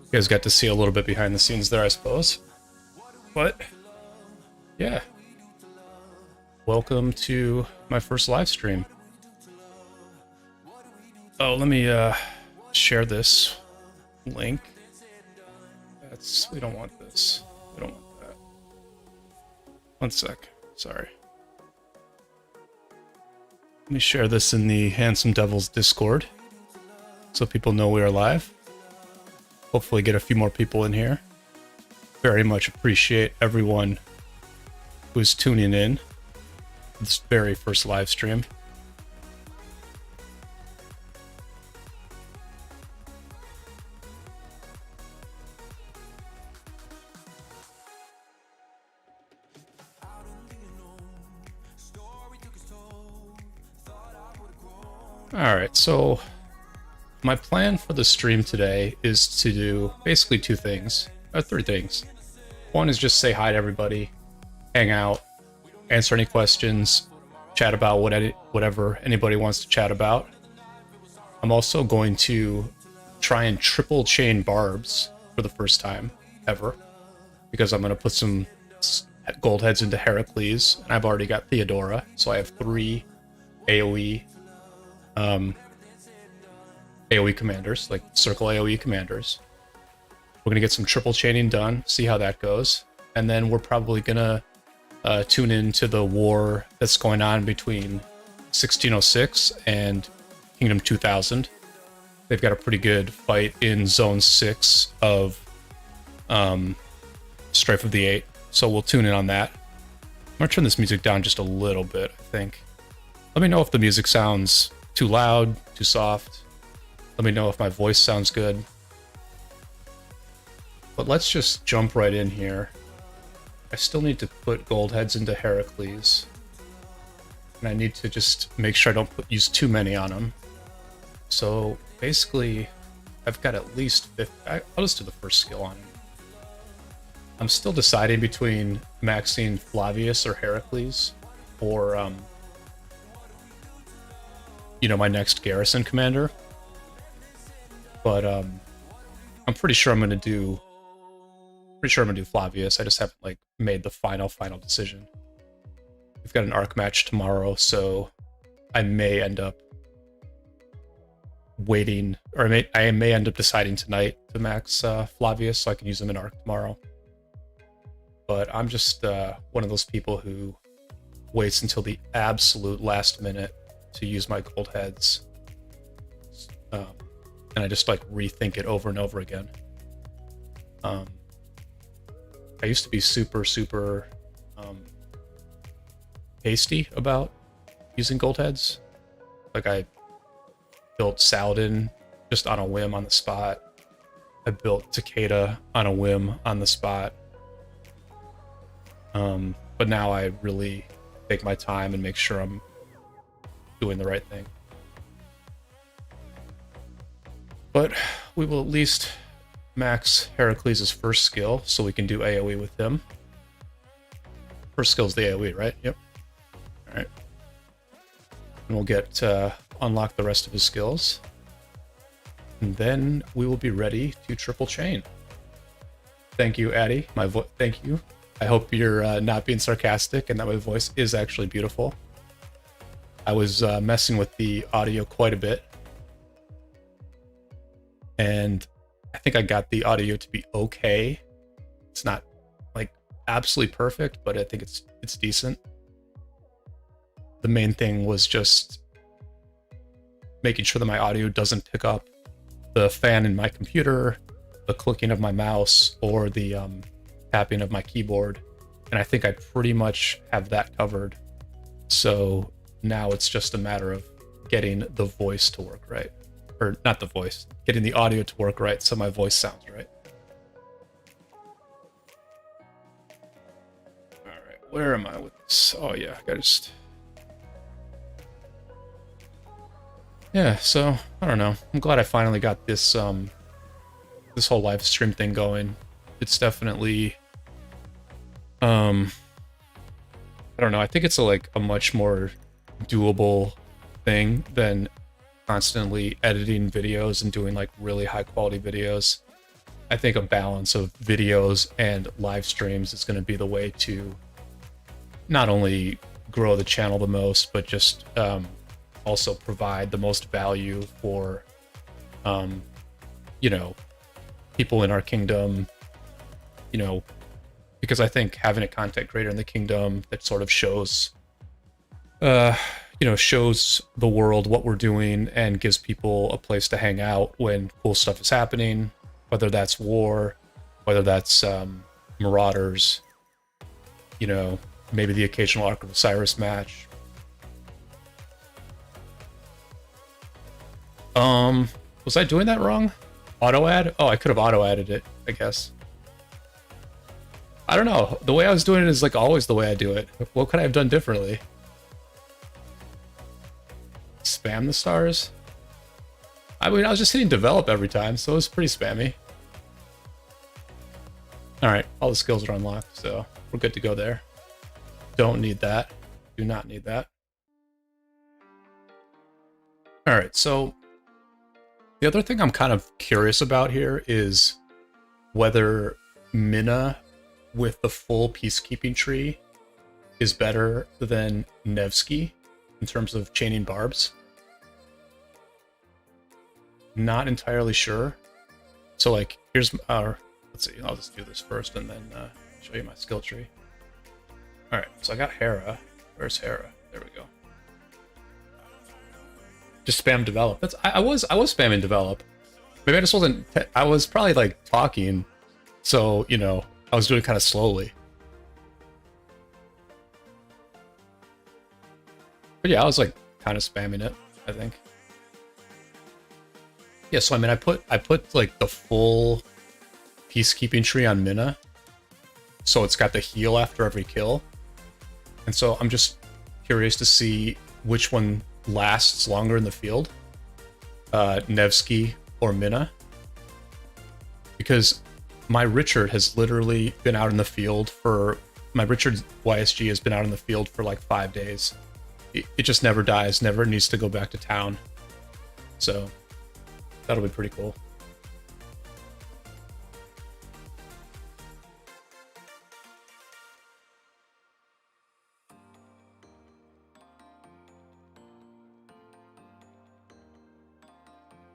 You guys got to see a little bit behind the scenes there, I suppose. But yeah, welcome to my first live stream. Oh, let me share this link. We don't want this. We don't want that. One sec. Sorry. Let me share this in the Handsome Devils Discord so people know we are live. Hopefully get a few more people in here. Very much appreciate everyone who's tuning in this very first live stream. Alright, so my plan for the stream today is to do basically two things, or three things. One is just say hi to everybody, hang out, answer any questions, chat about whatever anybody wants to chat about. I'm also going to try and triple chain barbs for the first time ever, because I'm going to put some gold heads into Heracles, and I've already got Theodora, so I have 3 AoE AoE commanders, like circle AoE commanders. We're gonna get some triple chaining done, see how that goes, and then we're probably gonna tune into the war that's going on between 1606 and Kingdom 2000. They've got a pretty good fight in Zone 6 of Strife of the 8, so we'll tune in on that. I'm gonna turn this music down just a little bit, I think. Let me know if the music sounds too loud, too soft. Let me know if my voice sounds good. But let's just jump right in here. I still need to put gold heads into Heracles. And I need to just make sure I don't use too many on him. So basically, I've got at least 50. I'll just do the first skill on him. I'm still deciding between maxing Flavius or Heracles, or you know, my next garrison commander. But I'm pretty sure I'm gonna do Flavius. I just haven't like made the final decision. We've got an arc match tomorrow, so I may end up waiting, or I may end up deciding tonight to max Flavius so I can use him in arc tomorrow. But I'm just one of those people who waits until the absolute last minute to use my gold heads, and I just like rethink it over and over again. I used to be super hasty about using gold heads. Like I built Saladin just on a whim on the spot. I built Takeda on a whim on the spot. But now I really take my time and make sure I'm doing the right thing. But we will at least max Heracles' first skill so we can do AoE with him. First skill is the AoE, right? Yep. Alright. And we'll get unlock the rest of his skills. And then we will be ready to triple chain. Thank you, Addy. Thank you. I hope you're not being sarcastic and that my voice is actually beautiful. I was messing with the audio quite a bit, and I think I got the audio to be okay. It's not like absolutely perfect, but I think it's decent. The main thing was just making sure that my audio doesn't pick up the fan in my computer, the clicking of my mouse, or the tapping of my keyboard. And I think I pretty much have that covered. So now it's just a matter of getting the voice to work right. Or not the voice, getting the audio to work right so my voice sounds right. Alright, where am I with this? Oh yeah, I gotta just... Yeah, so, I don't know. I'm glad I finally got this, this whole live stream thing going. It's definitely... I don't know, I think it's a much more doable thing than constantly editing videos and doing like really high quality videos. I think a balance of videos and live streams is going to be the way to not only grow the channel the most, but just also provide the most value for, you know, people in our kingdom, you know, because I think having a content creator in the kingdom that sort of shows, you know, shows the world what we're doing and gives people a place to hang out when cool stuff is happening, whether that's war, whether that's marauders, you know, maybe the occasional Ark of Osiris match. Was I doing that wrong? Auto add? Oh, I could have auto added it, I guess. I don't know. The way I was doing it is like always the way I do it. What could I have done differently? Spam the stars? I mean, I was just hitting develop every time, so it was pretty spammy. Alright, all the skills are unlocked, so we're good to go there. Don't need that. Do not need that. Alright, so the other thing I'm kind of curious about here is whether Mina with the full peacekeeping tree is better than Nevsky in terms of chaining barbs. Not entirely sure. So like, here's our, let's see, I'll just do this first and then show you my skill tree. All right, so I got Hera. Where's Hera? There we go. Just spam develop. That's I was spamming develop. Maybe I just wasn't. I was probably like talking, so you know I was doing it kind of slowly. But yeah, I was like kind of spamming it, I think. Yeah, so I mean, I put like the full peacekeeping tree on Mina, so it's got the heal after every kill, and so I'm just curious to see which one lasts longer in the field, Nevsky or Mina, because my Richard has literally been out in the field for, my Richard YSG has been out in the field for like 5 days. It just never dies, never needs to go back to town. So that'll be pretty cool.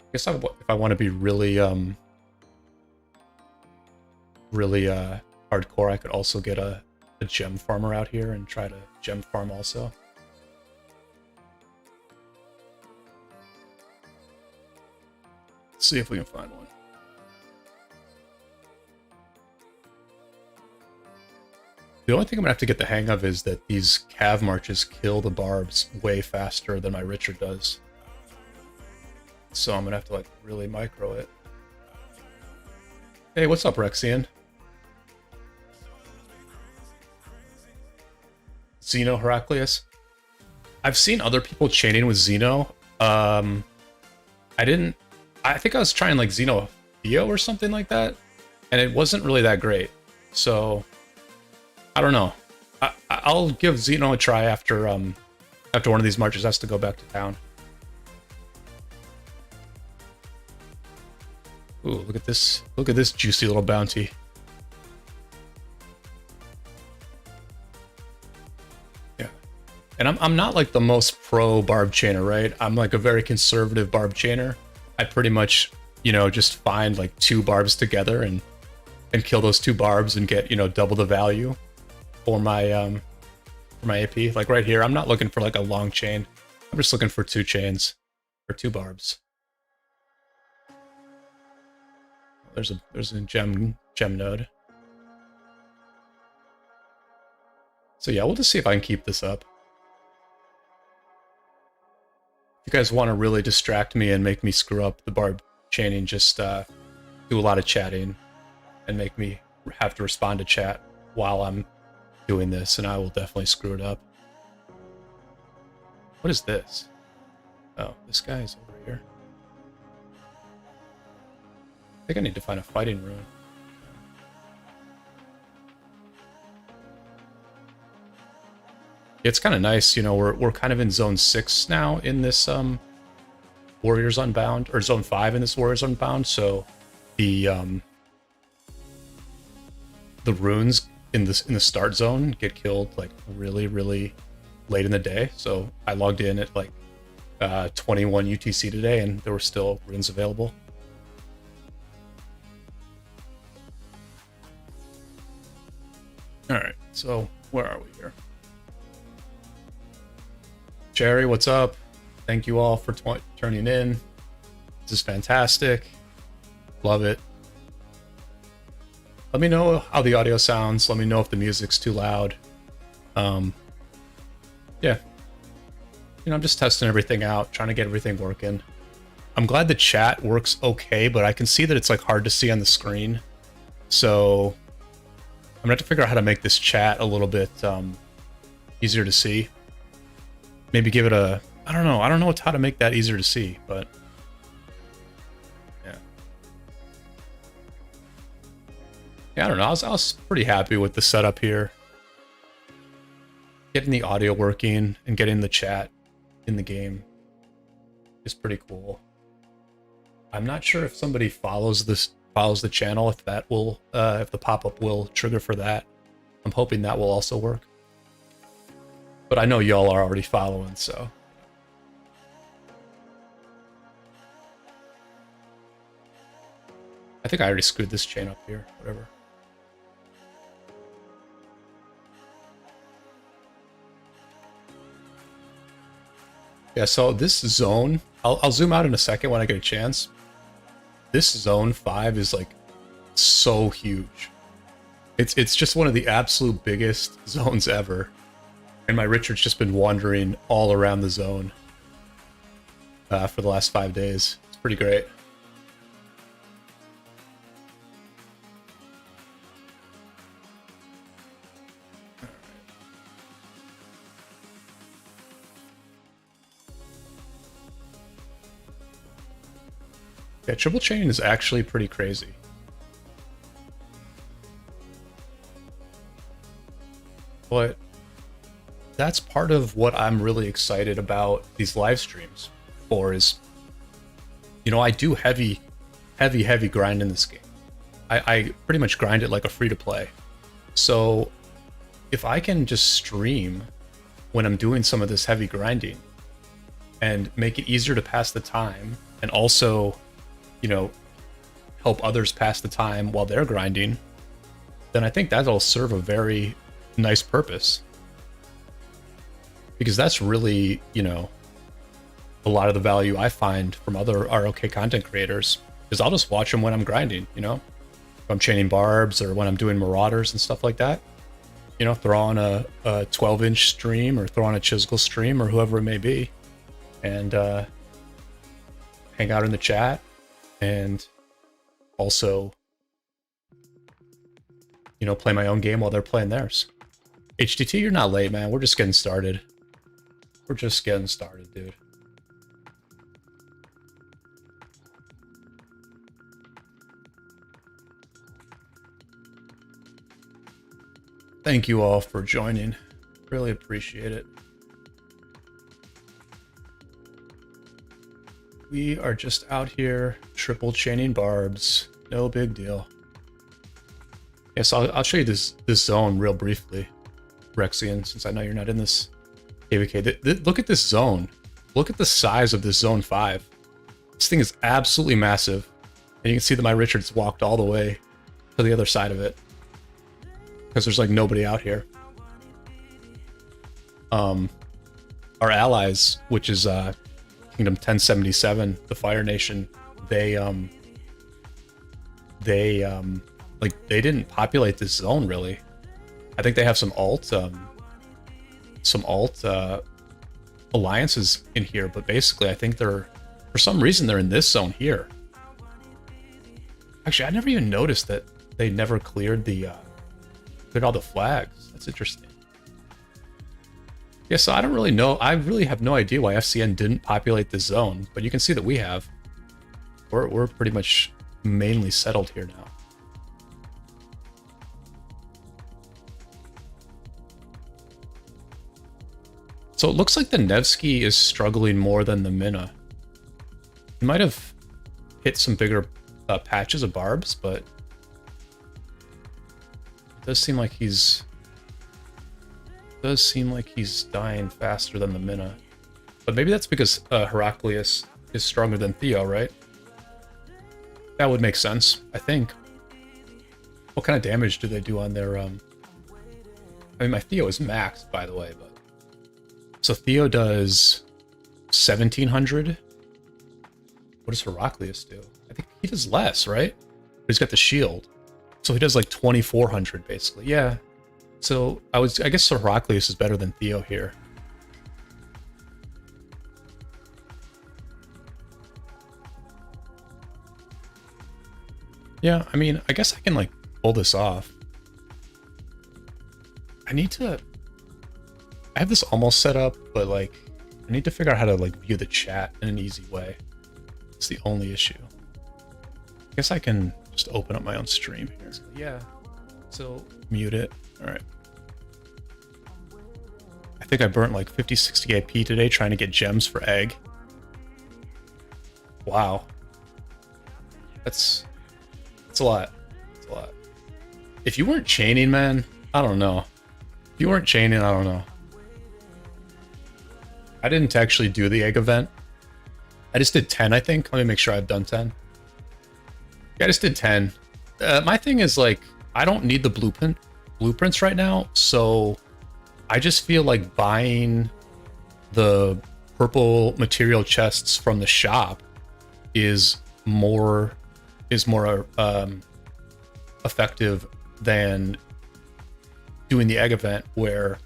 I guess if I want to be really, really hardcore, I could also get a gem farmer out here and try to gem farm also. Let's see if we can find one. The only thing I'm gonna have to get the hang of is that these cav marches kill the barbs way faster than my Richard does. So I'm gonna have to like really micro it. Hey, what's up, Rexian? Xeno Heraclius. I've seen other people chaining with Xeno. I think I was trying like Xeno Theo or something like that, and it wasn't really that great. So I don't know. I'll give Xeno a try after one of these marches has to go back to town. Ooh, look at this. Look at this juicy little bounty. Yeah. And I'm not like the most pro barb chainer, right? I'm like a very conservative barb chainer. I pretty much, you know, just find like 2 barbs together and kill those 2 barbs and get, you know, double the value for my AP. Like right here, I'm not looking for like a long chain. I'm just looking for 2 chains or 2 barbs. There's a gem node. So yeah, we'll just see if I can keep this up. If you guys want to really distract me and make me screw up the barb chaining, just do a lot of chatting and make me have to respond to chat while I'm doing this, and I will definitely screw it up. What is this? Oh, this guy is over here. I think I need to find a fighting rune. It's kind of nice, you know, we're kind of in zone 6 now in this Warriors Unbound, or zone 5 in this Warriors Unbound, so the the runes in the start zone get killed like really, really late in the day. So I logged in at like 21 UTC today, and there were still runes available. All right, so where are we here? Jerry, what's up? Thank you all for turning in. This is fantastic. Love it. Let me know how the audio sounds. Let me know if the music's too loud. Yeah. You know, I'm just testing everything out, trying to get everything working. I'm glad the chat works okay, but I can see that it's like hard to see on the screen. So I'm gonna have to figure out how to make this chat a little bit easier to see. Maybe give it a, I don't know how to make that easier to see, but yeah. Yeah, I don't know. I was pretty happy with the setup here. Getting the audio working and getting the chat in the game is pretty cool. I'm not sure if somebody follows the channel, if that will if the pop-up will trigger for that. I'm hoping that will also work. But I know y'all are already following, so. I think I already screwed this chain up here, whatever. Yeah, so this zone, I'll zoom out in a second when I get a chance. This zone 5 is like so huge. It's just one of the absolute biggest zones ever. And my Richard's just been wandering all around the zone for the last 5 days. It's pretty great. Yeah, triple chain is actually pretty crazy. But that's part of what I'm really excited about these live streams for is, you know, I do heavy grind in this game. I pretty much grind it like a free-to-play. So if I can just stream when I'm doing some of this heavy grinding and make it easier to pass the time, and also, you know, help others pass the time while they're grinding, then I think that'll serve a very nice purpose. Because that's really, you know, a lot of the value I find from other ROK content creators is I'll just watch them when I'm grinding, you know, if I'm chaining barbs or when I'm doing marauders and stuff like that. You know, throw on a 12-inch stream or throw on a Chisel stream or whoever it may be, and hang out in the chat. And also, you know, play my own game while they're playing theirs. HDT, you're not late, man. We're just getting started. We're just getting started, dude. Thank you all for joining. Really appreciate it. We are just out here triple chaining barbs. No big deal. Yeah, so I'll show you this zone real briefly, Rexian, since I know you're not in this KVK. Look at this zone. Look at the size of this zone 5. This thing is absolutely massive. And you can see that my Richard's walked all the way to the other side of it, because there's like nobody out here. Our allies, which is Kingdom 1077, the Fire Nation, they didn't populate this zone really. I think they have some alt alliances in here, but basically I think they're, for some reason, they're in this zone here. Actually, I never even noticed that they never cleared all the flags. That's interesting. Yeah, so I don't really know. I really have no idea why FCN didn't populate this zone, but you can see that we have. We're pretty much mainly settled here now. So it looks like the Nevsky is struggling more than the Minna. He might have hit some bigger patches of barbs, but Does seem like he's dying faster than the Mina. But maybe that's because Heraclius is stronger than Theo, right? That would make sense, I think. What kind of damage do they do on their I mean, my Theo is maxed, by the way, but so Theo does 1700. What does Heraclius do? I think he does less, right? But he's got the shield. So he does like 2400 basically. Yeah. So I guess Heraclius is better than Theo here. Yeah, I mean, I guess I can like pull this off. I have this almost set up, but like I need to figure out how to like view the chat in an easy way. It's the only issue. I guess I can just open up my own stream here. So, yeah. So mute it. All right. I think I burnt like 50, 60 AP today trying to get gems for egg. Wow. That's a lot. That's a lot. If you weren't chaining, man, I don't know. If you weren't chaining, I don't know. I didn't actually do the egg event. I just did 10, I think. Let me make sure I've done 10. Yeah, I just did 10. My thing is like, I don't need the blueprints right now, so I just feel like buying the purple material chests from the shop is more effective than doing the egg event where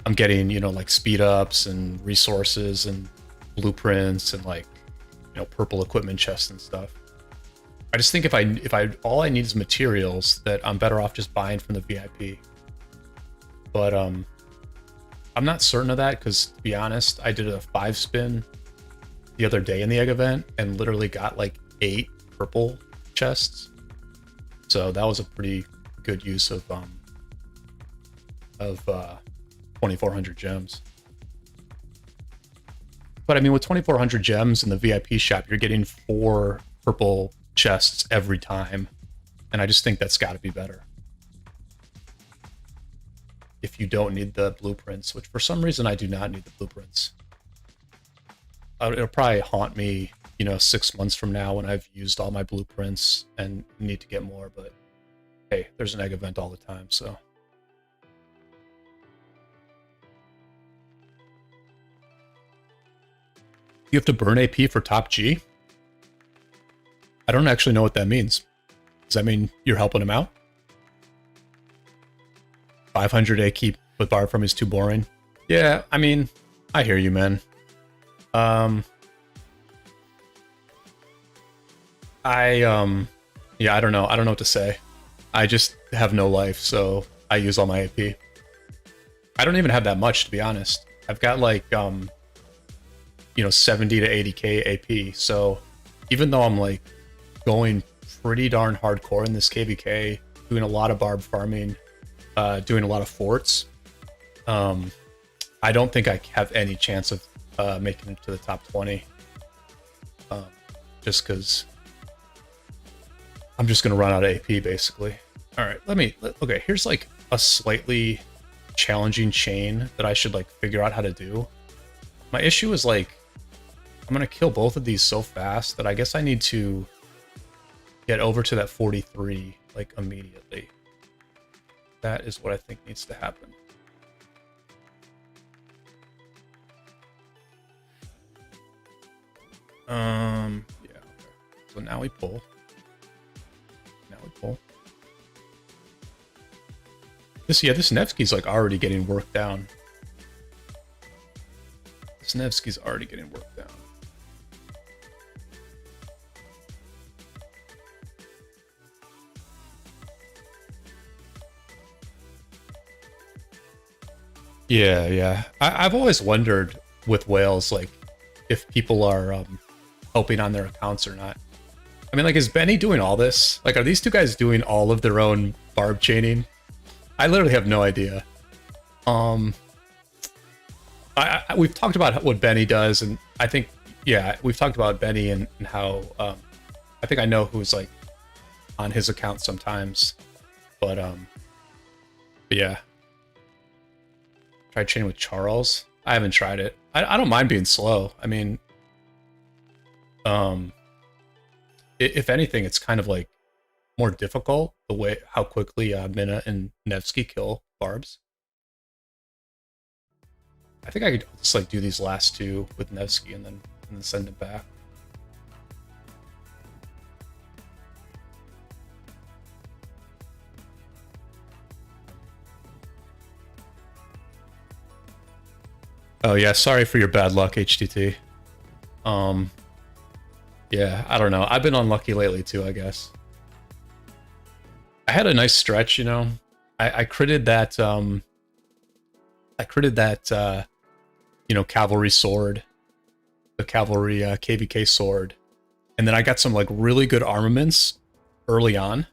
I'm getting, you know, like speed ups and resources and blueprints and like, you know, purple equipment chests and stuff. I just think if I all I need is materials, that I'm better off just buying from the VIP. But I'm not certain of that because, to be honest, I did a 5-spin the other day in the egg event and literally got like 8 purple chests. So that was a pretty good use of 2,400 gems. But I mean, with 2,400 gems in the VIP shop, you're getting 4 purple chests every time, and I just think that's got to be better. If you don't need the blueprints, which for some reason I do not need the blueprints. It'll probably haunt me, you know, 6 months from now when I've used all my blueprints and need to get more, but hey, there's an egg event all the time, so. You have to burn AP for top G? I don't actually know what that means. Does that mean you're helping him out? 500 A keep with bar from is too boring. Yeah, I mean, I hear you, man. Yeah, I don't know. I don't know what to say. I just have no life, so I use all my AP. I don't even have that much, to be honest. I've got like, you know, 70 to 80k AP. So even though I'm like going pretty darn hardcore in this KVK, doing a lot of barb farming, doing a lot of forts, I don't think I have any chance of making it to the top 20. Just because I'm just going to run out of AP, basically. All right, okay, here's like a slightly challenging chain that I should like figure out how to do. My issue is like, I'm going to kill both of these so fast that I guess I need to get over to that 43 like immediately. That is what I think needs to happen. Yeah, okay. So now we pull. This Nevsky's like already getting worked down. This Nevsky's already getting worked down. Yeah. I've always wondered with whales, like, if people are helping on their accounts or not. I mean, like, is Benny doing all this? Like, are these two guys doing all of their own barb chaining? I literally have no idea. We've talked about what Benny does, and I think, yeah, we've talked about Benny and how, I think I know who's, like, on his account sometimes, but, But yeah, tried chaining with Charles. I haven't tried it. I don't mind being slow. I mean, um, if anything, it's kind of like more difficult the way how quickly Mina and Nevsky kill barbs. I think I could just like do these last two with Nevsky and then send it back. Oh yeah, sorry for your bad luck, HTT. Yeah, I don't know. I've been unlucky lately too, I guess. I had a nice stretch, you know. I critted that you know, cavalry sword, the cavalry KVK sword. And then I got some like really good armaments early on.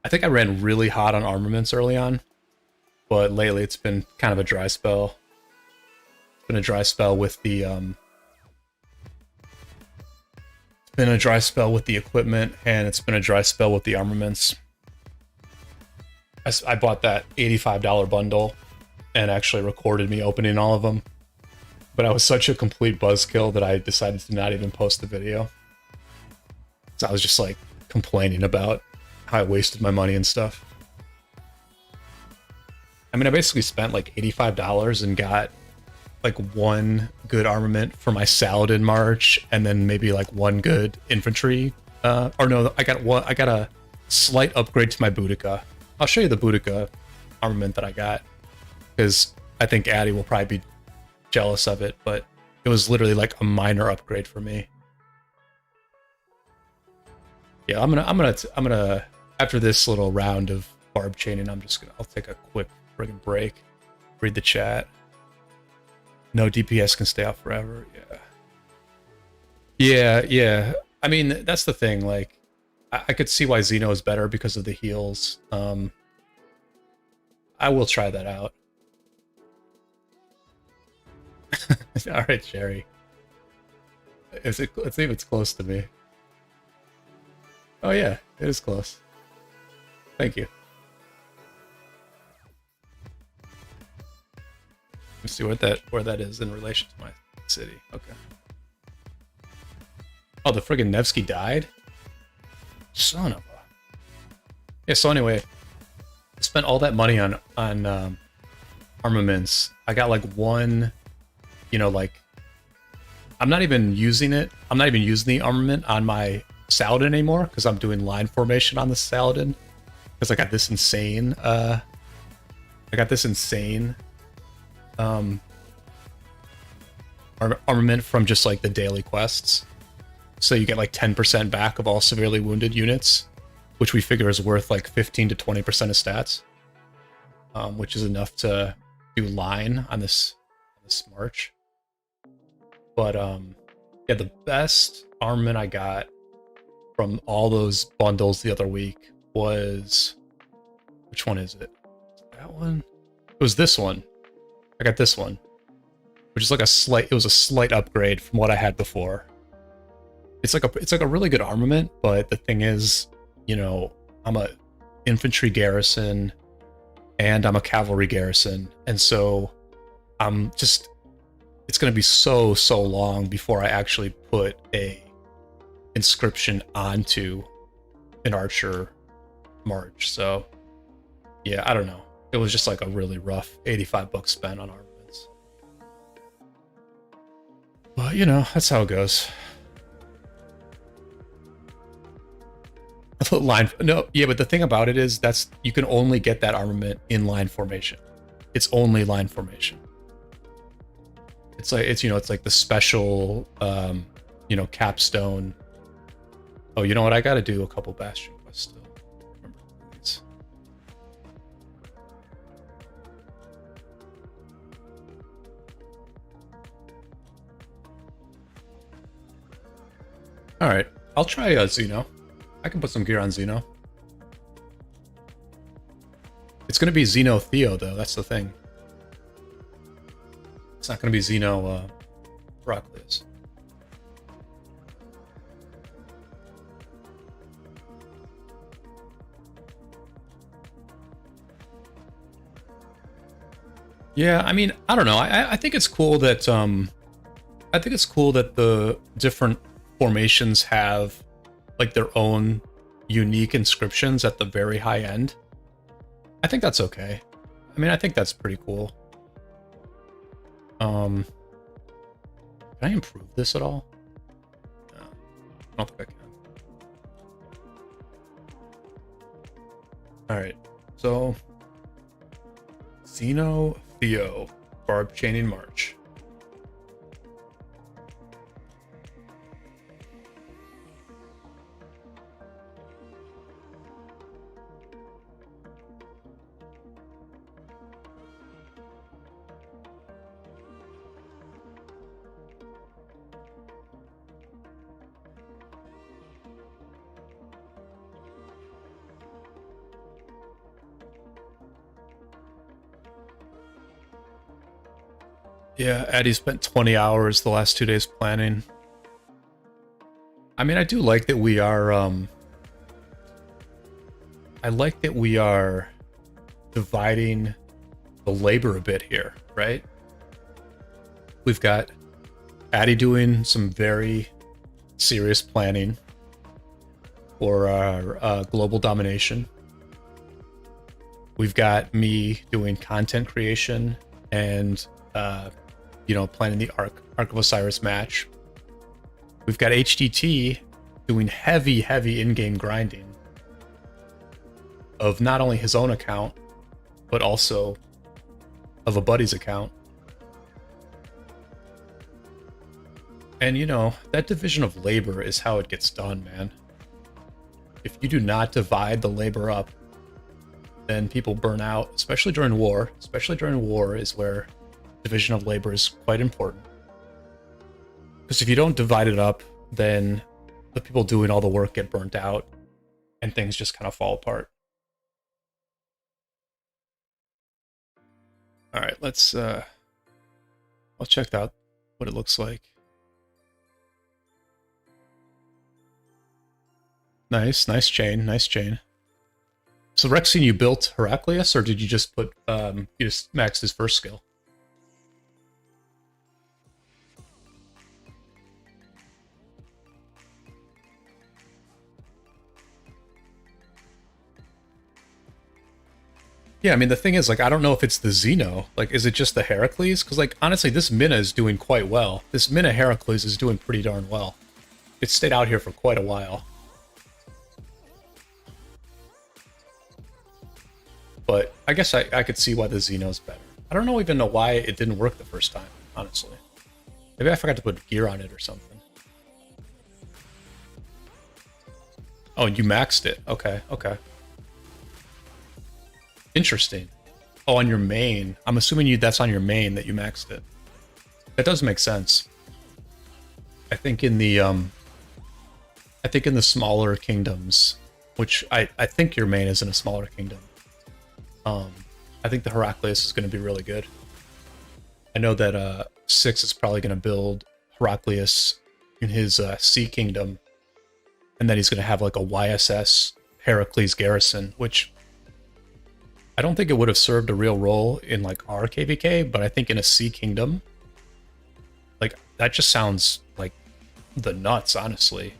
I think I ran really hot on armaments early on, but lately it's been kind of a dry spell. It's been a dry spell with the equipment, and it's been a dry spell with the armaments. I bought that $85 bundle and actually recorded me opening all of them. But I was such a complete buzzkill that I decided to not even post the video. So I was just like complaining about how I wasted my money and stuff. I mean, I basically spent like $85 and got like one good armament for my Saladin March, and then maybe like one good infantry. Or no, I got a slight upgrade to my Boudica. I'll show you the Boudica armament that I got, because I think Addy will probably be jealous of it, but it was literally like a minor upgrade for me. Yeah, I'm gonna after this little round of barb chaining, I'll take a quick friggin' break, read the chat. No, DPS can stay out forever. Yeah. I mean, that's the thing. Like, I could see why Xeno is better because of the heals. I will try that out. All right, Sherry. Let's see if it's close to me. Oh yeah, it is close. Thank you. Let's see where that is in relation to my city. Okay. Oh, the friggin' Nevsky died? Son of a... Yeah, so anyway, I spent all that money on armaments. I got like one, you know, like... I'm not even using it. I'm not even using the armament on my Saladin anymore, because I'm doing line formation on the Saladin. Because I got this insane... armament from just like the daily quests. So you get like 10% back of all severely wounded units, which we figure is worth like 15 to 20% of stats, which is enough to do line on this march. But yeah, the best armament I got from all those bundles the other week was, which one is it? That one? It was this one. I got this one, which is like it was a slight upgrade from what I had before. It's like a really good armament, but the thing is, you know, I'm a infantry garrison and I'm a cavalry garrison, and so it's going to be so long before I actually put a inscription onto an archer march. So yeah, I don't know. It was just like a really rough $85 spent on armaments. But you know, that's how it goes. Line, no, yeah, but the thing about it is you can only get that armament in line formation. It's only line formation. It's like the special, you know, capstone. Oh, you know what? I got to do a couple bastion quests still. Remember these. All right, I'll try Xeno. I can put some gear on Xeno. It's going to be Xeno Theo, though. That's the thing. It's not going to be Xeno Heraclius. Yeah, I mean, I don't know. I think it's cool that I think it's cool that the different formations have like their own unique inscriptions at the very high end. I think that's okay. I mean, I think that's pretty cool. Can I improve this at all? No, I don't think I can. All right, so Xeno Theo Barb Chaining March. Yeah, Addie spent 20 hours the last 2 days planning. I mean, I do like that we are, I like that we are dividing the labor a bit here, right? We've got Addie doing some very serious planning for our global domination. We've got me doing content creation and, planning the Ark of Osiris match. We've got HDT doing heavy in-game grinding of not only his own account, but also of a buddy's account. And that division of labor is how it gets done, man. If you do not divide the labor up, then people burn out, especially during war. Especially during war is where division of labor is quite important. Because if you don't divide it up, then the people doing all the work get burnt out and things just kind of fall apart. All right, let's check out what it looks like. Nice chain, nice chain. So Rexine, you built Heraclius, or did you just put you just maxed his first skill? Yeah, I mean, the thing is, like, I don't know if it's the Xeno. Like, is it just the Heracles? Because, like, honestly, this Mina is doing quite well. This Mina Heracles is doing pretty darn well. It stayed out here for quite a while. But I guess I could see why the Xeno's better. I don't even know why it didn't work the first time, honestly. Maybe I forgot to put gear on it or something. Oh, you maxed it. Okay. Interesting. Oh, on your main. I'm assuming that's on your main that you maxed it. That does make sense. I think in the smaller kingdoms, which I think your main is in a smaller kingdom. I think the Heraclius is going to be really good. I know that 6 is probably going to build Heraclius in his Sea Kingdom, and then he's going to have like a YSS Heracles garrison, which I don't think it would have served a real role in like our KVK, but I think in a Sea Kingdom, like that just sounds like the nuts, honestly.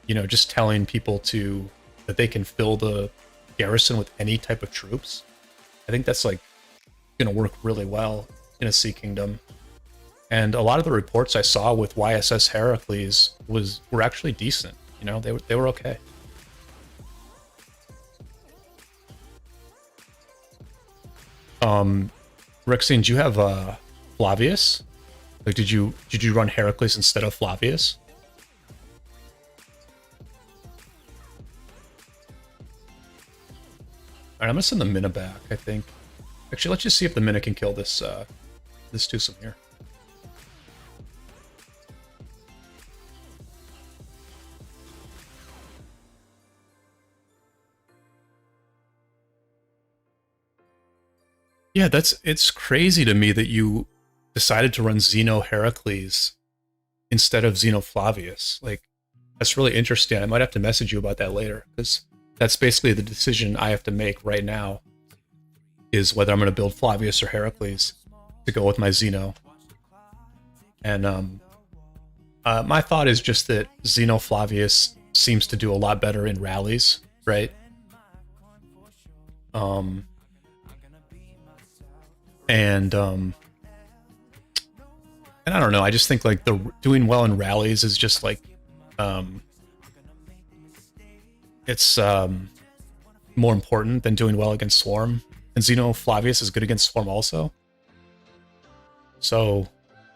Just telling people that they can fill the garrison with any type of troops. I think that's like going to work really well in a Sea Kingdom. And a lot of the reports I saw with YSS Heracles were actually decent. They were okay. Rexine, do you have Flavius? Like, did you run Heracles instead of Flavius? Alright, I'm gonna send the Mina back, I think. Actually, let's just see if the Mina can kill this twosome here. Yeah, it's crazy to me that you decided to run Xeno Heracles instead of Xeno Flavius. Like, that's really interesting. I might have to message you about that later, because that's basically the decision I have to make right now. is whether I'm going to build Flavius or Heracles to go with my Xeno. And my thought is just that Xeno Flavius seems to do a lot better in rallies, right? And I don't know. I just think like the doing well in rallies is just like, it's more important than doing well against Swarm. And Xeno Flavius is good against Swarm also. So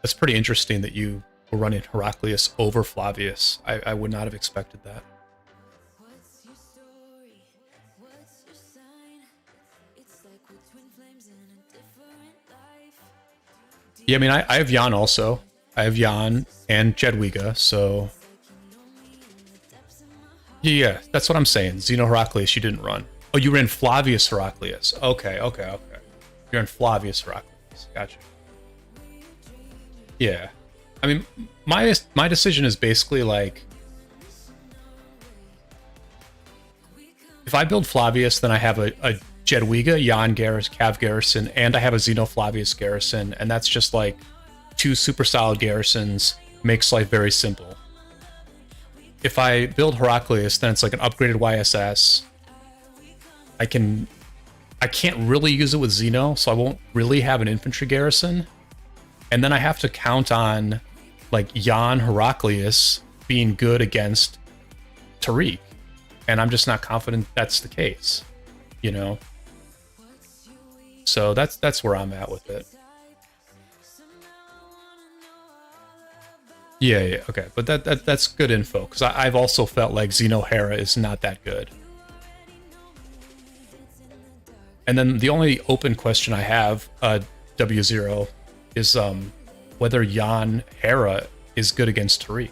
that's pretty interesting that you were running Heraclius over Flavius. I would not have expected that. Yeah, I mean, I have Jan also. I have Jan and Jedwiga, so... Yeah, that's what I'm saying. Xeno Heraclius, you didn't run. Oh, you ran Flavius Heraclius. Okay. You're in Flavius Heraclius. Gotcha. Yeah. I mean, my decision is basically like... If I build Flavius, then I have a Jedwiga, Jan Garrison, Cav Garrison, and I have a Xeno Flavius Garrison, and that's just like 2 super solid garrisons, makes life very simple. If I build Heraclius, then it's like an upgraded YSS. I can't really use it with Xeno, so I won't really have an infantry garrison. And then I have to count on like Jan Heraclius being good against Tariq. And I'm just not confident that's the case, you know? So that's where I'm at with it. Yeah, okay. But that's good info, because I've also felt like Xeno Hera is not that good. And then the only open question I have, W0, is whether Jan Hera is good against Tariq.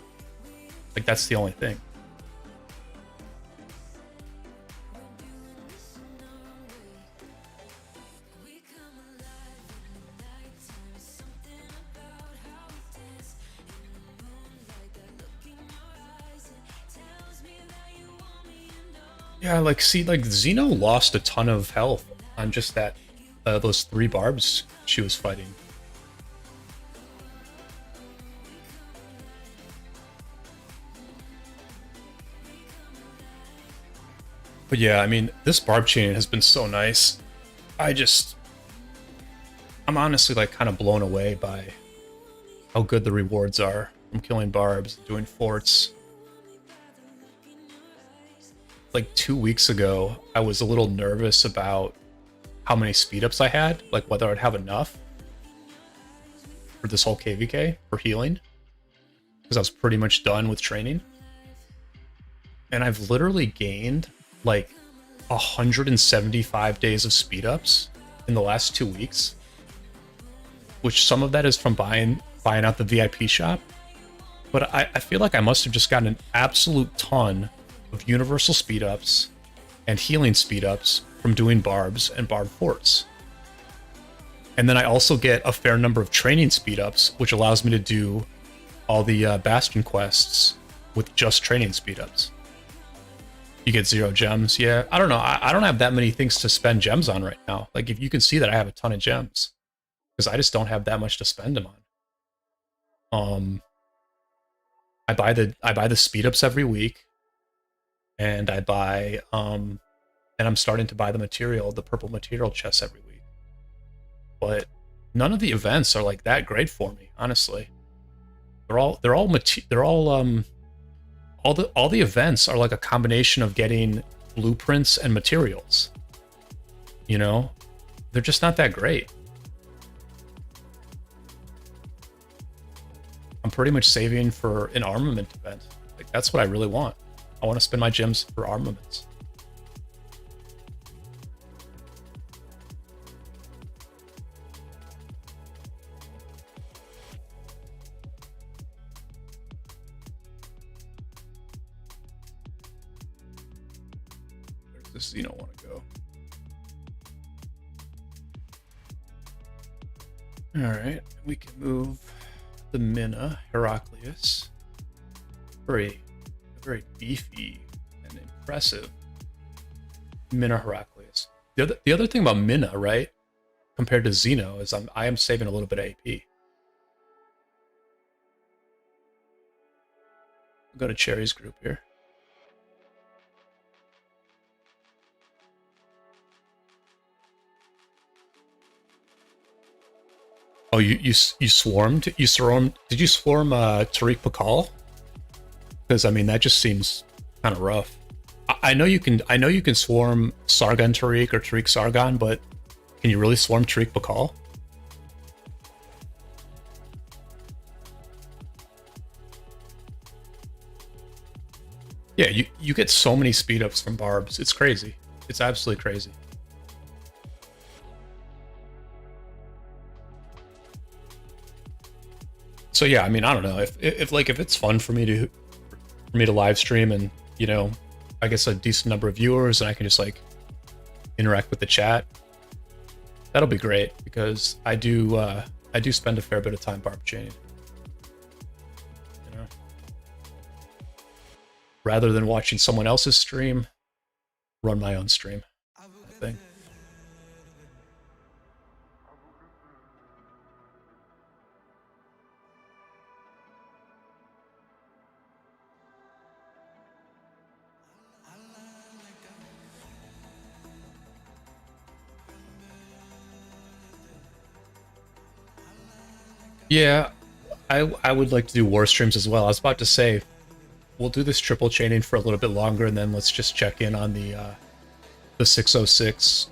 Like, that's the only thing. Yeah, like, see, like, Xeno lost a ton of health on just that, those 3 barbs she was fighting. But yeah, I mean, this barb chain has been so nice. I'm honestly, like, kind of blown away by how good the rewards are from killing barbs, doing forts. Like 2 weeks ago, I was a little nervous about how many speed ups I had, like whether I'd have enough for this whole KVK for healing, because I was pretty much done with training. And I've literally gained like 175 days of speed ups in the last 2 weeks, which some of that is from buying out the VIP shop. But I feel like I must have just gotten an absolute ton of universal speed ups and healing speed ups from doing barbs and barb forts. And then I also get a fair number of training speed ups, which allows me to do all the bastion quests with just training speed ups. You get 0 gems. Yeah, I don't know. I don't have that many things to spend gems on right now. Like, if you can see that I have a ton of gems, because I just don't have that much to spend them on. I buy the speed ups every week. And I buy, and I'm starting to buy the purple material chests every week. But none of the events are like that great for me, honestly. All the events are like a combination of getting blueprints and materials. You know, they're just not that great. I'm pretty much saving for an armament event. Like, that's what I really want. I want to spend my gems for armaments. Where's this Xeno want to go? Alright, we can move the Mina Heraclius. Very beefy and impressive Mina Heraclius. The other thing about Mina, right, compared to Xeno is I am saving a little bit of AP. I'll go to Cherry's group here. Oh, you swarmed? You swarmed? Did you swarm Tariq Pakal? Because I mean that just seems kind of rough. I know you can. I know you can swarm Sargon Tariq or Tariq Sargon, but can you really swarm Tariq Pakal? Yeah, you get so many speed ups from barbs. It's crazy. It's absolutely crazy. So yeah, I mean, I don't know if like if it's fun for me to live stream and you know, I guess a decent number of viewers and I can just like interact with the chat. That'll be great because I do spend a fair bit of time barb chaining. You know, rather than watching someone else's stream, run my own stream. Kind of thing. Yeah, I would like to do war streams as well. I was about to say we'll do this triple chaining for a little bit longer, and then let's just check in on the 606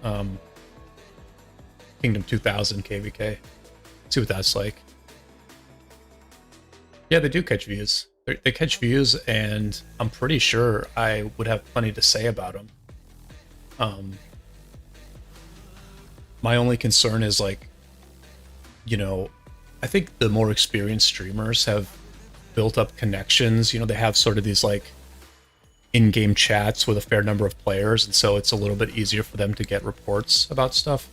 Kingdom 2000 KVK. See what that's like. Yeah, they do catch views. They catch views, and I'm pretty sure I would have plenty to say about them. My only concern is like, you know, I think the more experienced streamers have built up connections. You know, they have sort of these like in-game chats with a fair number of players, and so it's a little bit easier for them to get reports about stuff.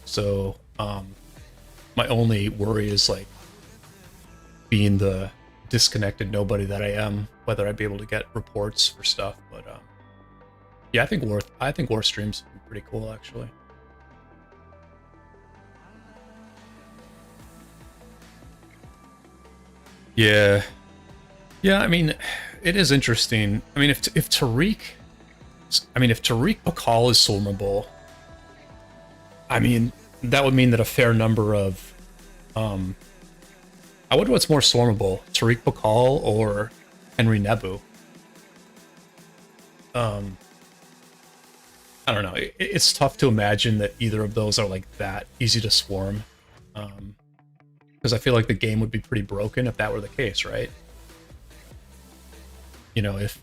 So my only worry is like being the disconnected nobody that I am, whether I'd be able to get reports for stuff. But yeah, I think war streams would be pretty cool actually. Yeah. Yeah, I mean, it is interesting. I mean, if Tariq Pakal is swarmable, I mean, that would mean that a fair number of I wonder what's more swarmable, Tariq Pakal or Henry Nebu. I don't know. It's tough to imagine that either of those are like that easy to swarm. Because I feel like the game would be pretty broken if that were the case, right? You know, if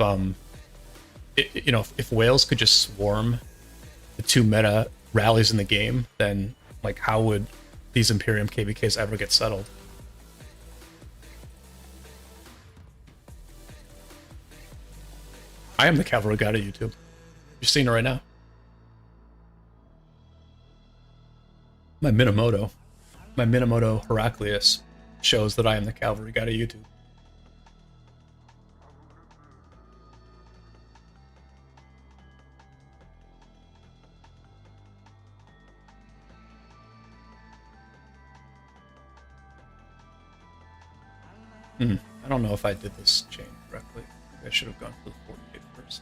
if Wales could just swarm the two meta rallies in the game, then like how would these Imperium KVKs ever get settled? I am the cavalry god of YouTube. You're seeing it right now. My Minamoto Heraclius shows that I am the cavalry god of YouTube. I don't know if I did this chain correctly. Maybe I should have gone for the 48 first.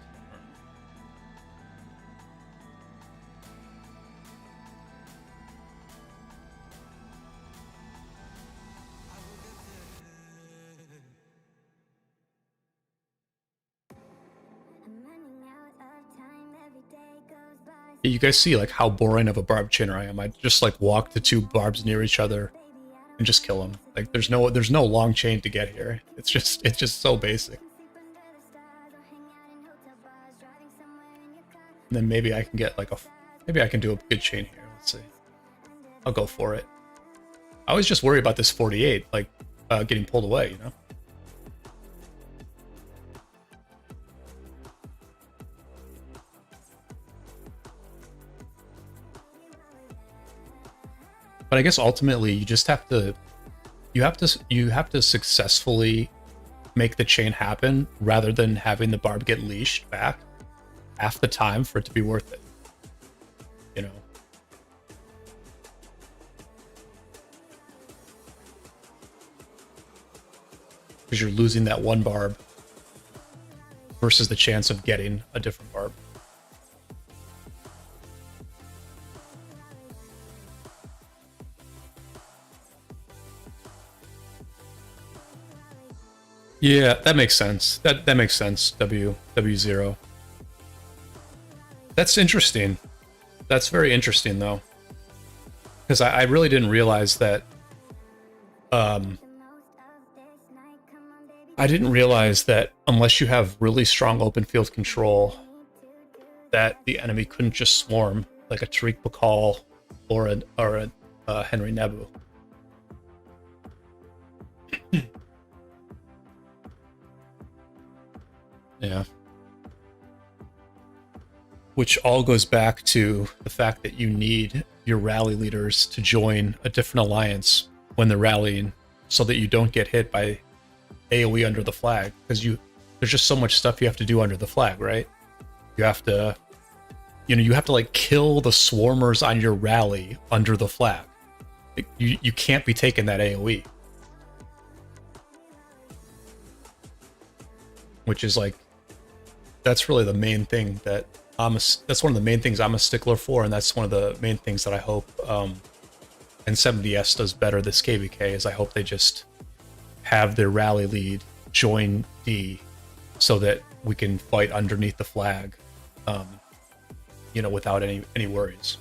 Yeah, you guys see like how boring of a barb chainer I am. I just like walk the two barbs near each other and just kill them. Like there's no long chain to get here. It's just so basic. And then maybe I can get like maybe I can do a good chain here. Let's see. I'll go for it. I always just worry about this 48 like getting pulled away, you know. But I guess ultimately you just have to you have to successfully make the chain happen rather than having the barb get leashed back half the time for it to be worth it. You know. because you're losing that one barb versus the chance of getting a different barb. Yeah, that makes sense. That makes sense. W0. That's interesting. That's very interesting though, because I really didn't realize that. I didn't realize that unless you have really strong open field control, that the enemy couldn't just swarm like a Tariq Bakal or a Henry Nebu. Yeah. Which all goes back to the fact that you need your rally leaders to join a different alliance when they're rallying, so that you don't get hit by AoE under the flag, because there's just so much stuff you have to do under the flag, right? You have to, you have to like kill the swarmers on your rally under the flag. Like, you can't be taking that AoE, which is like, that's really the main thing that that's one of the main things I'm a stickler for, and that's one of the main things that I hope N70S does better this KVK, is I hope they just have their rally lead join D so that we can fight underneath the flag, without any worries.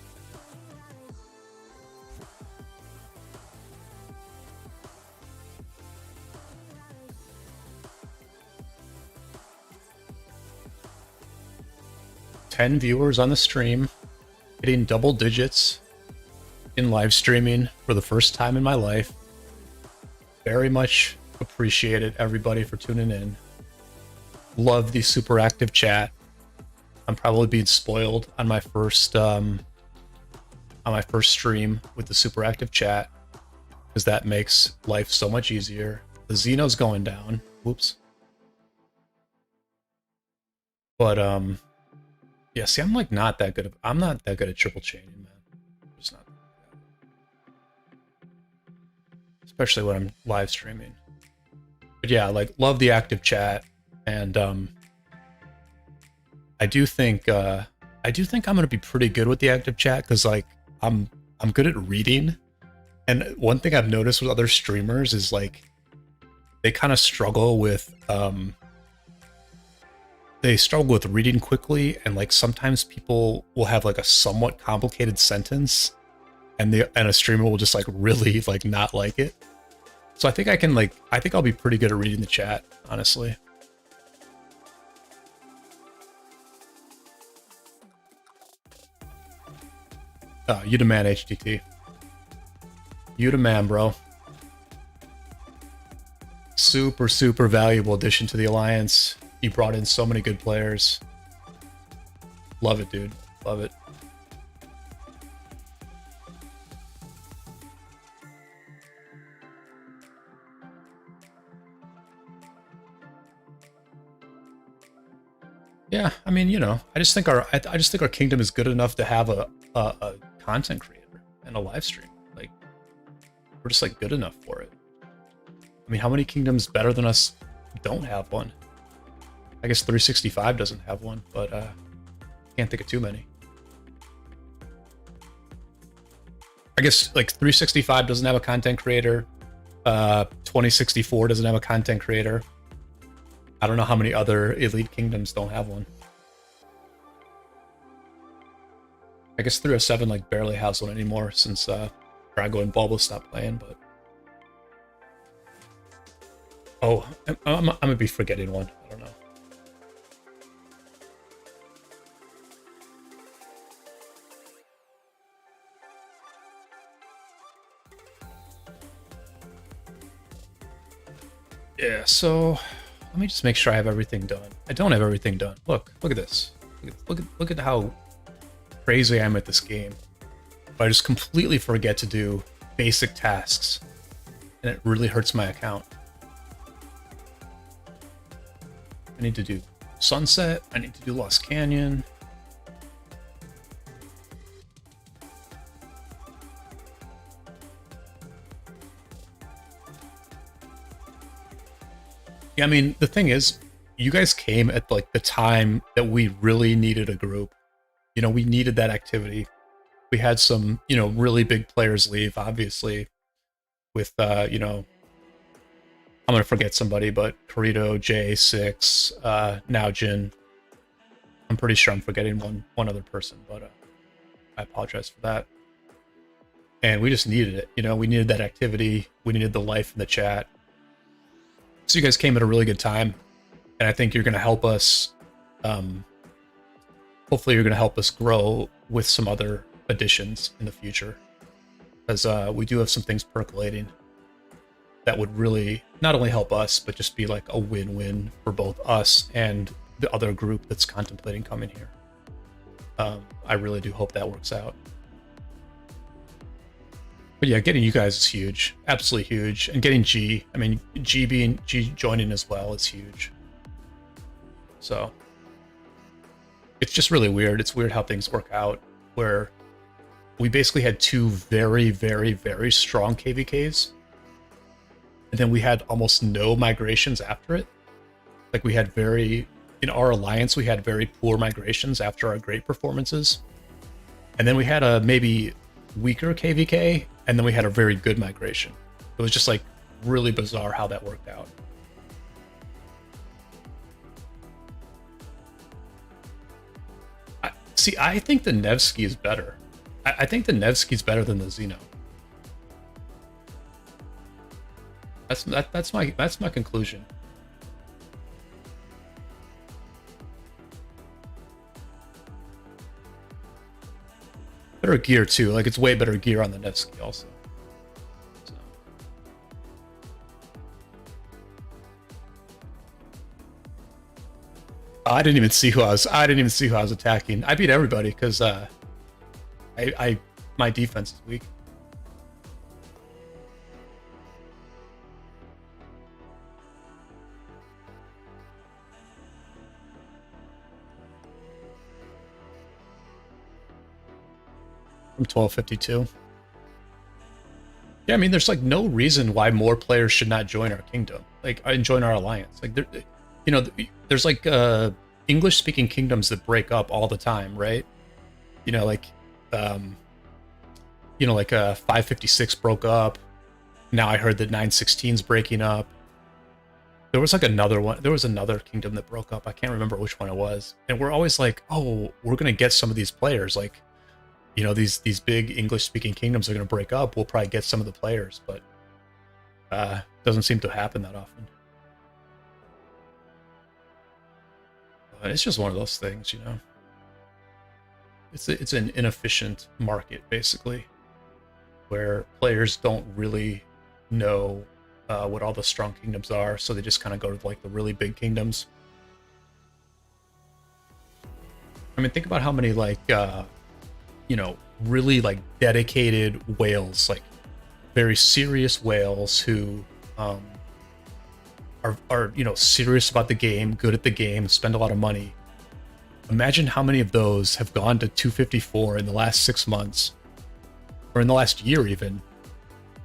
$10 viewers on the stream, hitting double digits in live streaming for the first time in my life. Very much appreciate it, everybody, for tuning in. Love the super active chat. I'm probably being spoiled on my first stream with the super active chat, because that makes life so much easier. The Xeno's going down. Whoops. But yeah, see, I'm like not that good. I'm not that good at triple chaining, man. I'm just not. Especially when I'm live streaming. But yeah, like, love the active chat, and I do think I'm gonna be pretty good with the active chat, because like I'm good at reading, and one thing I've noticed with other streamers is like they kind of struggle with reading quickly, and like sometimes people will have like a somewhat complicated sentence, and a streamer will just like really like not like it. So I think I'll be pretty good at reading the chat, honestly. You demand HTT. You demand, bro. Super, super valuable addition to the alliance. He brought in so many good players. Love it, dude. Love it. Yeah, I mean, I just think our kingdom is good enough to have a content creator and a live stream. Like, we're just like good enough for it. I mean, how many kingdoms better than us don't have one? I guess 365 doesn't have one, but can't think of too many. I guess like 365 doesn't have a content creator. 2064 doesn't have a content creator. I don't know how many other elite kingdoms don't have one. I guess 307 like barely has one anymore, since Drago and Bulbo stopped playing, but oh, I'm gonna be forgetting one. I don't know. Yeah, so let me just make sure I have everything done. I don't have everything done. Look at this. Look at how crazy I am at this game. But I just completely forget to do basic tasks, and it really hurts my account. I need to do Sunset. I need to do Lost Canyon. Yeah, I mean, the thing is, you guys came at like the time that we really needed a group. You know, we needed that activity. We had some, you know, really big players leave, obviously, with I'm gonna forget somebody, but Corito, J6, now Jin. I'm pretty sure I'm forgetting one other person, but I apologize for that. And we just needed it. You know, we needed that activity. We needed the life in the chat. So you guys came at a really good time, and I think you're gonna help us. Um, Hopefully, you're gonna help us grow with some other additions in the future, because we do have some things percolating that would really not only help us, but just be like a win-win for both us and the other group that's contemplating coming here. I really do hope that works out. But yeah, getting you guys is huge, absolutely huge, and getting G. I mean, G joining as well is huge. So it's just really weird. It's weird how things work out, where we basically had two very, very, very strong KVKs, and then we had almost no migrations after it. Like we had in our alliance, we had very poor migrations after our great performances. And then we had a maybe weaker KVK, and then we had a very good migration. It was just like really bizarre how that worked out. I think the Nevsky is better. I think the Nevsky is better than the Xeno. That's my conclusion. Better gear too. Like it's way better gear on the Nevsky also. So. I didn't even see who I didn't even see who I was attacking. I beat everybody because my defense is weak. From 1252. Yeah, I mean, there's like no reason why more players should not join our kingdom, like join our alliance. Like, there's like English-speaking kingdoms that break up all the time, right? You know, like, um, like 556 broke up. Now I heard that 916's breaking up. There was like another one. There was another kingdom that broke up. I can't remember which one it was. And we're always like, oh, we're gonna get some of these players. Like, these big English speaking kingdoms are going to break up. We'll probably get some of the players, but doesn't seem to happen that often. But it's just one of those things, you know. It's an inefficient market basically, where players don't really know what all the strong kingdoms are, so they just kind of go to like the really big kingdoms. I mean, think about how many like really like dedicated whales, like very serious whales who are serious about the game, good at the game, spend a lot of money. Imagine how many of those have gone to 254 in the last 6 months, or in the last year even,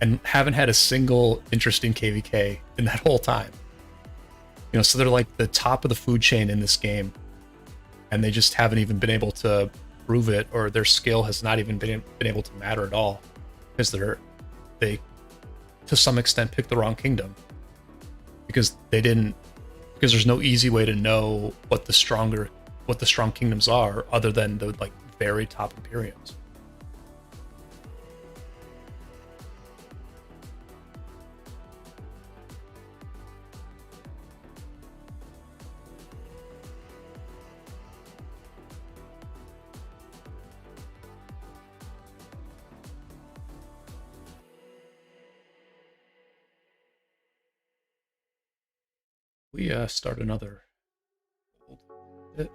and haven't had a single interesting KVK in that whole time. So they're like the top of the food chain in this game, and they just haven't even been able to prove it, or their skill has not even been able to matter at all, because they to some extent picked the wrong kingdom, because there's no easy way to know what the strong kingdoms are other than the like very top imperiums. We start another bit.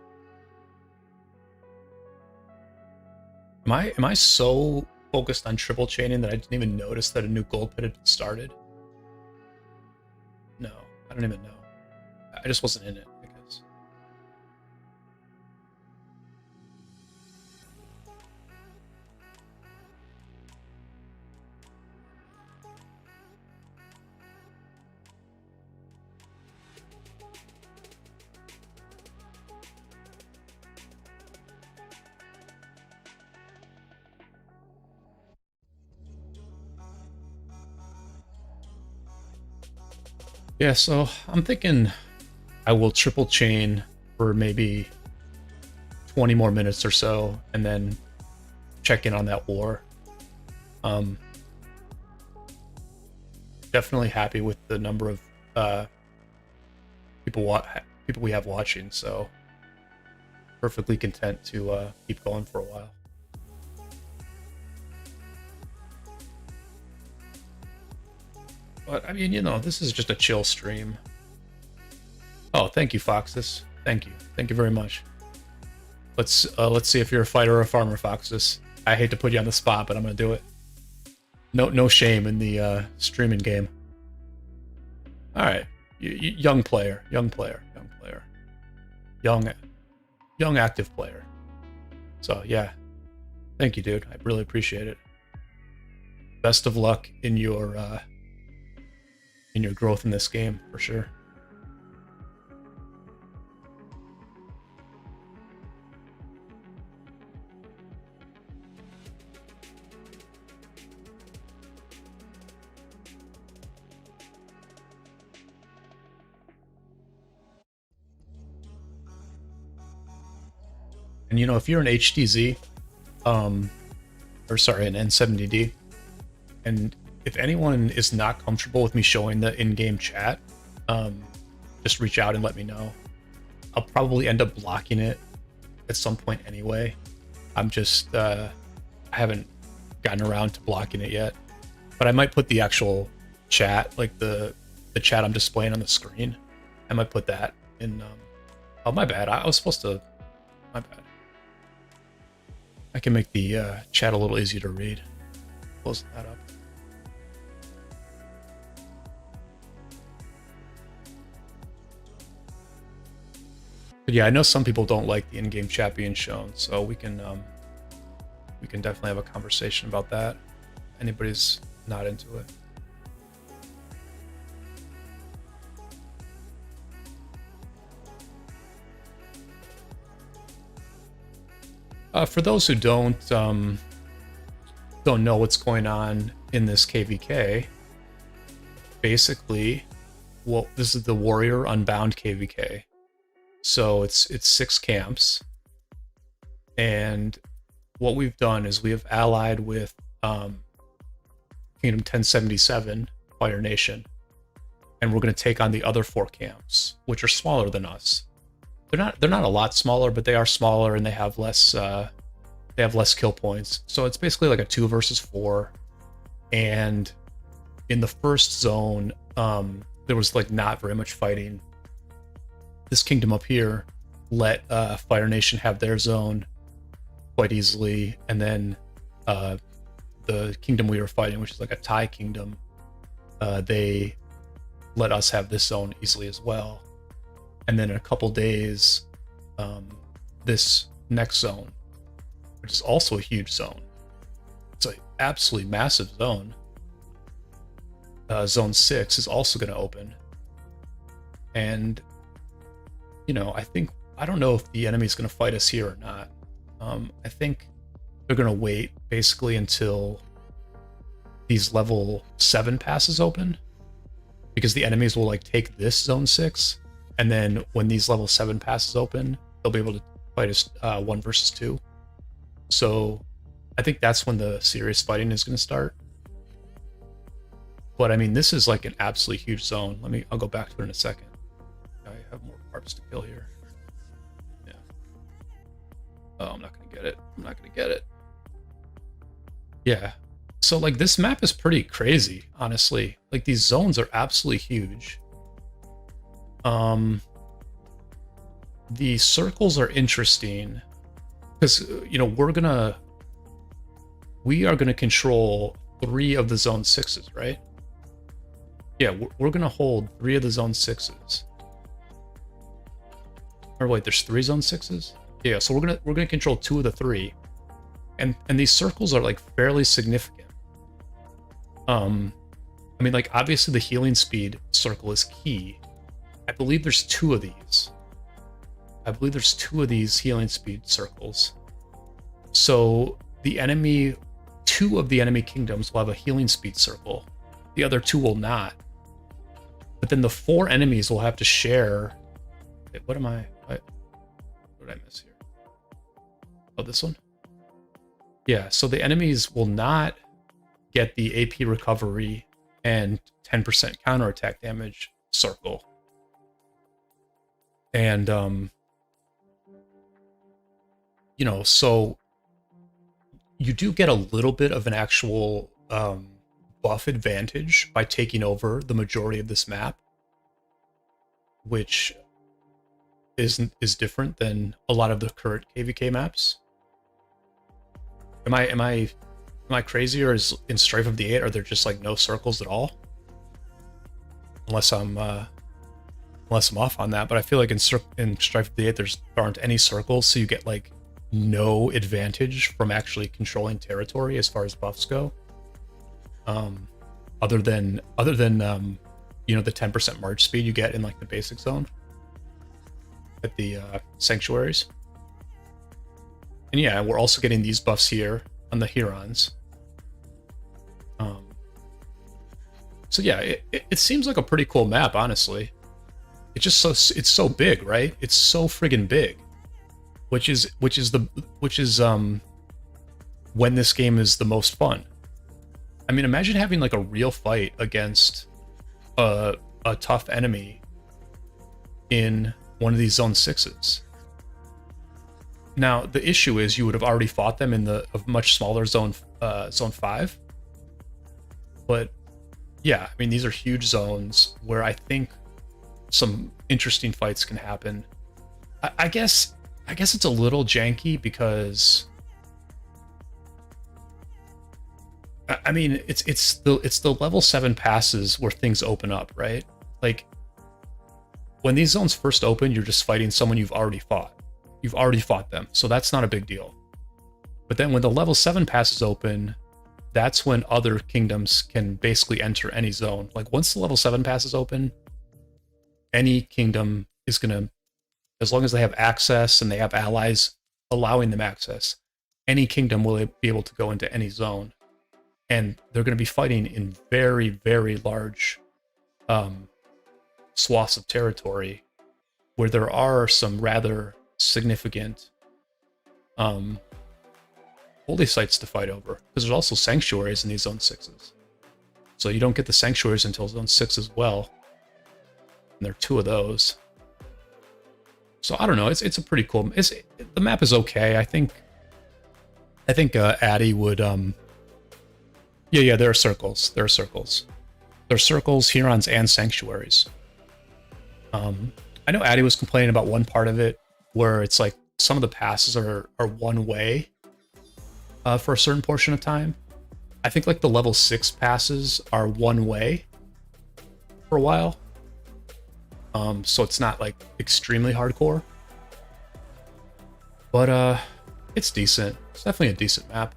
Am I so focused on triple chaining that I didn't even notice that a new gold pit had started? No, I don't even know. I just wasn't in it, I guess. Yeah, so I'm thinking I will triple chain for maybe 20 more minutes or so, and then check in on that war. Um, Definitely happy with the number of uh, people we have watching, so perfectly content to keep going for a while. But I mean, this is just a chill stream. Oh, thank you, Foxes. Thank you very much. Let's see if you're a fighter or a farmer, Foxes. I hate to put you on the spot, but I'm gonna do it. No shame in the streaming game. All right, young player, young active player. So yeah, thank you, dude. I really appreciate it. Best of luck in your growth in this game for sure. And if you're an HDZ, or sorry, an N70D, and if anyone is not comfortable with me showing the in-game chat, just reach out and let me know. I'll probably end up blocking it at some point anyway. I'm just I haven't gotten around to blocking it yet, but I might put the actual chat, like the chat I'm displaying on the screen. I might put that in. Oh, my bad. I was supposed to. My bad. I can make the chat a little easier to read. Close that up. But yeah, I know some people don't like the in-game chat being shown, so we can definitely have a conversation about that. Anybody's not into it. For those who don't know what's going on in this KVK, basically, well, this is the Warrior Unbound KVK. So it's 6 camps, and what we've done is we have allied with Kingdom 1077, Fire Nation, and we're going to take on the other 4 camps, which are smaller than us. They're not a lot smaller, but they are smaller, and they have less kill points. So it's basically like a 2 versus 4. And in the first zone, there was like not very much fighting. This kingdom up here let Fire Nation have their zone quite easily, and then the kingdom we were fighting, which is like a Thai kingdom, they let us have this zone easily as well. And then in a couple days, this next zone, which is also a huge zone, it's an absolutely massive zone. Zone 6 is also going to open, and I don't know if the enemy's going to fight us here or not. I think they're going to wait basically until these level 7 passes open, because the enemies will like take this zone 6, and then when these level 7 passes open, they'll be able to fight us 1 versus 2. So I think that's when the serious fighting is going to start. But I mean, this is like an absolutely huge zone. I'll go back to it in a second. I have more barbs to kill here. Yeah. Oh, I'm not gonna get it. Yeah. So like this map is pretty crazy, honestly. Like these zones are absolutely huge. The circles are interesting because we are gonna control 3 of the zone 6s, right? Yeah, we're gonna hold 3 of the zone 6s. Or wait, there's 3 zone 6s? Yeah, so we're gonna control 2 of the 3. And these circles are like fairly significant. I mean, like obviously the healing speed circle is key. I believe there's 2 of these. I believe there's 2 of these healing speed circles. So the enemy, 2 of the enemy kingdoms will have a healing speed circle. The other 2 will not. but then the 4 enemies will have to share. Wait, what did I miss here? Oh, this one? Yeah, so the enemies will not get the AP recovery and 10% counterattack damage circle. And, you know, so you do get a little bit of an actual buff advantage by taking over the majority of this map, which is different than a lot of the current KVK maps. Am I crazy, or is in Strife of the 8 are there just like no circles at all? Unless I'm off on that, but I feel like in Strife of the 8 there aren't any circles, so you get like no advantage from actually controlling territory as far as buffs go. Other than you know, the 10% march speed you get in like the basic zone at the sanctuaries. And yeah, we're also getting these buffs here on the Hurons. So yeah, it seems like a pretty cool map, honestly. It's so big, right? It's so friggin' big, which is when this game is the most fun. I mean, imagine having like a real fight against a tough enemy in one of these zone 6s. Now, the issue is you would have already fought them in a much smaller zone 5. But yeah, I mean, these are huge zones where I think some interesting fights can happen. I guess it's a little janky because I mean, it's the level 7 passes where things open up, right? Like when these zones first open, you're just fighting someone you've already fought. You've already fought them, so that's not a big deal. But then when the level 7 passes open, that's when other kingdoms can basically enter any zone. Like once the level 7 passes open, any kingdom is gonna, as long as they have access and they have allies allowing them access, any kingdom will be able to go into any zone. And they're going to be fighting in very, very large swaths of territory where there are some rather significant holy sites to fight over. Because there's also sanctuaries in these zone 6s. So you don't get the sanctuaries until zone 6 as well. And there are 2 of those. So I don't know. It's a pretty cool. The map is okay. I think Addy would. Yeah. There are circles. There are circles, Hurons, and sanctuaries. I know Addy was complaining about one part of it where it's like some of the passes are one way for a certain portion of time. I think like the level 6 passes are one way for a while. So it's not like extremely hardcore, but it's decent. It's definitely a decent map.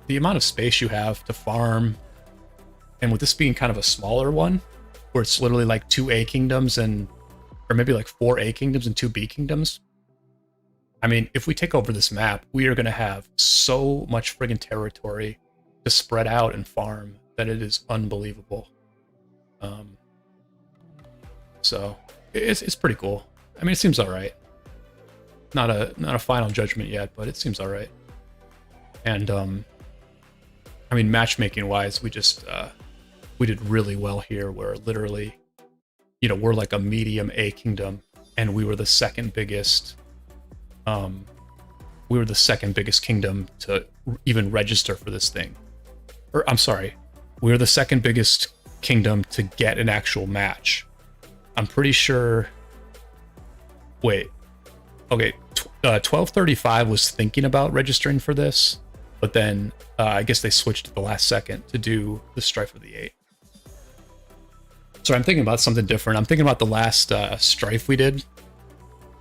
The amount of space you have to farm, and with this being kind of a smaller one, where it's literally like 2 A kingdoms or maybe like 4 A kingdoms and 2 B kingdoms. I mean, if we take over this map, we are going to have so much friggin' territory to spread out and farm that it is unbelievable. So it's pretty cool. I mean, it seems all right. Not a final judgment yet, but it seems all right. And I mean, matchmaking wise, we did really well here. Where literally, you know, we're like a medium A kingdom, and we were the second biggest. We were the second biggest kingdom to even register for this thing. Or I'm sorry, we were the second biggest kingdom to get an actual match. I'm pretty sure. Wait, okay. 1235 was thinking about registering for this, but then I guess they switched at the last second to do the Strife of the 8. So I'm thinking about something different. I'm thinking about the last Strife we did,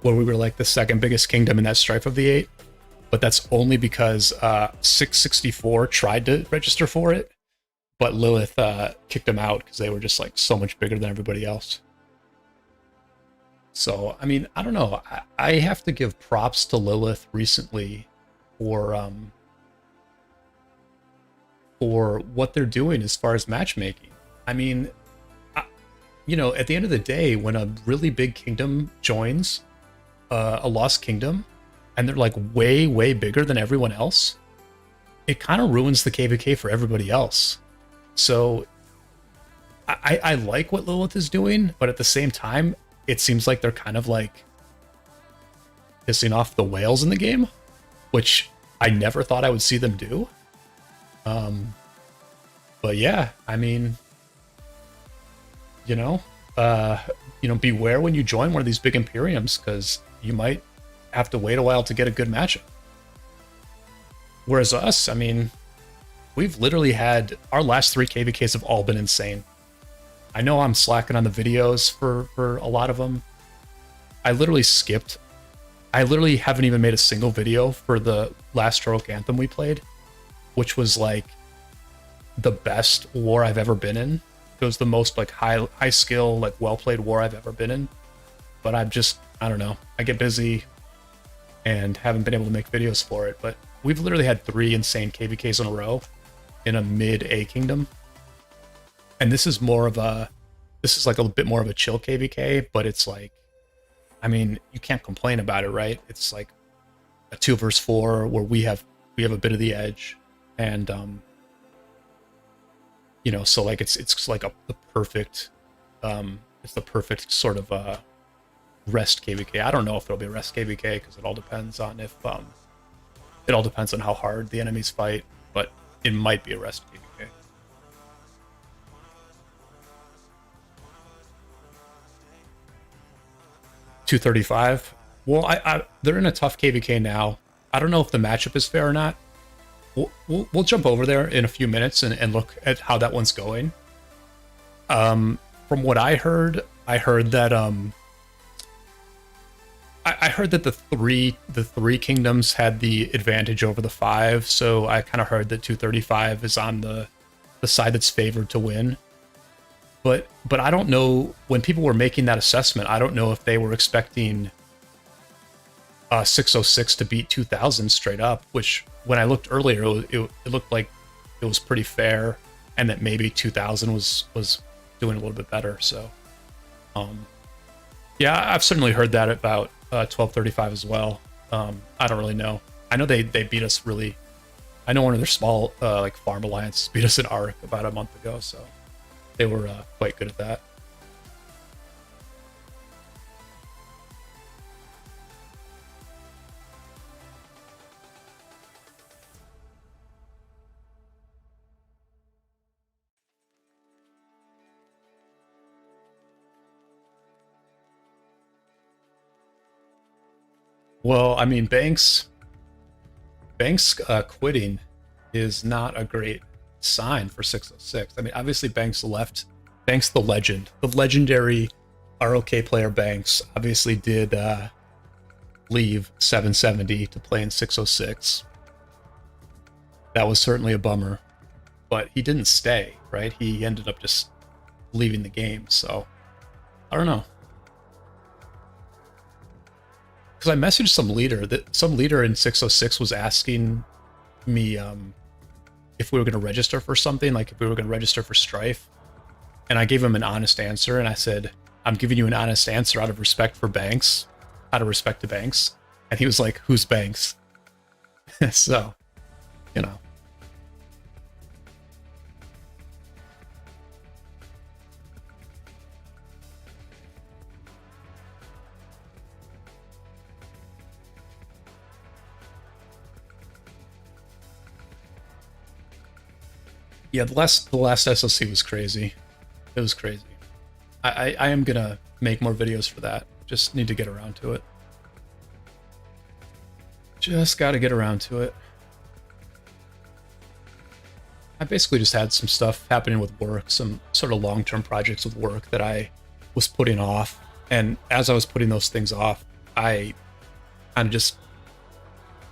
where we were like the second biggest kingdom in that Strife of the 8. But that's only because 664 tried to register for it, but Lilith kicked them out because they were just like so much bigger than everybody else. So, I mean, I don't know. I have to give props to Lilith recently for what they're doing as far as matchmaking. I mean, you know, at the end of the day, when a really big kingdom joins a lost kingdom, and they're like way, way bigger than everyone else, it kind of ruins the KVK for everybody else. So I like what Lilith is doing, but at the same time, it seems like they're kind of like pissing off the whales in the game, which I never thought I would see them do. But yeah, I mean, you know, beware when you join one of these big Imperiums, because you might have to wait a while to get a good matchup. Whereas us, I mean, we've literally had our last 3 KVKs have all been insane. I know I'm slacking on the videos for a lot of them. I literally haven't even made a single video for the last Heroic Anthem we played, which was like the best war I've ever been in. It was the most like high skill, like well played war I've ever been in. But I don't know. I get busy and haven't been able to make videos for it. But we've literally had 3 insane KVKs in a row in a mid A kingdom. And this is like a bit more of a chill KVK, but it's like, I mean, you can't complain about it, right? It's like a 2 versus 4 where we have a bit of the edge, and you know, so like it's like the perfect sort of rest KVK. I don't know if it'll be a rest KVK because it all depends on how hard the enemies fight, but it might be a rest KVK. 235. Well, they're in a tough KVK now. I don't know if the matchup is fair or not. We'll jump over there in a few minutes and look at how that one's going. From what I heard that I heard that the three kingdoms had the advantage over the 5, so I kind of heard that 235 is on the side that's favored to win. But I don't know, when people were making that assessment, I don't know if they were expecting 606 to beat 2000 straight up, which when I looked earlier, it looked like it was pretty fair, and that maybe 2000 was doing a little bit better. So, yeah, I've certainly heard that about 1235 as well. I don't really know. I know they beat us really. I know one of their small like farm alliances beat us in Arc about a month ago, so they were quite good at that. Well, I mean, Banks quitting is not a great sign for 606. I mean, obviously Banks left. Banks, the legend, the legendary ROK player Banks, obviously did leave 770 to play in 606. That was certainly a bummer, but he didn't stay, right? He ended up just leaving the game. So I don't know. Because I messaged some leader in 606 was asking me if we were going to register for something, like if we were going to register for Strife, and I gave him an honest answer, and I said, I'm giving you an honest answer out of respect for Banks, out of respect to Banks, and he was like, who's Banks? So, you know. Yeah, the last SLC was crazy. It was crazy. I am gonna make more videos for that. Just need to get around to it. Just gotta get around to it. I basically just had some stuff happening with work, some sort of long-term projects with work that I was putting off. And as I was putting those things off, I kind of just,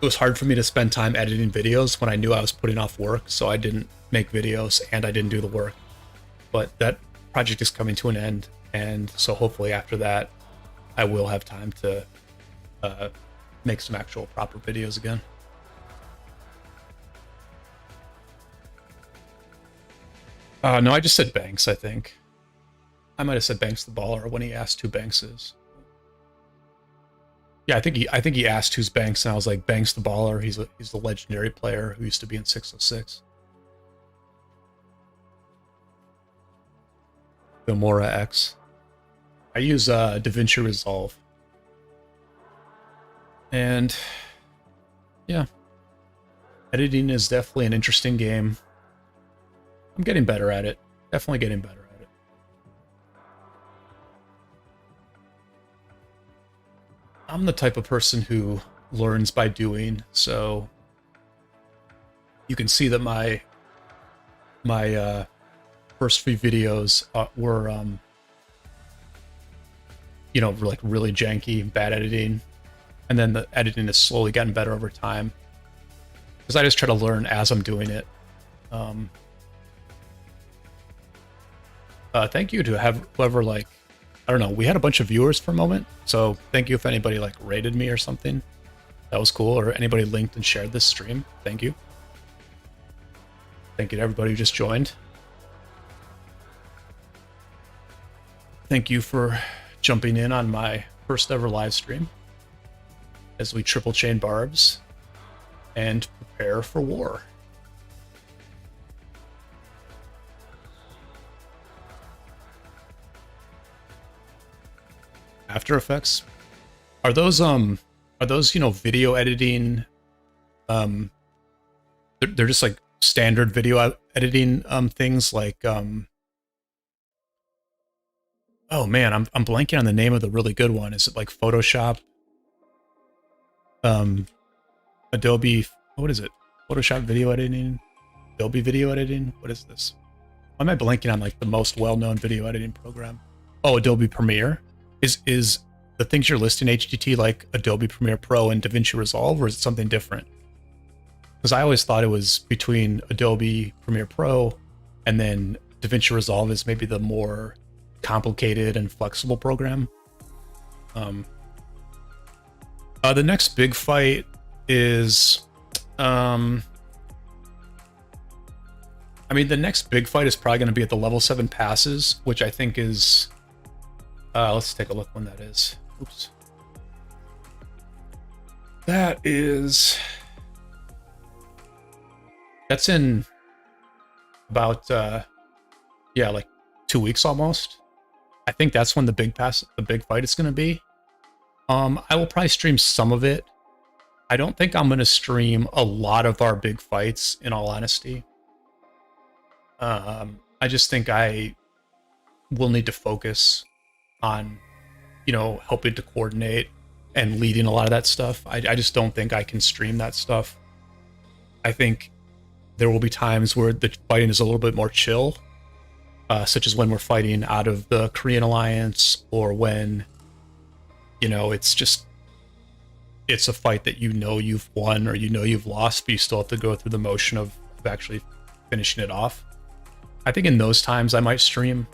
it was hard for me to spend time editing videos when I knew I was putting off work, so I didn't make videos and I didn't do the work. But that project is coming to an end, and so hopefully after that I will have time to make some actual proper videos again. No, I just said Banks, I think. I might have said Banks the baller when he asked who Banks is. Yeah, I think he asked who's Banks, and I was like, Banks the baller. He's the legendary player who used to be in 606. Gomorrah X. I use DaVinci Resolve. And yeah, editing is definitely an interesting game. I'm getting better at it. Definitely getting better at it. I'm the type of person who learns by doing, so you can see that my first few videos were like really janky, bad editing, and then the editing has slowly gotten better over time because I just try to learn as I'm doing it. Thank you to have whoever, like, I don't know, we had a bunch of viewers for a moment, so thank you if anybody like rated me or something. That was cool. Or anybody linked and shared this stream. Thank you. Thank you to everybody who just joined. Thank you for jumping in on my first ever live stream as we triple chain barbs and prepare for war. After Effects, are those video editing, they're just like standard video editing things like oh man, I'm blanking on the name of the really good one. Is it like Photoshop, Adobe, what is it? Photoshop video editing, Adobe video editing. What is this? Why am I blanking on like the most well-known video editing program? Oh, Adobe Premiere. Is the things you're listing HDT like Adobe Premiere Pro and DaVinci Resolve, or is it something different? Because I always thought it was between Adobe Premiere Pro and then DaVinci Resolve is maybe the more complicated and flexible program. The next big fight is the next big fight is probably going to be at the level 7 passes, which I think is let's take a look when that is. Oops. That's in about like 2 weeks almost. I think that's when the big fight is going to be. I will probably stream some of it. I don't think I'm going to stream a lot of our big fights, in all honesty. I just think I will need to focus on, helping to coordinate and leading a lot of that stuff. I just don't think I can stream that stuff. I think there will be times where the fighting is a little bit more chill, such as when we're fighting out of the Korean alliance, or when, it's a fight that you've won or you've lost, but you still have to go through the motion of actually finishing it off. I think in those times I might stream,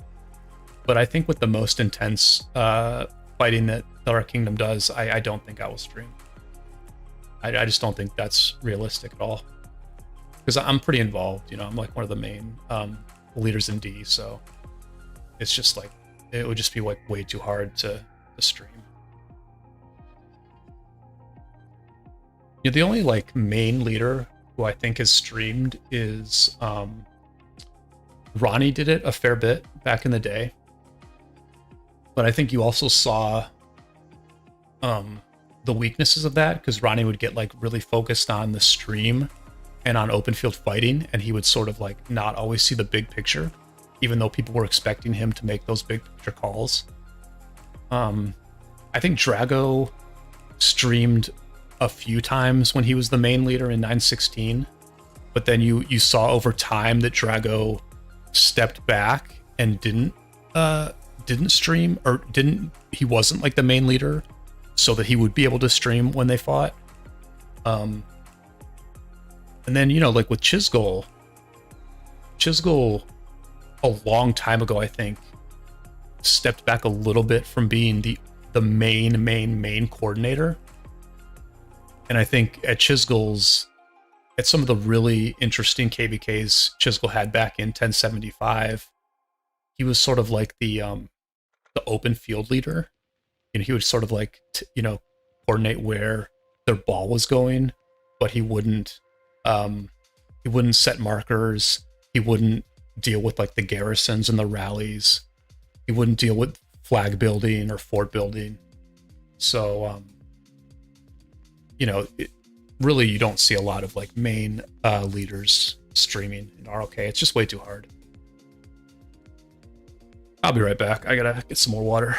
but I think with the most intense fighting that our kingdom does, I don't think I will stream. I just don't think that's realistic at all, because I'm pretty involved. I'm like one of the main leaders in D, so it's just like it would just be like way too hard to stream. The only like main leader who I think has streamed is Ronnie did it a fair bit back in the day, but I think you also saw the weaknesses of that, because Ronnie would get like really focused on the stream and on open field fighting, and he would sort of like not always see the big picture, even though people were expecting him to make those big picture calls. I think Drago streamed a few times when he was the main leader in 916, but then you saw over time that Drago stepped back and didn't stream, or he wasn't like the main leader, so that he would be able to stream when they fought. And then like with Chisgul a long time ago, I think, stepped back a little bit from being the main coordinator. And I think at some of the really interesting KVKs Chisgul had back in 1075, he was sort of like the open field leader. You know, he would sort of like coordinate where their ball was going, but he wouldn't set markers. He wouldn't deal with like the garrisons and the rallies. He wouldn't deal with flag building or fort building. So really you don't see a lot of like main leaders streaming in ROK. It's just way too hard. I'll be right back. I gotta get some more water.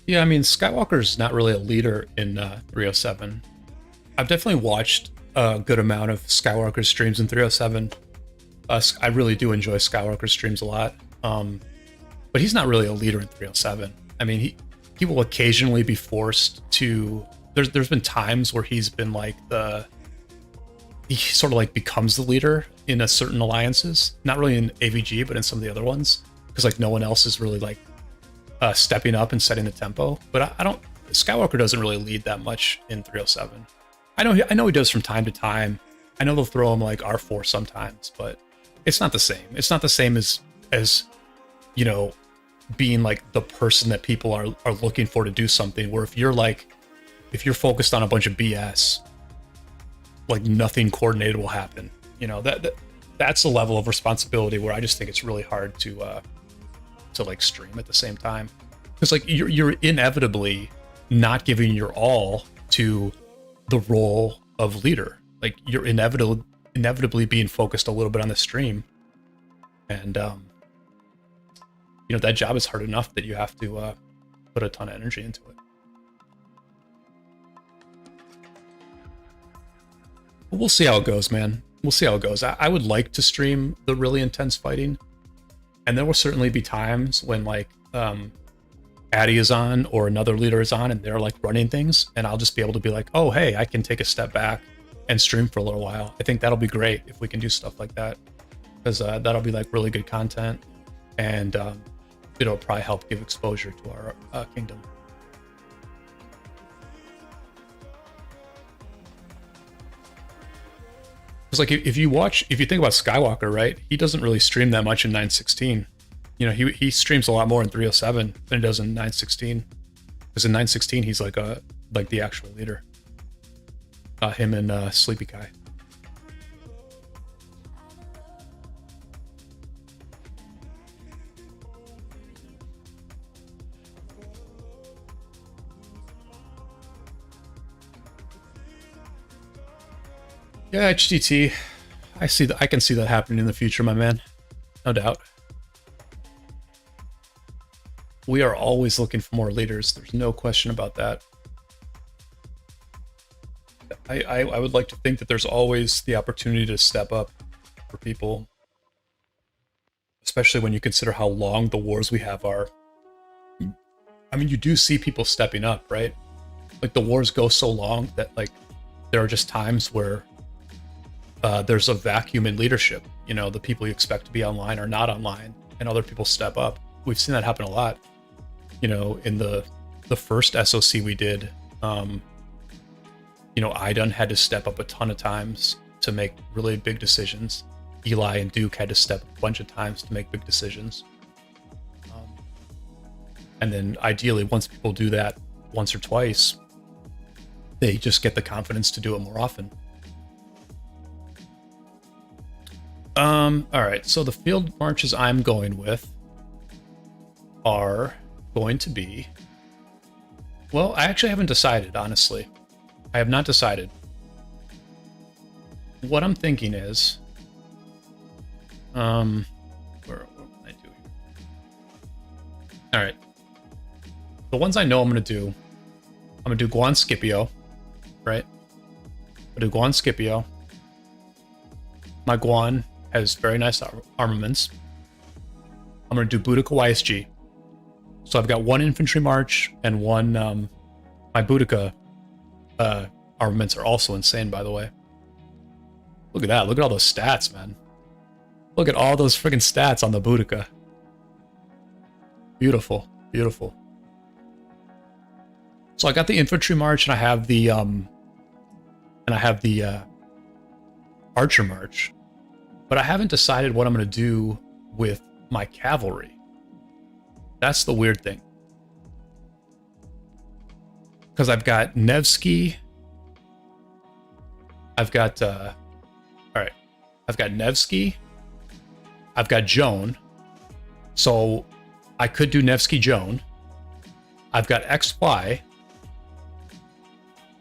Yeah, I mean, Skywalker's not really a leader in 307. I've definitely watched a good amount of Skywalker streams in 307. I really do enjoy Skywalker streams a lot. But he's not really a leader in 307. I mean, he will occasionally be forced to. There's been times where he's been like he sort of like becomes the leader in a certain alliances. Not really in AVG, but in some of the other ones, because like no one else is really like stepping up and setting the tempo. But I don't. Skywalker doesn't really lead that much in 307. I know he does from time to time. I know they'll throw him like R4 sometimes, but it's not the same. It's not the same as being like the person that people are looking for to do something. Where if you're focused on a bunch of BS, like nothing coordinated will happen. That's the level of responsibility where I just think it's really hard to like stream at the same time, because like you're inevitably not giving your all to the role of leader. Like you're inevitably being focused a little bit on the stream, and that job is hard enough that you have to put a ton of energy into it. But we'll see how it goes, man. We'll see how it goes. I would like to stream the really intense fighting, and there will certainly be times when like Addy is on or another leader is on and they're like running things, and I'll just be able to be like, oh hey, I can take a step back and stream for a little while. I think that'll be great if we can do stuff like that, because that'll be like really good content, and it'll probably help give exposure to our kingdom. It's like if you think about Skywalker, right? He doesn't really stream that much in 916. He streams a lot more in 307 than he does in 916. Because in 916 he's like the actual leader. Him and Sleepy Kai. Yeah, HDT. I can see that happening in the future, my man. No doubt. We are always looking for more leaders. There's no question about that. I would like to think that there's always the opportunity to step up for people, especially when you consider how long the wars we have are. I mean, you do see people stepping up, right? Like the wars go so long that like there are just times where there's a vacuum in leadership. The people you expect to be online are not online, and other people step up. We've seen that happen a lot. In the first SOC we did, Idun had to step up a ton of times to make really big decisions. Eli and Duke had to step up a bunch of times to make big decisions. And then ideally, once people do that once or twice, they just get the confidence to do it more often. All right, so the field marches I'm going with are going to be, well, I actually haven't decided, honestly. I have not decided. What I'm thinking is, what can I do here? All right. The ones I know I'm going to do, I'm going to do Guan Scipio, right? I'm going to do Guan Scipio. My Guan has very nice armaments. I'm going to do Boudica YSG. So I've got one infantry march and one, my Boudica armaments are also insane, by the way. Look at that. Look at all those stats, man. Look at all those friggin' stats on the Boudica. Beautiful. Beautiful. So I got the infantry march and I have the archer march. But I haven't decided what I'm going to do with my cavalry. That's the weird thing. Because I've got Nevsky. I've got, all right. I've got Nevsky. I've got Joan. So I could do Nevsky Joan. I've got XY.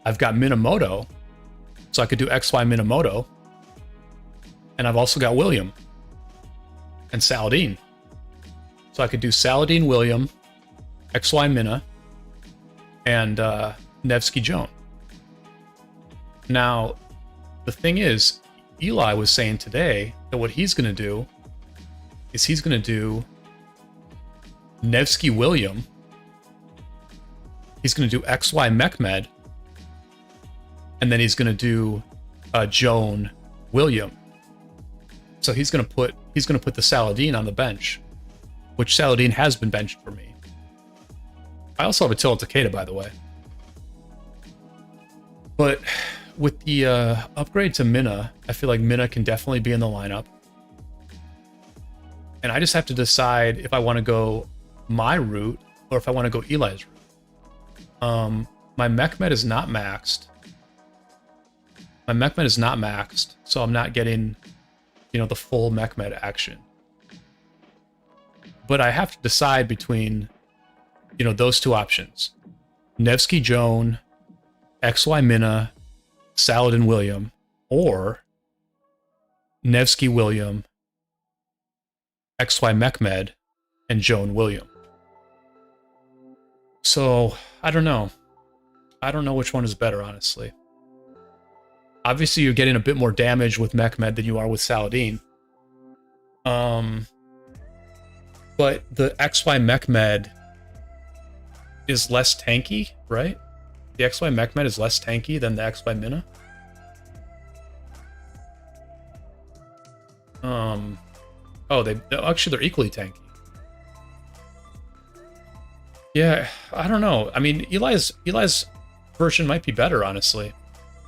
I've got Minamoto. So I could do XY Minamoto. And I've also got William. And Saladin. So I could do Saladin William, XY Mina, and Nevsky Joan. Now, the thing is, Eli was saying today that what he's going to do is he's going to do Nevsky William. He's going to do XY Mehmed, and then he's going to do Joan William. So he's going to put the Saladin on the bench, which Saladin has been benched for me. I also have Attila Takeda, by the way. But with the upgrade to Mina, I feel like Mina can definitely be in the lineup. And I just have to decide if I want to go my route or if I want to go Eli's route. My Mehmed is not maxed. My Mehmed is not maxed, so I'm not getting, you know, the full Mehmed action. But I have to decide between, you know, those two options. Nevsky Joan, XY Mina, Saladin William, or Nevsky William, XY Mehmed, and Joan William. So, I don't know. I don't know which one is better, honestly. Obviously, you're getting a bit more damage with Mehmed than you are with Saladin. But the XY Mehmed is less tanky, right? The XY Mehmed is less tanky than the XY Mina. Oh, they're equally tanky. Yeah, I don't know. I mean, Eli's version might be better, honestly.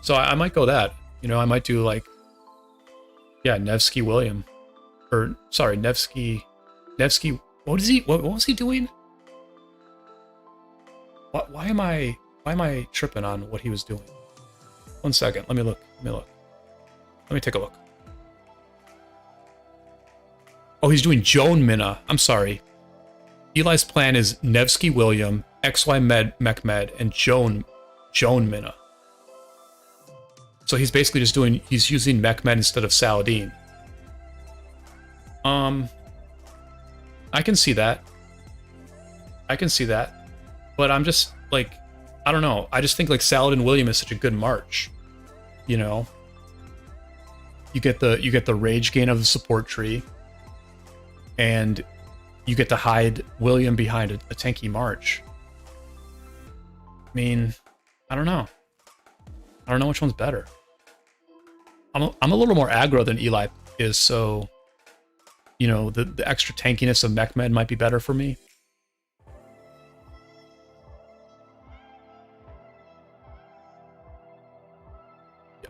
So I might go that. You know, I might do like, yeah, Nevsky William, or sorry, Nevsky. What was he doing? Why am I tripping on what he was doing? 1 second. Let me look. Let me take a look. Oh, he's doing Joan Mina. I'm sorry. Eli's plan is Nevsky William, XY Mehmed, and Joan Mina. So he's basically just he's using Mehmed instead of Saladin. I can see that. But I'm just like, I don't know. I just think like Saladin William is such a good march. You know? You get the rage gain of the support tree. And you get to hide William behind a tanky march. I mean, I don't know. I don't know which one's better. I'm a little more aggro than Eli is, so you know, the extra tankiness of Mehmed might be better for me.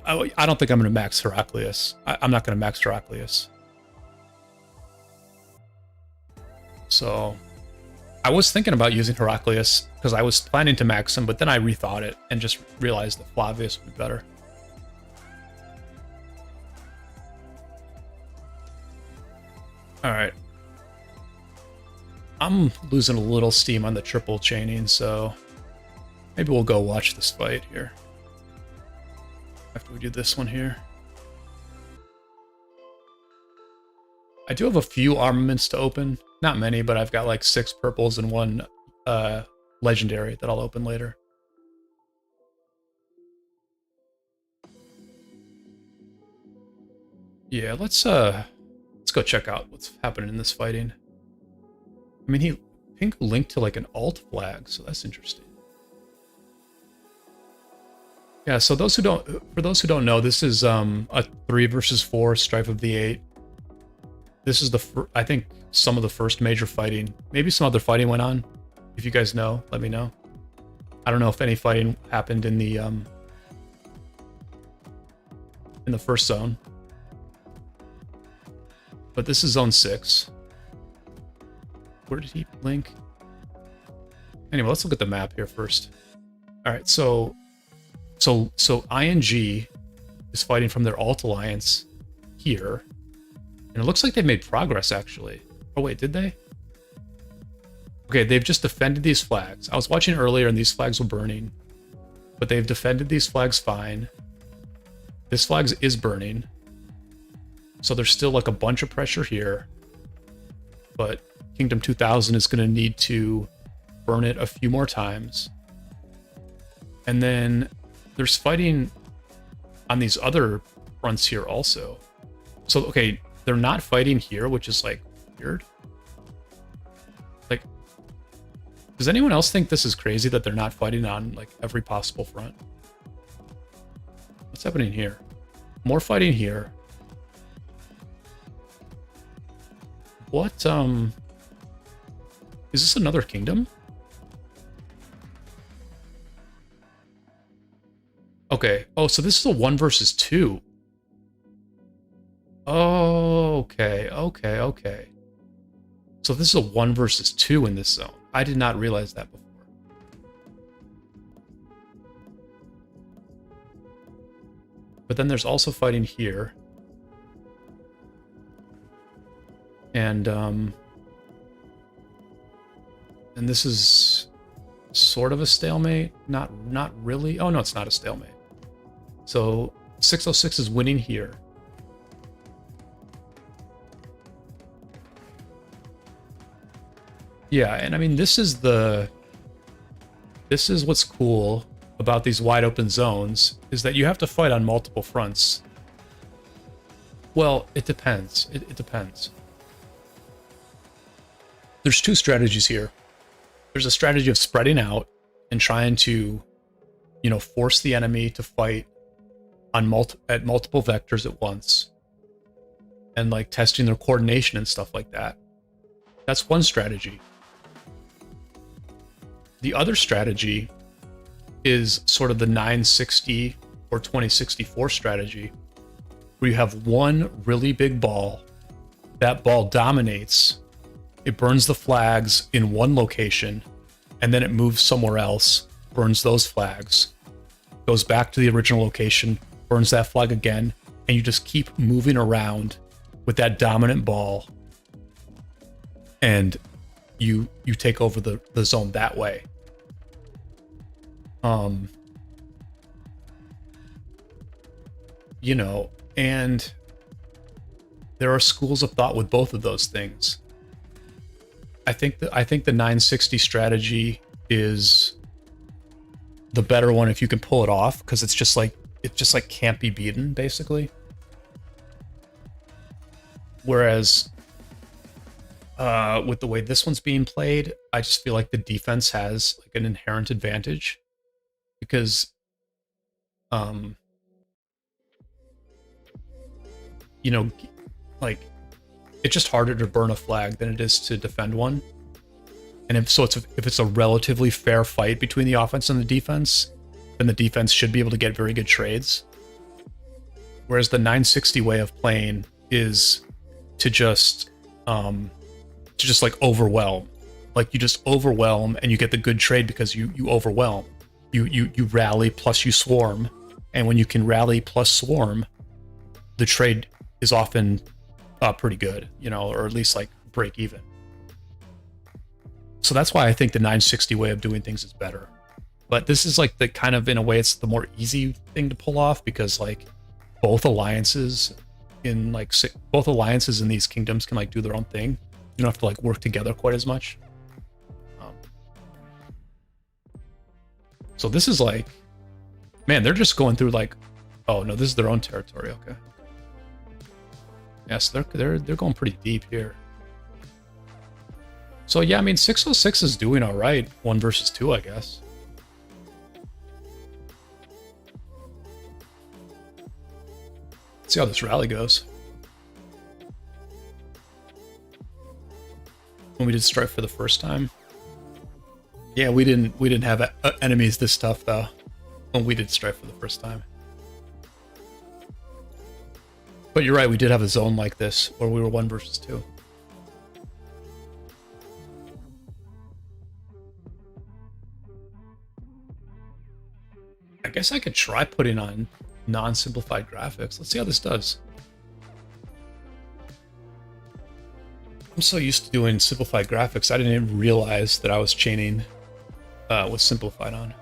I don't think I'm going to max Heraclius. I'm not going to max Heraclius. So I was thinking about using Heraclius because I was planning to max him, but then I rethought it and just realized that Flavius would be better. All right. I'm losing a little steam on the triple chaining, so maybe we'll go watch this fight here. After we do this one here. I do have a few armaments to open. Not many, but I've got like 6 purples and 1 legendary that I'll open later. Yeah, let's Let's go check out what's happening in this fighting. I mean, Pink linked to like an alt flag, so that's interesting. Yeah, so for those who don't know, this is a 3 versus 4 Strife of the 8. This is I think some of the first major fighting. Maybe some other fighting went on. If you guys know, let me know. I don't know if any fighting happened in the first zone. But this is zone 6. Where did he link? Anyway, let's look at the map here first. All right, so ING is fighting from their alt alliance here. And it looks like they've made progress, actually. Oh, wait, did they? Okay, they've just defended these flags. I was watching earlier and these flags were burning. But they've defended these flags fine. This flag is burning. So there's still like a bunch of pressure here. But Kingdom 2000 is going to need to burn it a few more times. And then there's fighting on these other fronts here also. So, okay, they're not fighting here, which is like weird. Like, does anyone else think this is crazy that they're not fighting on like every possible front? What's happening here? More fighting here. What, is this another kingdom? Okay. Oh, so this is a 1 versus 2. Oh, okay, okay, okay. So this is a 1 versus 2 in this zone. I did not realize that before. But then there's also fighting here. And this is sort of a stalemate. Not really. Oh, no, it's not a stalemate. So 606 is winning here. Yeah, and I mean, this is what's cool about these wide open zones, is that you have to fight on multiple fronts. Well, it depends. It depends. There's two strategies here. There's a strategy of spreading out and trying to, you know, force the enemy to fight on at multiple vectors at once, and like testing their coordination and stuff like that. That's one strategy. The other strategy is sort of the 960 or 2064 strategy, where you have one really big ball. That ball dominates. It burns the flags in one location, and then it moves somewhere else, burns those flags, goes back to the original location, burns that flag again, and you just keep moving around with that dominant ball, and you take over the zone that way. You know, and there are schools of thought with both of those things. I think the 960 strategy is the better one if you can pull it off, because it just like can't be beaten, basically. Whereas with the way this one's being played, I just feel like the defense has like an inherent advantage, because you know, like, it's just harder to burn a flag than it is to defend one. And if it's a relatively fair fight between the offense and the defense, then the defense should be able to get very good trades. Whereas the 960 way of playing is to just like overwhelm. Like, you just overwhelm and you get the good trade because you overwhelm. You rally plus you swarm, and when you can rally plus swarm, the trade is often pretty good, you know, or at least like break even. So that's why I think the 960 way of doing things is better. But this is like the kind of, in a way, it's the more easy thing to pull off, because like both alliances in these kingdoms can like do their own thing. You don't have to like work together quite as much. So this is like, man, they're just going through like, oh no, this is their own territory. Okay. Yes, they're going pretty deep here. So yeah, I mean 606 is doing all right. 1 versus 2, I guess. Let's see how this rally goes. When we did Strife for the first time. Yeah, we didn't have enemies this tough though. When we did Strife for the first time. But you're right, we did have a zone like this where we were 1 versus 2. I guess I could try putting on non-simplified graphics. Let's see how this does. I'm so used to doing simplified graphics, I didn't even realize that I was chaining with simplified on.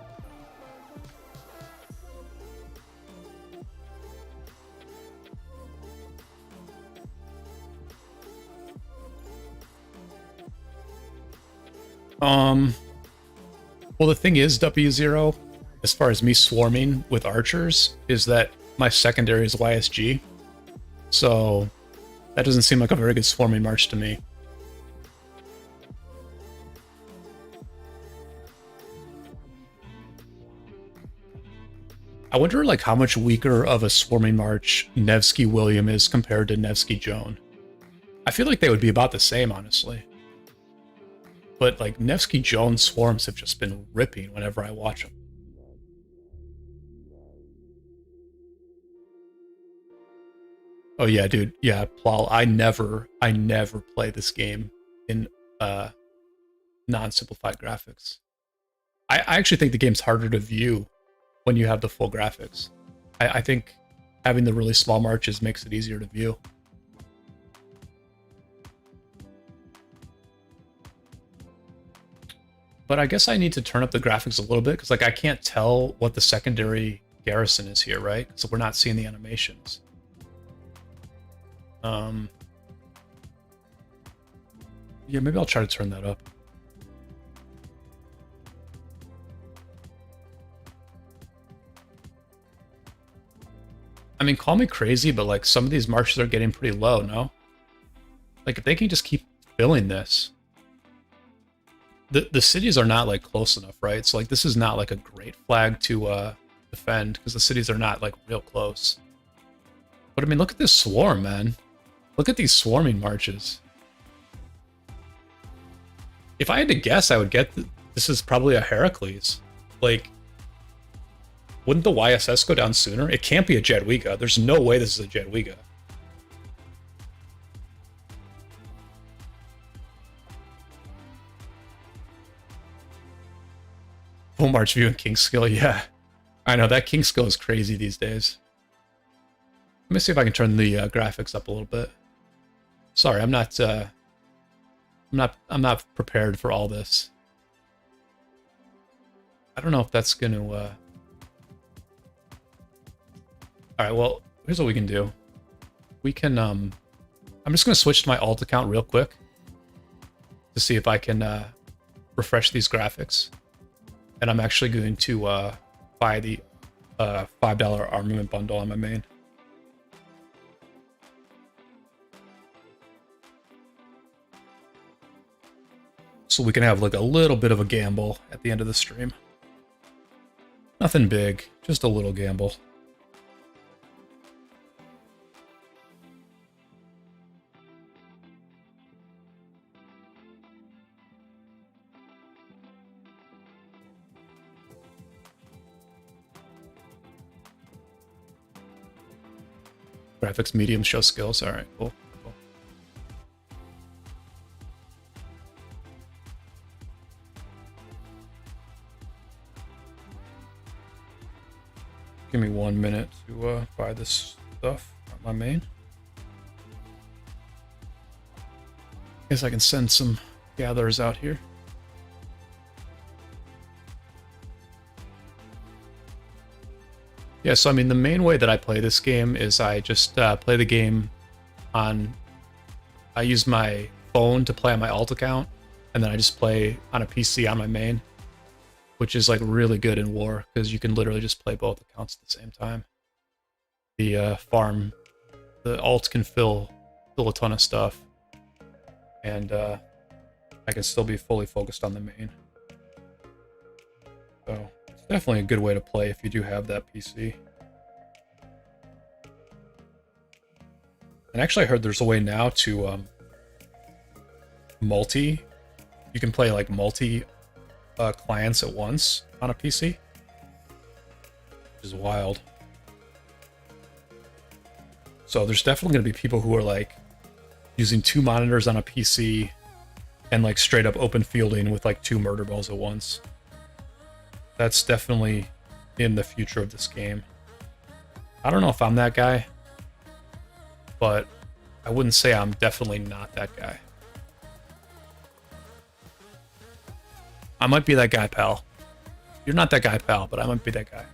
Well, the thing is, W0, as far as me swarming with archers, is that my secondary is YSG. So that doesn't seem like a very good swarming march to me. I wonder like how much weaker of a swarming march Nevsky William is compared to Nevsky Joan. I feel like they would be about the same, honestly. But like Nevsky Joan swarms have just been ripping whenever I watch them. Oh yeah, dude. Yeah, Plal. I never play this game in non-simplified graphics. I actually think the game's harder to view when you have the full graphics. I think having the really small marches makes it easier to view. But I guess I need to turn up the graphics a little bit because like I can't tell what the secondary garrison is here, right? So we're not seeing the animations. Yeah, maybe I'll try to turn that up. I mean, call me crazy, but like some of these marches are getting pretty low, no? Like if they can just keep filling this. The cities are not like close enough, right? So like this is not like a great flag to defend because the cities are not like real close. But I mean, look at this swarm, man. Look at these swarming marches. If I had to guess, I would get this is probably a Heracles. Like, wouldn't the YSS go down sooner? It can't be a Jadwiga. There's no way this is a Jadwiga. Full March View and King Skill, yeah. I know, that King Skill is crazy these days. Let me see if I can turn the graphics up a little bit. Sorry, I'm not prepared for all this. I don't know if that's gonna Alright, well, here's what we can do. We can I'm just gonna switch to my alt account real quick to see if I can refresh these graphics. And I'm actually going to buy the $5 armament bundle on my main. So we can have like a little bit of a gamble at the end of the stream. Nothing big, just a little gamble. Graphics medium show skills. All right, cool. Give me 1 minute to buy this stuff on my main. Guess I can send some gatherers out here. Yeah, so I mean, the main way that I play this game is I just play the game on... I use my phone to play on my alt account, and then I just play on a PC on my main, which is like really good in war, because you can literally just play both accounts at the same time. The farm, the alt can fill still a ton of stuff, and I can still be fully focused on the main. So it's definitely a good way to play if you do have that PC. And actually, I heard there's a way now to multi. You can play like multi clients at once on a PC, which is wild. So there's definitely going to be people who are like using 2 monitors on a PC and like straight up open fielding with like 2 murder balls at once. That's definitely in the future of this game. I don't know if I'm that guy, but I wouldn't say I'm definitely not that guy. I might be that guy, pal. You're not that guy, pal, but I might be that guy.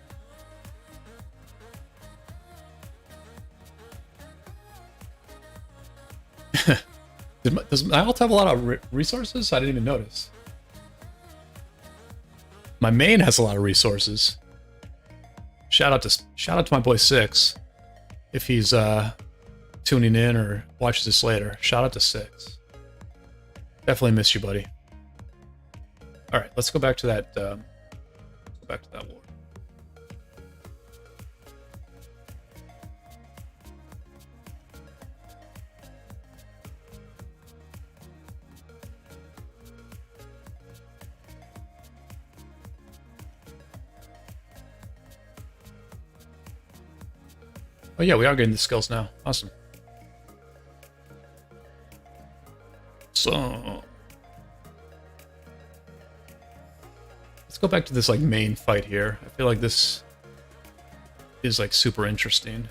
Does my alt have a lot of resources? I didn't even notice. My main has a lot of resources. Shout out to my boy Six, if he's tuning in or watches this later. Shout out to Six. Definitely miss you, buddy. All right, let's go back to that. Go back to that war. Oh yeah, we are getting the skills now. Awesome. So let's go back to this like main fight here. I feel like this is like super interesting.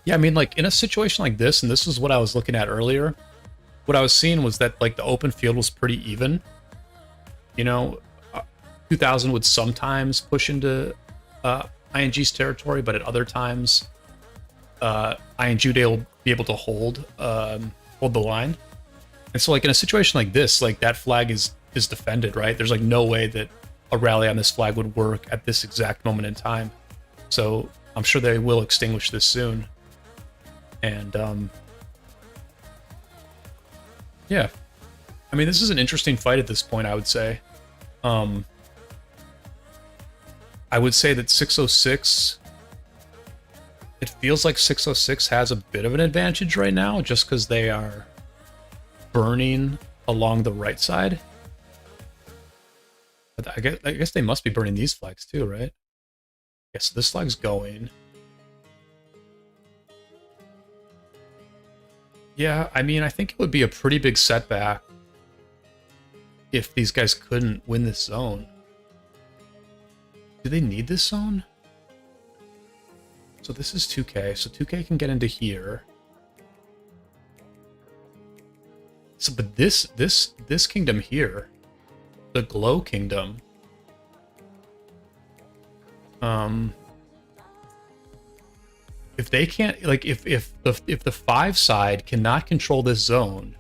Yeah, I mean, like in a situation like this, and this is what I was looking at earlier, what I was seeing was that like the open field was pretty even. You know, 2000 would sometimes push into ING's territory, but at other times, ING would be able to hold the line. And so, like in a situation like this, like that flag is defended, right? There's like no way that a rally on this flag would work at this exact moment in time. So I'm sure they will extinguish this soon. And yeah, I mean, this is an interesting fight at this point, I would say. I would say that 606, it feels like 606 has a bit of an advantage right now just because they are burning along the right side. But I guess they must be burning these flags too, right? Yes, this flag's going. Yeah, I mean, I think it would be a pretty big setback if these guys couldn't win this zone. Do they need this zone? So this is 2K, so 2K can get into here. So, but this kingdom here, the Glow Kingdom, if they can't, like, if the 5 side cannot control this zone,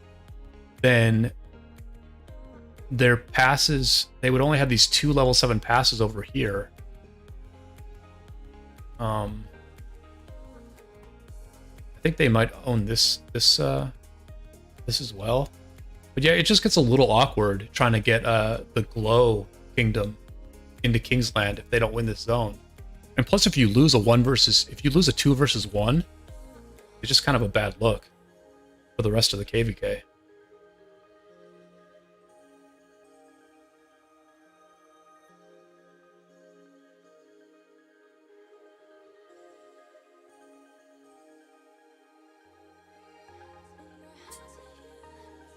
then their passes, they would only have these 2 level 7 passes over here. I think they might own this as well. But yeah, it just gets a little awkward trying to get the Glow Kingdom into Kingsland if they don't win this zone. And plus, if you lose a 2 versus 1, it's just kind of a bad look for the rest of the KVK.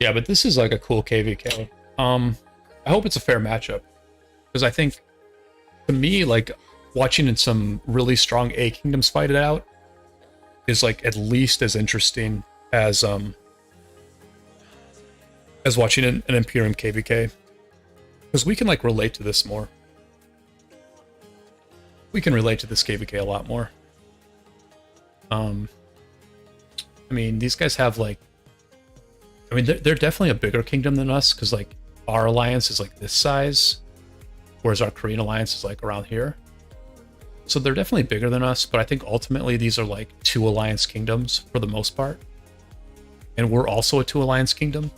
Yeah, but this is like a cool KVK. I hope it's a fair matchup, because I think, to me, like watching in some really strong A Kingdoms fight it out is like at least as interesting as watching an Imperium KVK, because we can like relate to this more. We can relate to this KVK a lot more. I mean, these guys have like, I mean, they're definitely a bigger kingdom than us, because like our alliance is like this size, whereas our Korean alliance is like around here. So they're definitely bigger than us, but I think ultimately these are like 2 alliance kingdoms for the most part. And we're also a 2 alliance kingdom.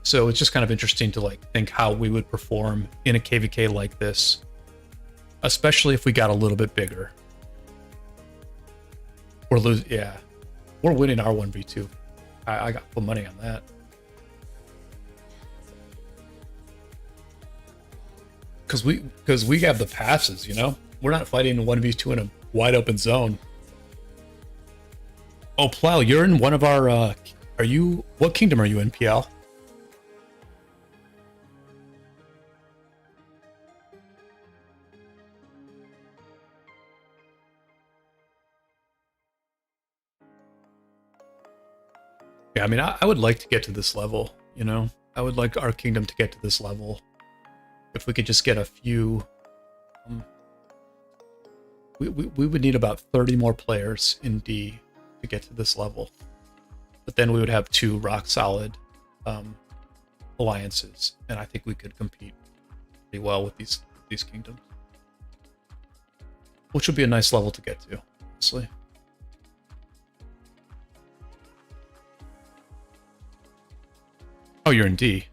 So it's just kind of interesting to like think how we would perform in a KVK like this, especially if we got a little bit bigger. We're losing, yeah. We're winning our 1v2. I got full money on that. Because we have the passes, you know? We're not fighting a 1v2 in a wide open zone. Oh, Plow, you're in one of our, what kingdom are you in, PL? Yeah, I mean, I would like to get to this level, you know? I would like our kingdom to get to this level. If we could just get a few... we would need about 30 more players in D to get to this level. But then we would have 2 rock-solid alliances, and I think we could compete pretty well with these kingdoms. Which would be a nice level to get to, honestly. Oh, you're in D.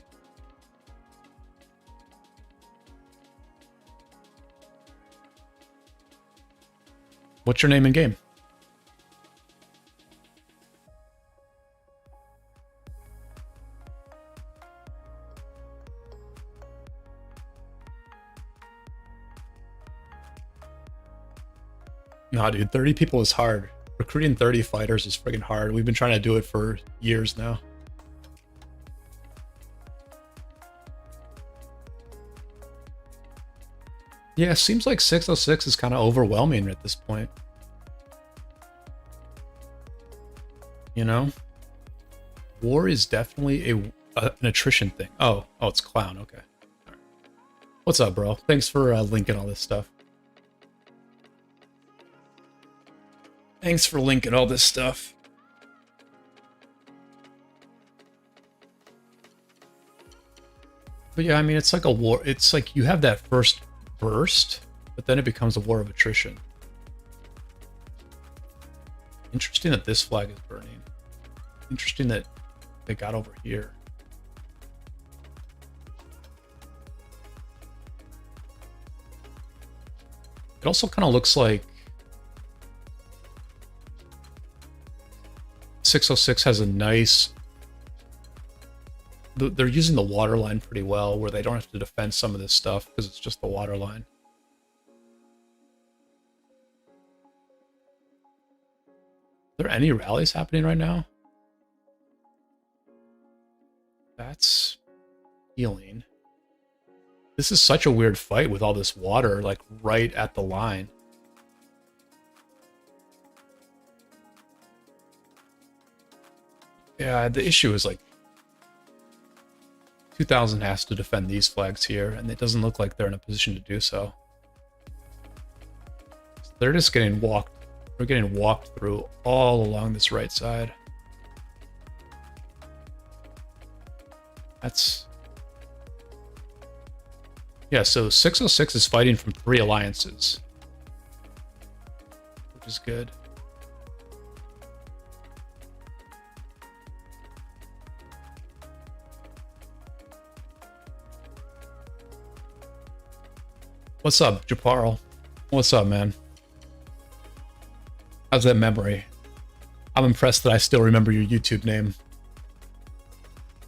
What's your name in game? Nah, dude, 30 people is hard. Recruiting 30 fighters is friggin' hard. We've been trying to do it for years now. Yeah, seems like 606 is kind of overwhelming at this point. You know? War is definitely an attrition thing. Oh, it's clown. Okay. All right. What's up, bro? Thanks for linking all this stuff. Thanks for linking all this stuff. But yeah, I mean, it's like a war. It's like you have that first burst, but then it becomes a war of attrition. Interesting that this flag is burning. Interesting that they got over here. It also kind of looks like 606 has a nice... They're using the water line pretty well, where they don't have to defend some of this stuff because it's just the water line. Are there any rallies happening right now? That's healing. This is such a weird fight with all this water, like, right at the line. Yeah, the issue is, like, 2000 has to defend these flags here, and it doesn't look like they're in a position to do so. They're just getting walked. We're getting walked through all along this right side. That's... Yeah, so 606 is fighting from 3 alliances, which is good. What's up, Japarl? What's up, man? How's that memory? I'm impressed that I still remember your YouTube name.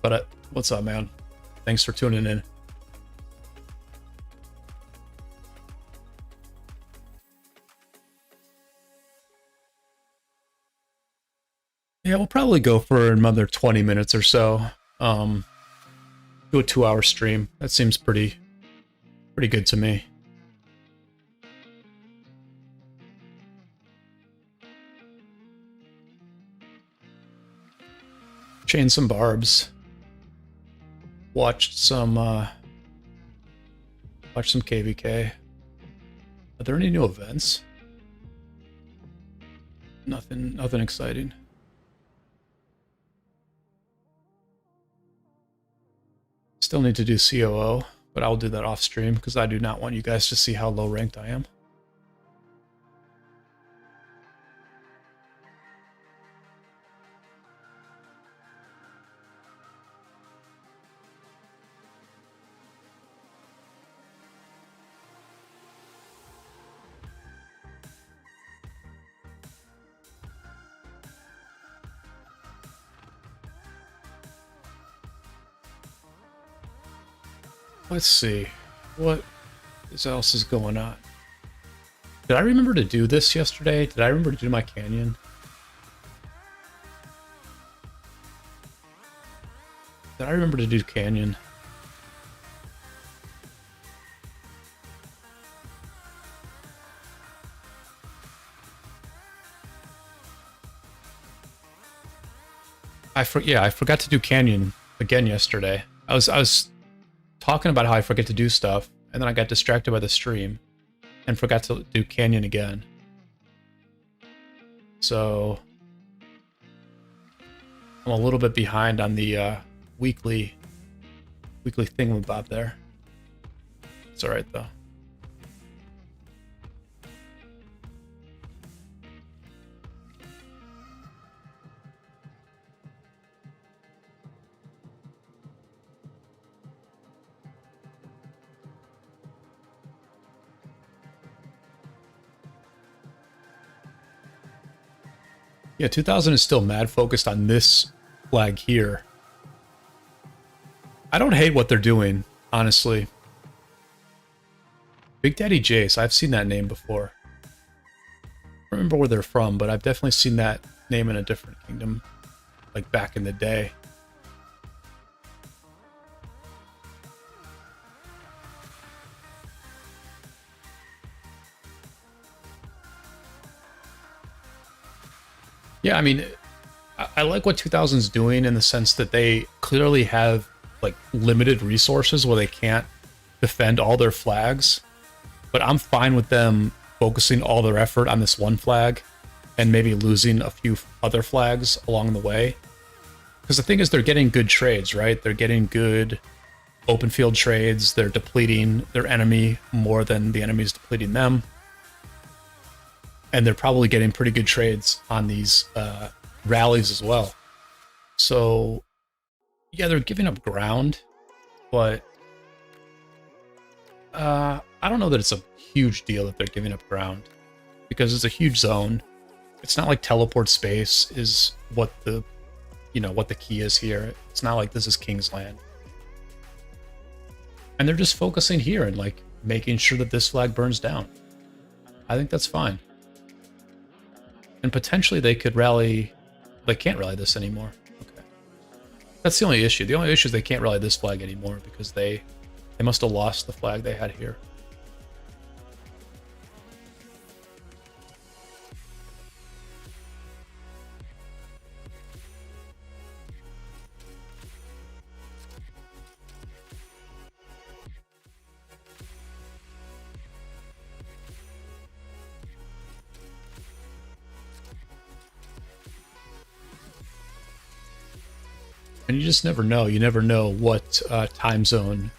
But what's up, man? Thanks for tuning in. Yeah, we'll probably go for another 20 minutes or so. Do a 2-hour stream. That seems pretty good to me. Chain some barbs. Watched some KVK. Are there any new events? Nothing exciting. Still need to do COO, but I'll do that off stream because I do not want you guys to see how low ranked I am. Let's see. What else is going on? Did I remember to do this yesterday? Did I remember to do my canyon? Did I remember to do canyon? I forgot to do canyon again yesterday. I was talking about how I forget to do stuff, and then I got distracted by the stream and forgot to do canyon again. So I'm a little bit behind on the weekly thingamabob there. It's all right though. Yeah, 2000 is still mad focused on this flag here. I don't hate what they're doing, honestly. Big Daddy Jace, I've seen that name before. I don't remember where they're from, but I've definitely seen that name in a different kingdom, like back in the day. Yeah, I mean, I like what 2000's doing in the sense that they clearly have like limited resources where they can't defend all their flags, but I'm fine with them focusing all their effort on this one flag and maybe losing a few other flags along the way. Because the thing is, they're getting good trades, right? They're getting good open field trades. They're depleting their enemy more than the enemy's depleting them. And they're probably getting pretty good trades on these rallies as well. So, yeah, they're giving up ground, but I don't know that it's a huge deal that they're giving up ground because it's a huge zone. It's not like teleport space is what the, what the key is here. It's not like this is King's Land. And they're just focusing here and like making sure that this flag burns down. I think that's fine. And potentially they could rally... They can't rally this anymore. Okay. That's the only issue. The only issue is they can't rally this flag anymore because they must have lost the flag they had here. And you just never know. You never know what time zone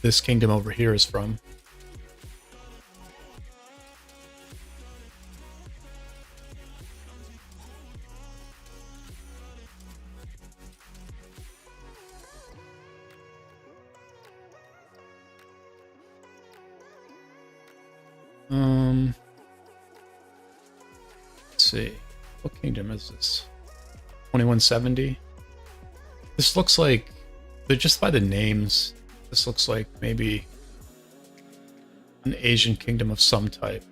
this kingdom over here is from. Let's see. What kingdom is this? 2170? This looks like, just by the names, this looks like maybe an Asian kingdom of some type.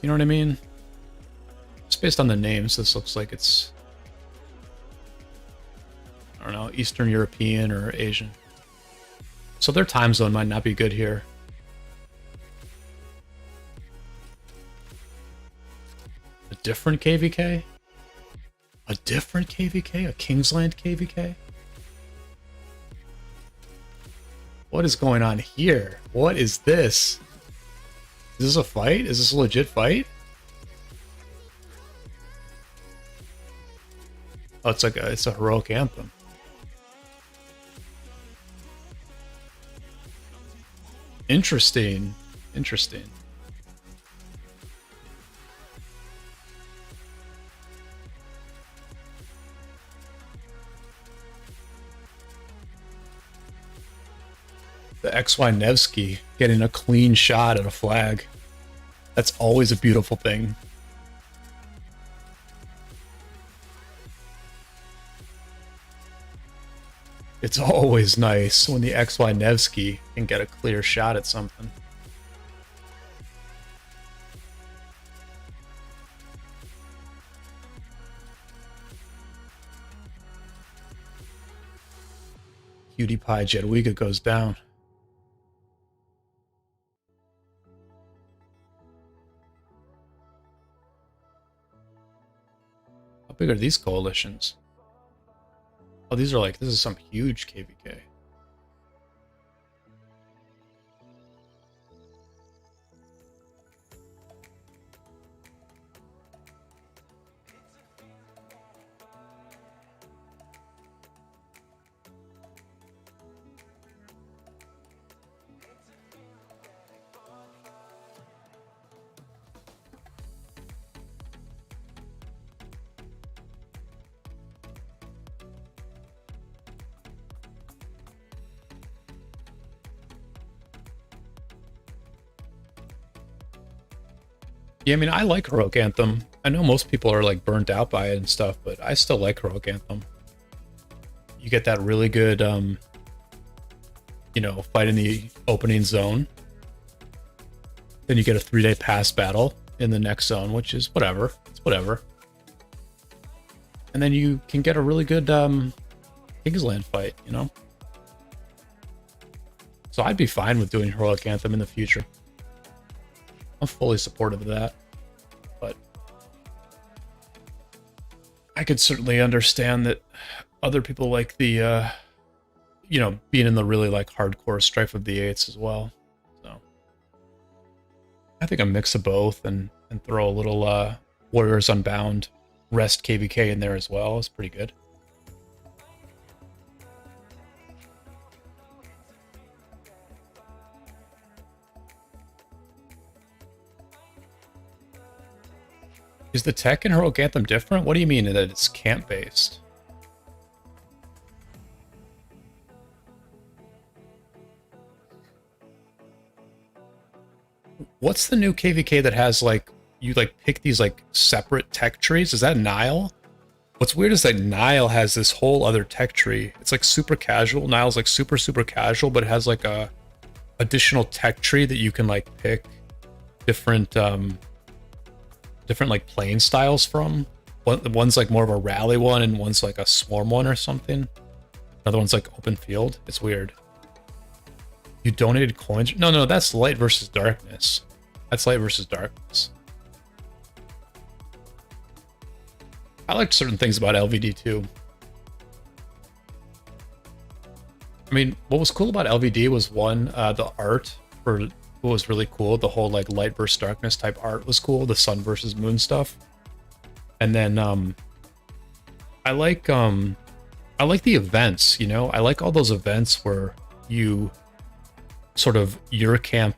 You know what I mean? Just based on the names, this looks like it's, I don't know, Eastern European or Asian. So their time zone might not be good here. A different KVK? A different KVK? A Kingsland KVK? What is going on here? What is this? Is this a fight? Is this a legit fight? Oh, it's a heroic anthem. Interesting. Interesting. The XY Nevsky getting a clean shot at a flag. That's always a beautiful thing. It's always nice when the XY Nevsky can get a clear shot at something. Cutie Pie Jedwiga goes down. How big are these coalitions? Oh, these are like, this is some huge KVK. Yeah, I mean, I like Heroic Anthem. I know most people are like burnt out by it and stuff, but I still like Heroic Anthem. You get that really good, you know, fight in the opening zone. Then you get a 3-day pass battle in the next zone, which is whatever. It's whatever. And then you can get a really good Kingsland fight, you know? So I'd be fine with doing Heroic Anthem in the future. I'm fully supportive of that. But I could certainly understand that other people like the, you know, being in the really like hardcore Strife of the Eights as well. So I think a mix of both and throw a little Warriors Unbound Rest KVK in there as well is pretty good. Is the tech in Heroic Anthem different? What do you mean that it's camp-based? What's the new KVK that has, like, you, like, pick these, like, separate tech trees? Is that Nile? What's weird is that Nile has this whole other tech tree. It's, like, super casual. Nile's, like, super, super casual, but it has, like, a additional tech tree that you can, like, pick different, different like playing styles from. One's like more of a rally one and one's like a swarm one or something. Another one's like open field. It's weird. You donated coins? No, that's light versus darkness. That's light versus darkness. I like certain things about LVD too. I mean, what was cool about LVD was one, the art for what was really cool. The whole like light versus darkness type art was cool. The sun versus moon stuff. And then I like the events, you know? I like all those events where you sort of your camp,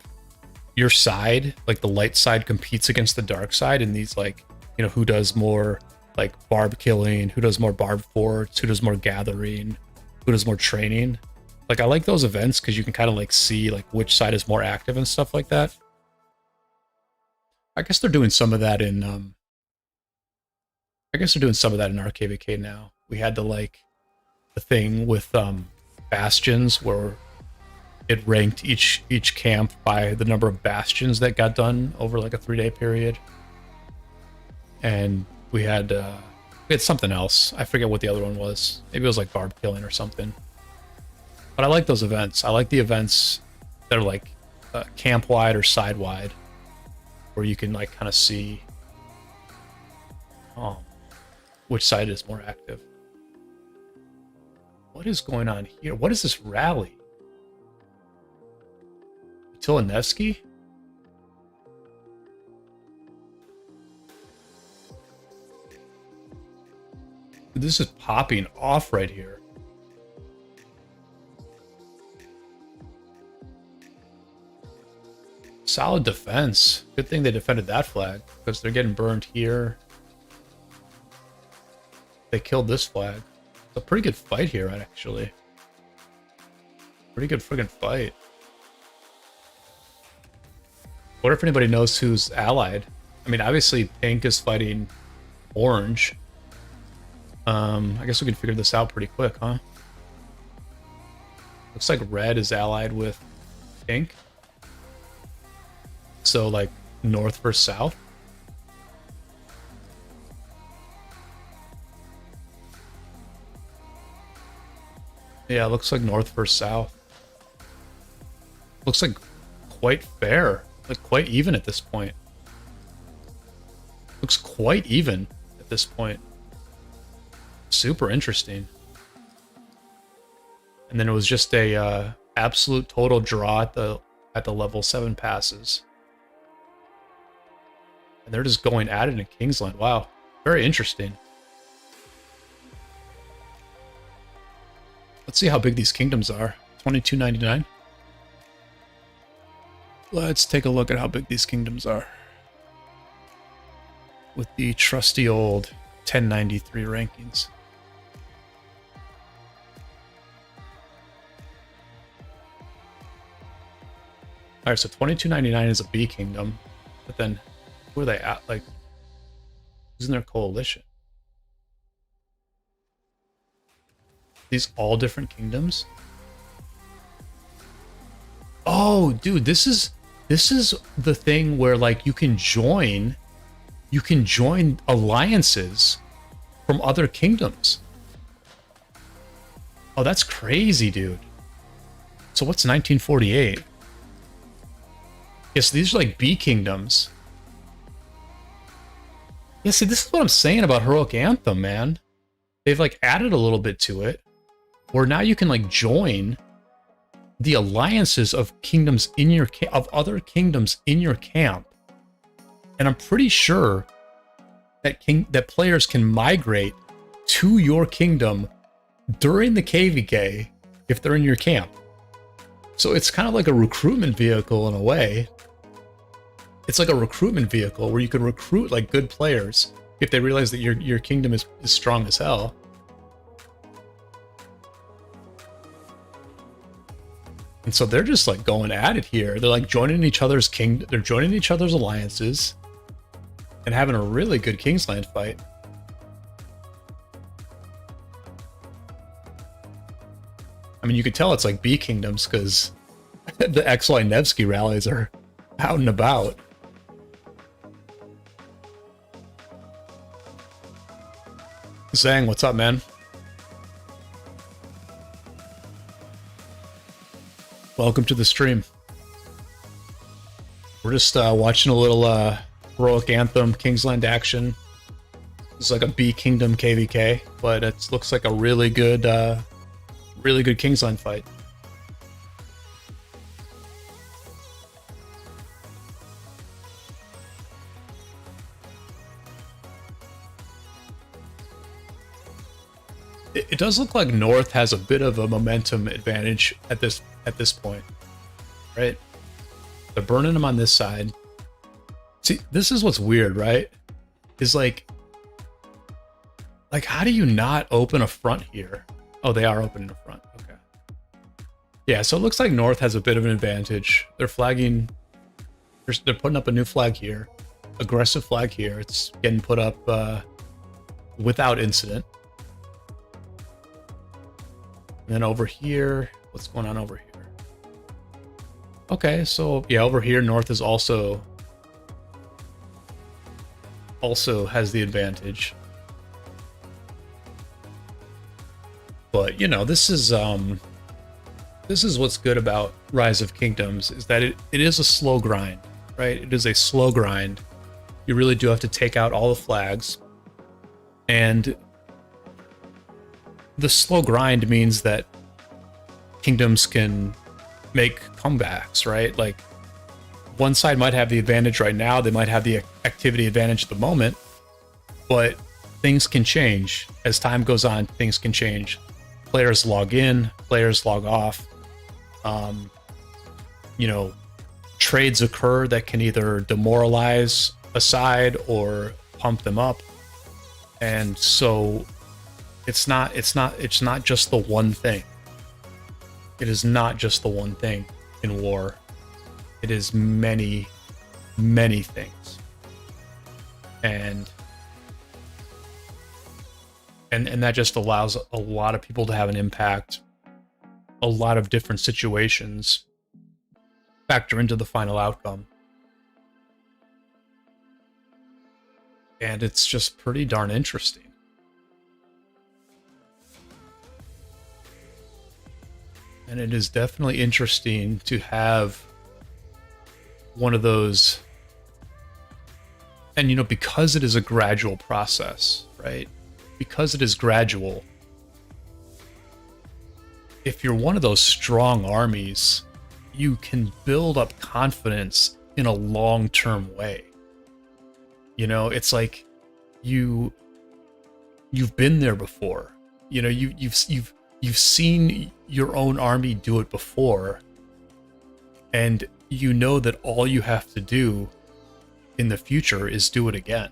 your side, like the light side competes against the dark side in these like, you know, who does more like barb killing, who does more barb forts, who does more gathering, who does more training. Like, I like those events because you can kind of like see like which side is more active and stuff like that. I guess they're doing some of that in I guess they're doing some of that in RKVK now. We had the thing with bastions where it ranked each camp by the number of bastions that got done over like a 3-day period. And we had something else. I forget what the other one was. Maybe it was like barb killing or something. But I like those events. I like the events that are like camp wide or side wide, where you can like kind of see which side is more active. What is going on here? What is this rally? Attila Nevsky? This is popping off right here. Solid defense. Good thing they defended that flag, because they're getting burned here. They killed this flag. It's a pretty good fight here, actually. Pretty good friggin' fight. Wonder if anybody knows who's allied. I mean, obviously pink is fighting orange. I guess we can figure this out pretty quick, huh? Looks like red is allied with pink. So, like, north versus south. Yeah, it looks like north versus south. Looks like quite fair. Like, quite even at this point. Looks quite even at this point. Super interesting. And then it was just a absolute total draw at the level 7 passes. And they're just going at it in Kingsland. Wow. Very interesting. Let's see how big these kingdoms are. 22.99. Let's take a look at how big these kingdoms are. With the trusty old 1093 rankings. Alright, so 22.99 is a B kingdom. But then, who are they at? Like, who's in their coalition? These all different kingdoms? Oh, dude, this is the thing where, like, you can join alliances from other kingdoms. Oh, that's crazy, dude. So what's 1948? Yes, these are like B kingdoms. Yeah, see, this is what I'm saying about Heroic Anthem, man. They've like added a little bit to it, where now you can like join the alliances of kingdoms in your of other kingdoms in your camp, and I'm pretty sure that players can migrate to your kingdom during the KVK if they're in your camp. So it's kind of like a recruitment vehicle in a way. It's like a recruitment vehicle where you can recruit like good players if they realize that your kingdom is strong as hell. And so they're just like going at it here. They're like joining each other's they're joining each other's alliances and having a really good Kingsland fight. I mean, you could tell it's like B kingdoms because the XY Nevsky rallies are out and about. Zhang, what's up, man? Welcome to the stream. We're just watching a little Heroic Anthem Kingsland action. It's like a B Kingdom KVK, but it looks like a really good Kingsland fight. It does look like North has a bit of a momentum advantage at this point, right? They're burning them on this side. See, this is what's weird, right? Is like how do you not open a front here? Oh, they are opening a front. Okay. Yeah, so it looks like North has a bit of an advantage. They're flagging. They're putting up a new flag here, aggressive flag here. It's getting put up without incident. And then over here, what's going on over here? Okay, so yeah, over here, North is also has the advantage. But you know, this is what's good about Rise of Kingdoms, is that it is a slow grind, right? It is a slow grind. You really do have to take out all the flags, and the slow grind means that kingdoms can make comebacks, right? Like, one side might have the advantage right now, they might have the activity advantage at the moment, but things can change. As time goes on, things can change. Players log in, players log off. You know, trades occur that can either demoralize a side or pump them up. And so it's not just the one thing. It is not just the one thing in war. It is many, many things. And that just allows a lot of people to have an impact. A lot of different situations factor into the final outcome. And it's just pretty darn interesting. And it is definitely interesting to have one of those. And, you know, because it is a gradual process, right? Because it is gradual, if you're one of those strong armies, you can build up confidence in a long-term way. You know, it's like you've been there before. You know, you've seen your own army do it before, and you know that all you have to do in the future is do it again.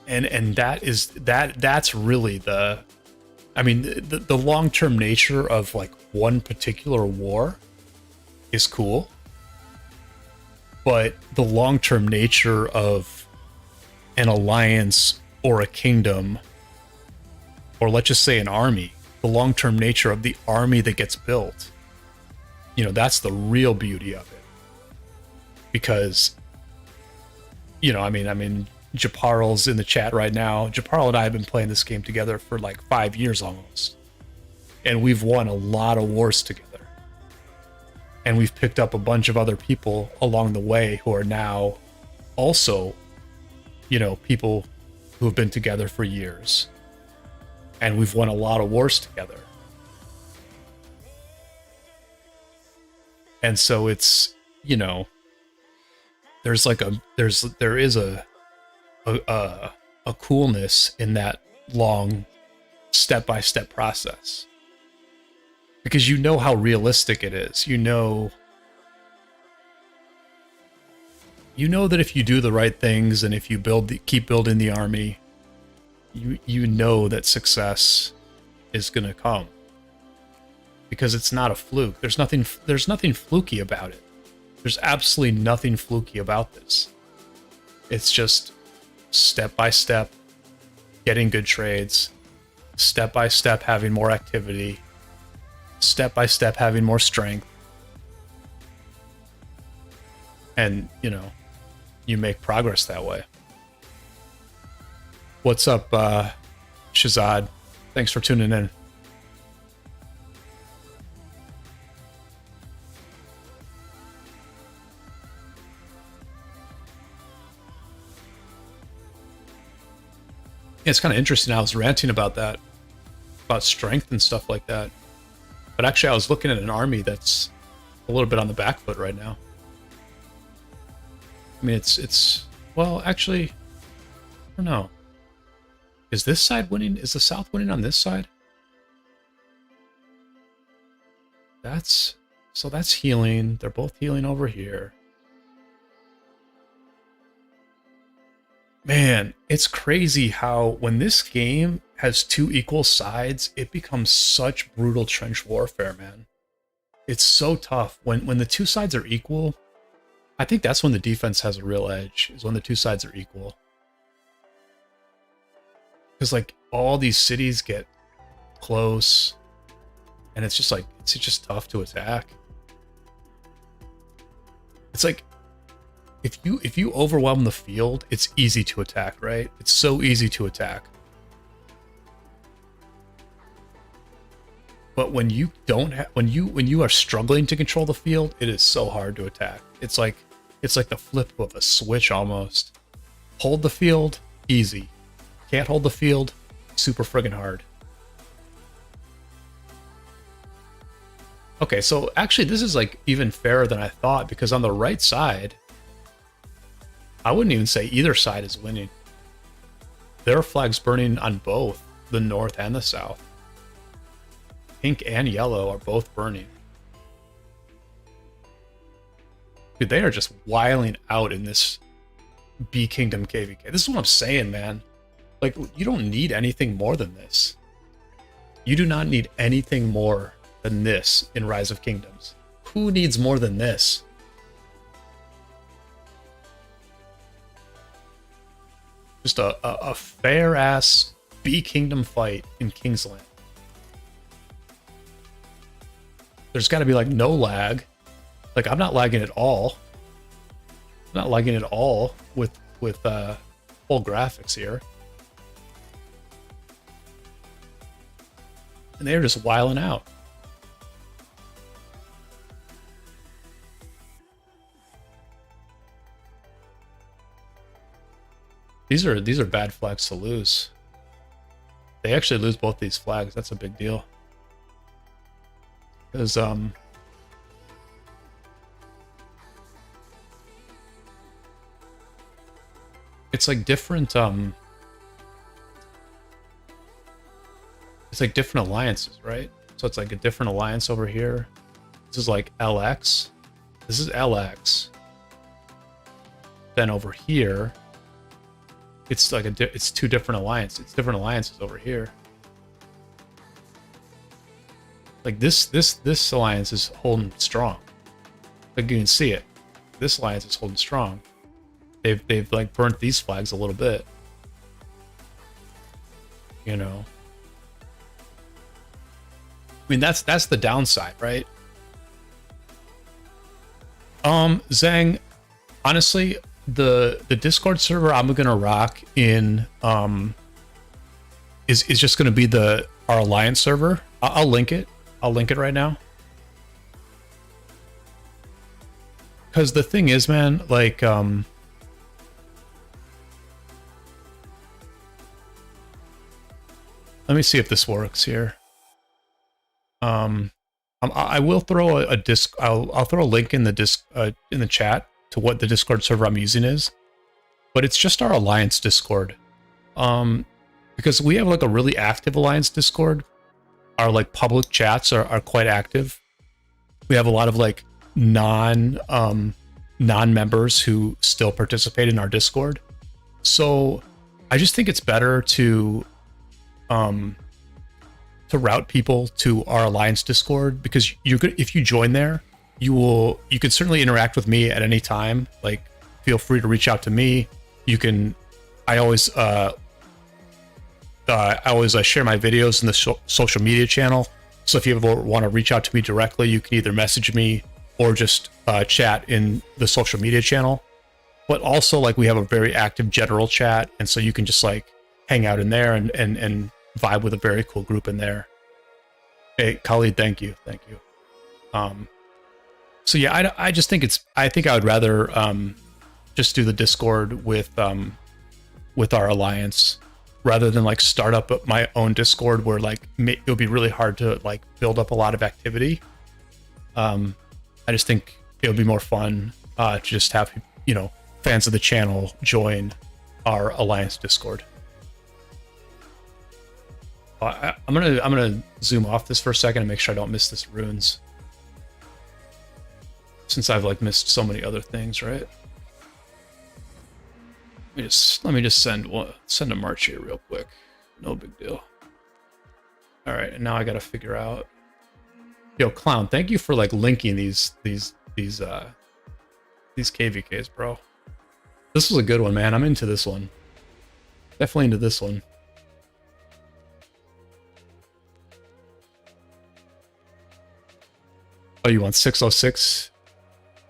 And that's really the, I mean, the long-term nature of like one particular war is cool, but the long-term nature of an alliance or a kingdom, or let's just say an army, the long-term nature of the army that gets built, you know, that's the real beauty of it. Because, you know, I mean, Japarl's in the chat right now. Japarl and I have been playing this game together for like 5 years almost. And we've won a lot of wars together. And we've picked up a bunch of other people along the way who are now also, you know, people who have been together for years. And we've won a lot of wars together. And so it's, you know, there is a coolness in that long step-by-step process, because you know how realistic it is. You know that if you do the right things and if you keep building the army, you know that success is going to come, because it's not a fluke. There's nothing fluky about it. There's absolutely nothing fluky about this. It's just step by step getting good trades, step by step having more activity, step by step having more strength. And, you know, you make progress that way. What's up, Shazad? Thanks for tuning in. Yeah, it's kind of interesting. I was ranting about that, about strength and stuff like that. But actually, I was looking at an army that's a little bit on the back foot right now. I mean, it's well, actually, I don't know. Is this side winning? Is the South winning on this side? That's healing. They're both healing over here. Man, it's crazy how when this game has two equal sides, it becomes such brutal trench warfare, man. It's so tough. When the two sides are equal, I think that's when the defense has a real edge, is when the two sides are equal. Because like all these cities get close, and it's just tough to attack. It's like if you overwhelm the field, it's easy to attack, right? It's so easy to attack. But when you when you are struggling to control the field, it is so hard to attack. It's like the flip of a switch almost. Hold the field, easy. Can't hold the field, super friggin' hard. Okay, so actually this is like even fairer than I thought, because on the right side, I wouldn't even say either side is winning. There are flags burning on both the north and the south. Pink and yellow are both burning. Dude, they are just wiling out in this B Kingdom KVK. This is what I'm saying, man. Like, you don't need anything more than this. You do not need anything more than this in Rise of Kingdoms. Who needs more than this? Just a fair-ass B Kingdom fight in Kingsland. There's got to be, like, no lag. Like, I'm not lagging at all. I'm not lagging at all with full graphics here. And they're just wiling out. These are bad flags to lose. They actually lose both these flags. That's a big deal. Because it's like different it's like different alliances, right? So it's like a different alliance over here. This is like LX. This is LX. Then over here, it's like it's two different alliances. It's different alliances over here. Like this alliance is holding strong. Like you can see it. This alliance is holding strong. They've like burnt these flags a little bit. You know. I mean that's the downside, right? Zhang, honestly, the Discord server I'm gonna rock in is just gonna be our alliance server. I'll link it. I'll link it right now. Because the thing is, man, like let me see if this works here. I will throw a disc. I'll throw a link in the chat to what the Discord server I'm using is, but it's just our Alliance Discord. Because we have like a really active Alliance Discord. Our like public chats are quite active. We have a lot of like non-members who still participate in our Discord. So I just think it's better to route people to our Alliance Discord, because if you join there, you can certainly interact with me at any time. Like, feel free to reach out to me. You can, I always share my videos in the social media channel. So if you ever want to reach out to me directly, you can either message me or just chat in the social media channel. But also, like, we have a very active general chat, and so you can just like hang out in there and vibe with a very cool group in there. Hey, Khalid, thank you. So yeah, I just think I think I would rather just do the Discord with our alliance, rather than like start up my own Discord where like it'll be really hard to like build up a lot of activity. I just think it would be more fun to just have, you know, fans of the channel join our alliance Discord. I'm gonna zoom off this for a second and make sure I don't miss this runes, since I've like missed so many other things, right? Let me just send a march here real quick. No big deal. All right, and now I gotta figure out. Yo, Clown, thank you for like linking these KVKs, bro. This was a good one, man. I'm into this one. Definitely into this one. Oh, you want 606?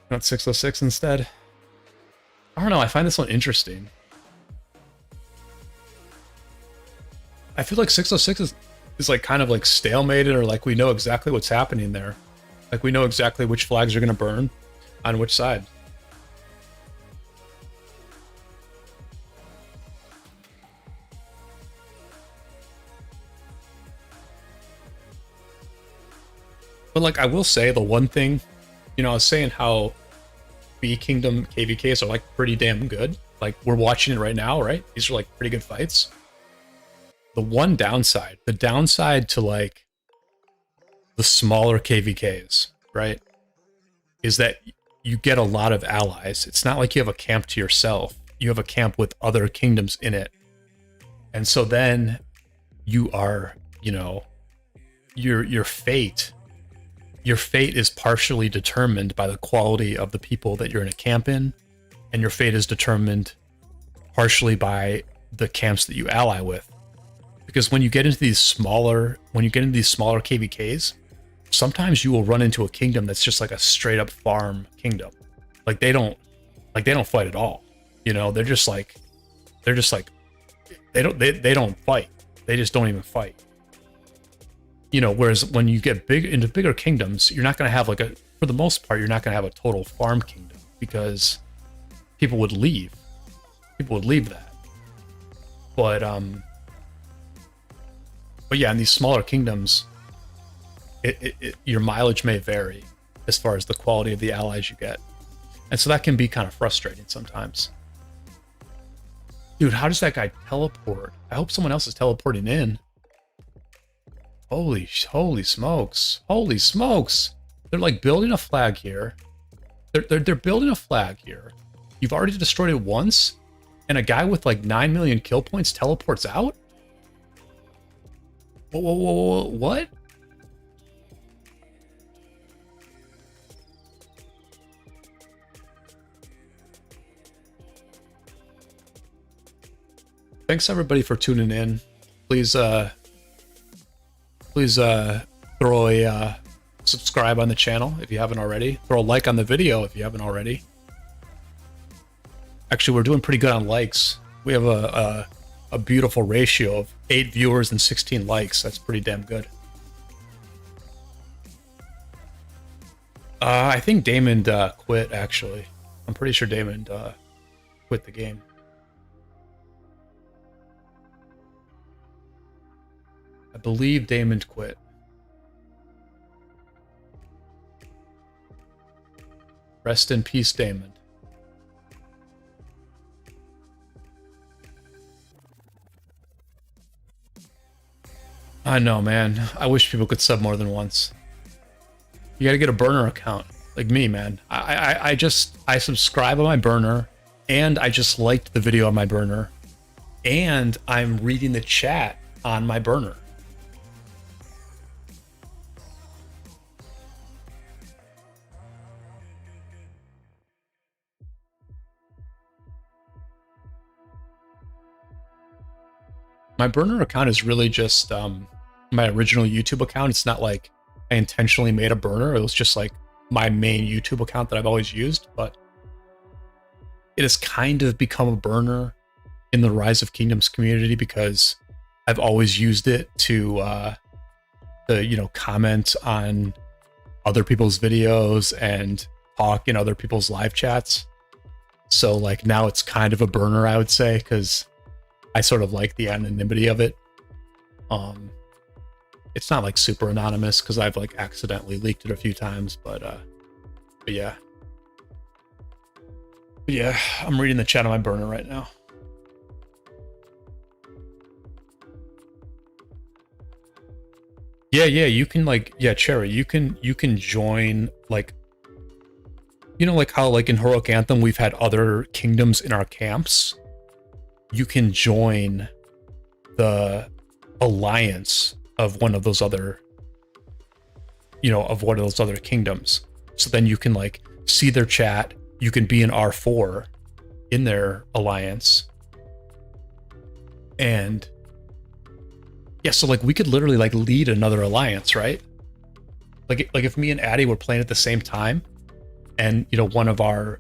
You want 606 instead? I don't know. I find this one interesting. I feel like 606 is like kind of like stalemated, or like we know exactly what's happening there. Like we know exactly which flags are going to burn on which side. But like I will say the one thing, you know, I was saying how B Kingdom KVKs are like pretty damn good. Like we're watching it right now, right? These are like pretty good fights. The downside to like the smaller KVKs, right, is that you get a lot of allies. It's not like you have a camp to yourself. You have a camp with other kingdoms in it. And so then you are, you know, your fate is partially determined by the quality of the people that you're in a camp in, and your fate is determined partially by the camps that you ally with. Because when you get into these smaller KVKs, sometimes you will run into a kingdom that's just like a straight up farm kingdom. Like they don't fight at all. You know, they don't fight. They just don't even fight. You know, whereas when you get into bigger kingdoms, you're not going to have for the most part, you're not going to have a total farm kingdom because people would leave. People would leave that. But yeah, in these smaller kingdoms, your mileage may vary as far as the quality of the allies you get. And so that can be kind of frustrating sometimes. Dude, how does that guy teleport? I hope someone else is teleporting in. Holy smokes. Holy smokes. They're like building a flag here. They're building a flag here. You've already destroyed it once, and a guy with like 9 million kill points teleports out? Whoa, what? Thanks everybody for tuning in. Please throw a subscribe on the channel if you haven't already. Throw a like on the video if you haven't already. Actually, we're doing pretty good on likes. We have a beautiful ratio of 8 viewers and 16 likes. That's pretty damn good. I think Damon quit, actually. I'm pretty sure Damon quit the game. I believe Damon quit. Rest in peace, Damon. I know, man. I wish people could sub more than once. You gotta get a burner account. Like me, man. I subscribe on my burner, and I just liked the video on my burner, and I'm reading the chat on my burner. My burner account is really just my original YouTube account. It's not like I intentionally made a burner. It was just like my main YouTube account that I've always used, but it has kind of become a burner in the Rise of Kingdoms community because I've always used it to you know, comment on other people's videos and talk in other people's live chats. So like now it's kind of a burner, I would say, because I sort of like the anonymity of it. It's not like super anonymous because I've like accidentally leaked it a few times, but yeah. But yeah, I'm reading the chat on my burner right now. Yeah, you can like, yeah, Cherry, you can join, like, you know, like how like in Heroic Anthem we've had other kingdoms in our camps. You can join the alliance of one of those other, you know, of one of those other kingdoms. So then you can like see their chat. You can be an R4 in their alliance. And yeah, so like we could literally like lead another alliance, right? Like if me and Addie were playing at the same time, and you know, one of our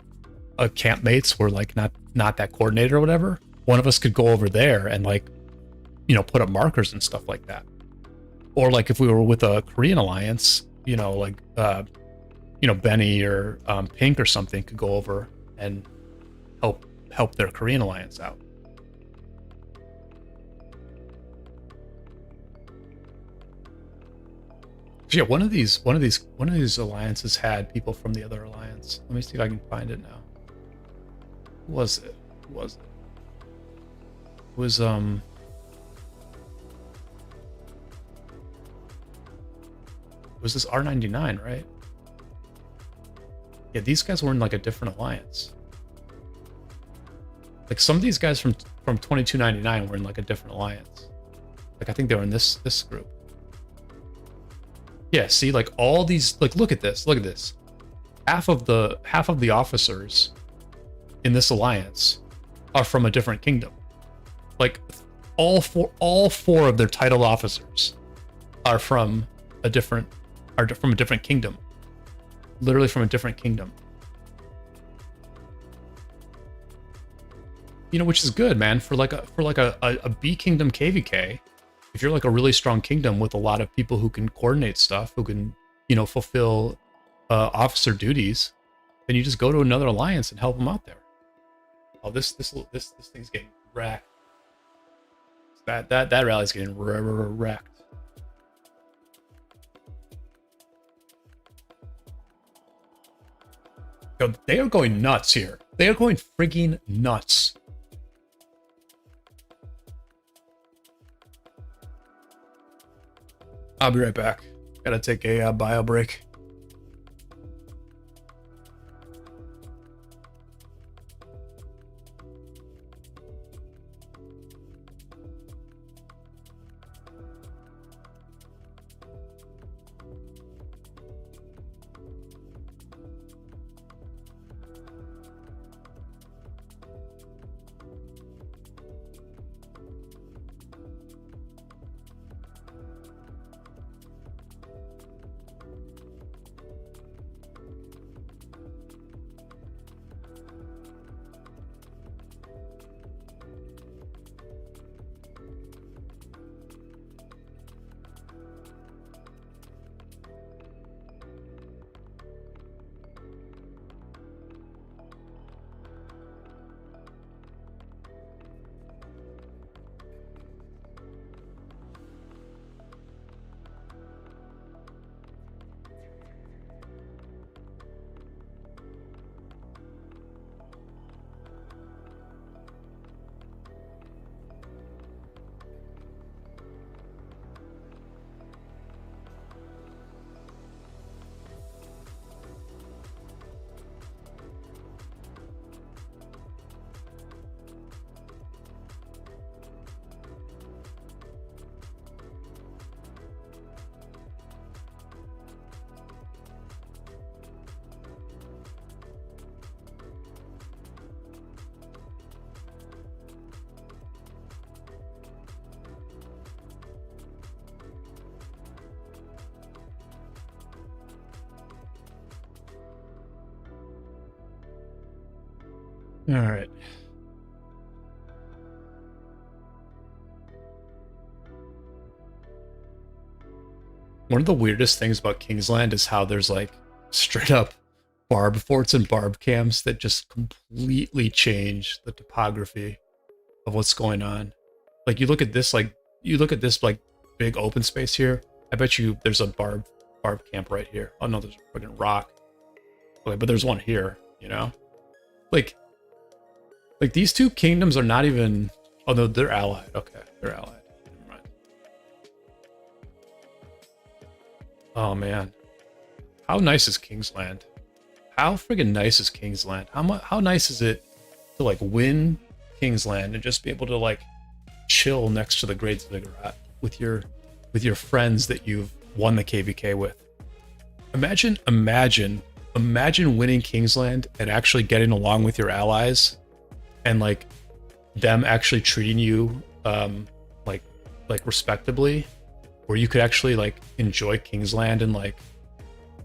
campmates were like not that coordinated or whatever, one of us could go over there and like, you know, put up markers and stuff like that. Or like if we were with a Korean alliance, you know, like you know, Benny or Pink or something could go over and help their Korean alliance out. Yeah, one of these alliances had people from the other alliance. Let me see if I can find it now. Who was it? Who was it? It was this R99, right? Yeah, these guys were in like a different alliance. Like some of these guys from 2299 were in like a different alliance. Like I think they were in this group. Yeah, see, like all these, like look at this, look at this. Half of the officers in this alliance are from a different kingdom. Like all four of their title officers are from a different kingdom. Literally from a different kingdom. You know, which is good, man, for like a B kingdom KVK. If you're like a really strong kingdom with a lot of people who can coordinate stuff, who can, you know, fulfill officer duties, then you just go to another alliance and help them out there. Oh, this thing's getting wrecked. That rally's getting wrecked. Yo, they are going nuts here. They are going frigging nuts. I'll be right back. Gotta take a bio break. All right. One of the weirdest things about Kingsland is how there's like straight up barb forts and barb camps that just completely change the topography of what's going on. Like you look at this like big open space here. I bet you there's a barb camp right here. Oh no, there's a fucking rock. Okay, but there's one here, you know? Like these two kingdoms are not even, oh no, they're allied. Okay, they're allied. Never mind. Oh man. How nice is Kingsland? How friggin' nice is Kingsland? How nice is it to like win Kingsland and just be able to like chill next to the Great Ziggurat with your friends that you've won the KVK with? Imagine winning Kingsland and actually getting along with your allies and like them actually treating you like respectably, where you could actually like enjoy Kingsland and like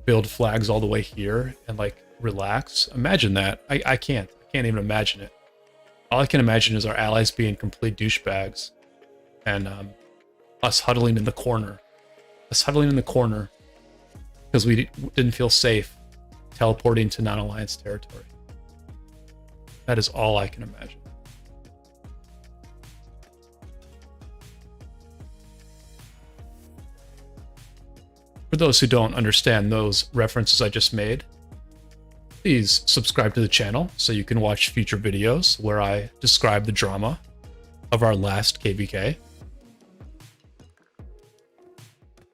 build flags all the way here and like relax. Imagine that. I can't even imagine it. All I can imagine is our allies being complete douchebags and us huddling in the corner because we didn't feel safe teleporting to non-alliance territory. That is all I can imagine. those who don't understand those references I just made, please subscribe to the channel so you can watch future videos where I describe the drama of our last KVK,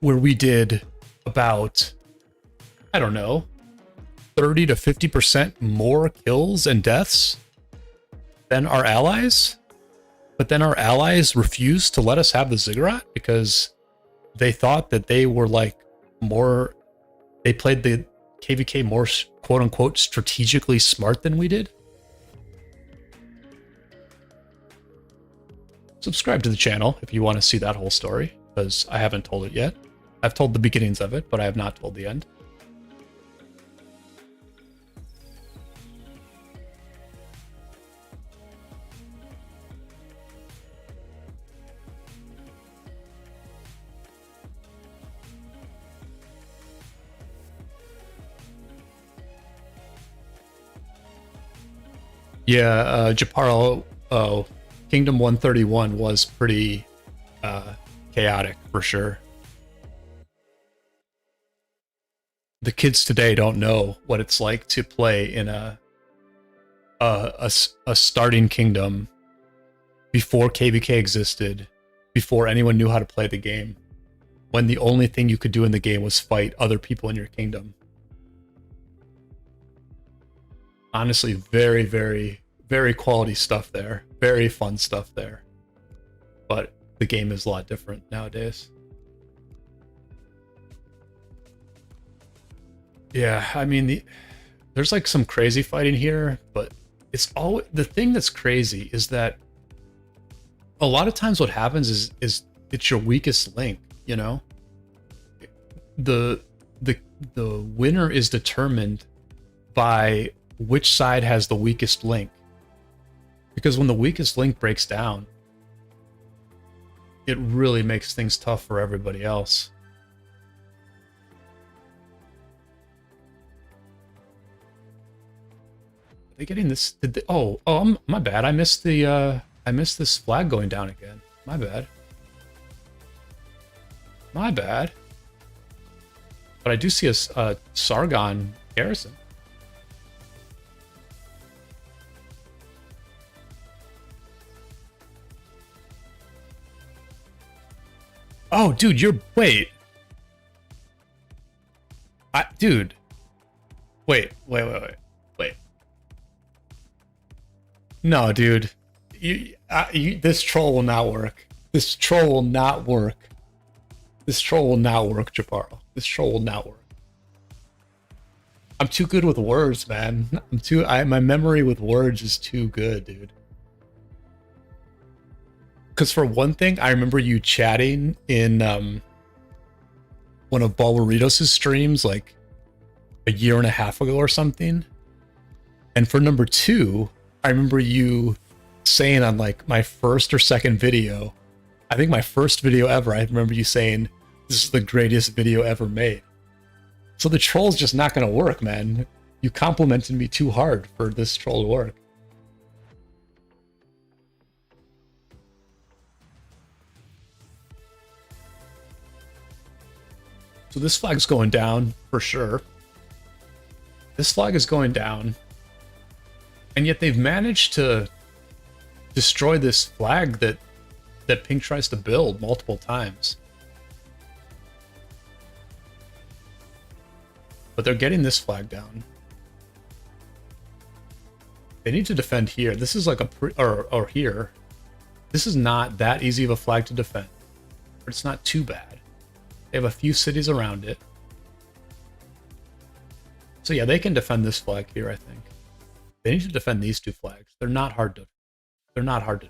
where we did about, I don't know, 30 to 50% more kills and deaths than our allies. But then our allies refused to let us have the ziggurat because they thought that they were like more, they played the KVK more quote unquote strategically smart than we did. Subscribe to the channel if you want to see that whole story, because I haven't told it yet. I've told the beginnings of it, but I have not told the end. Yeah, Japaro, Kingdom 131 was pretty chaotic for sure. The kids today don't know what it's like to play in a starting kingdom before KVK existed, before anyone knew how to play the game, when the only thing you could do in the game was fight other people in your kingdom. Honestly, very, very, very quality stuff there. Very fun stuff there. But the game is a lot different nowadays. Yeah, I mean, there's like some crazy fighting here, but it's all the thing that's crazy is that a lot of times what happens is it's your weakest link, you know? The winner is determined by which side has the weakest link. Because when the weakest link breaks down, it really makes things tough for everybody else. Are they getting this? Did they, my bad. I missed this flag going down again. My bad. My bad. But I do see a Sargon garrison. Oh, dude, wait. Dude. Wait. No, dude. This troll will not work. This troll will not work. This troll will not work, Japaro. This troll will not work. I'm too good with words, man. My memory with words is too good, dude. Because for one thing, I remember you chatting in one of Balburitos' streams like a year and a half ago or something. And for number two, I remember you saying on like my first or second video, I think my first video ever, I remember you saying, this is the greatest video ever made. So the troll's just not going to work, man. You complimented me too hard for this troll to work. So this flag's going down for sure. This flag is going down. And yet they've managed to destroy this flag that Pink tries to build multiple times. But they're getting this flag down. They need to defend here. This is like or here. This is not that easy of a flag to defend. But it's not too bad. They have a few cities around it. So yeah, they can defend this flag here, I think. They need to defend these two flags. They're not hard to defend.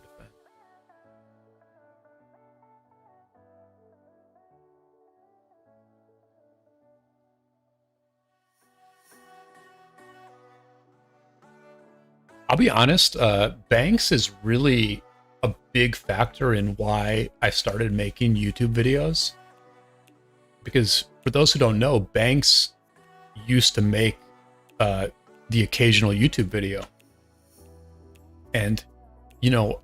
I'll be honest, Banks is really a big factor in why I started making YouTube videos. Because for those who don't know, Banks used to make the occasional YouTube video. And, you know,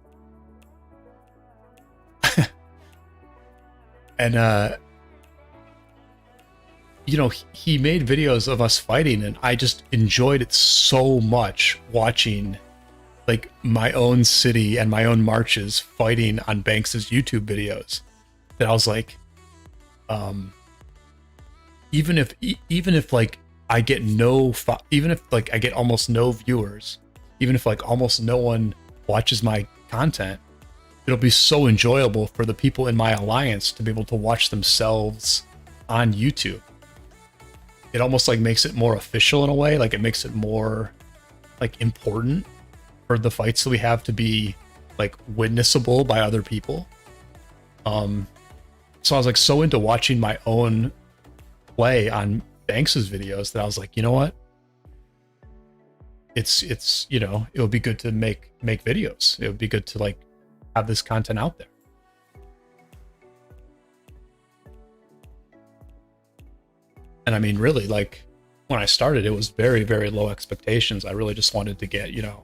you know, he made videos of us fighting, and I just enjoyed it so much watching like my own city and my own marches fighting on Banks's YouTube videos that I was like, even if like I get even if like I get almost no viewers, even if like almost no one watches my content, it'll be so enjoyable for the people in my alliance to be able to watch themselves on YouTube. It almost like makes it more official in a way, like it makes it more like important for the fights that we have to be like witnessable by other people. So I was like so into watching my own play on Banks's videos that I was like, you know what? It's you know, it would be good to make videos. It would be good to like have this content out there. And I mean, really, like when I started, it was very, very low expectations. I really just wanted to get, you know,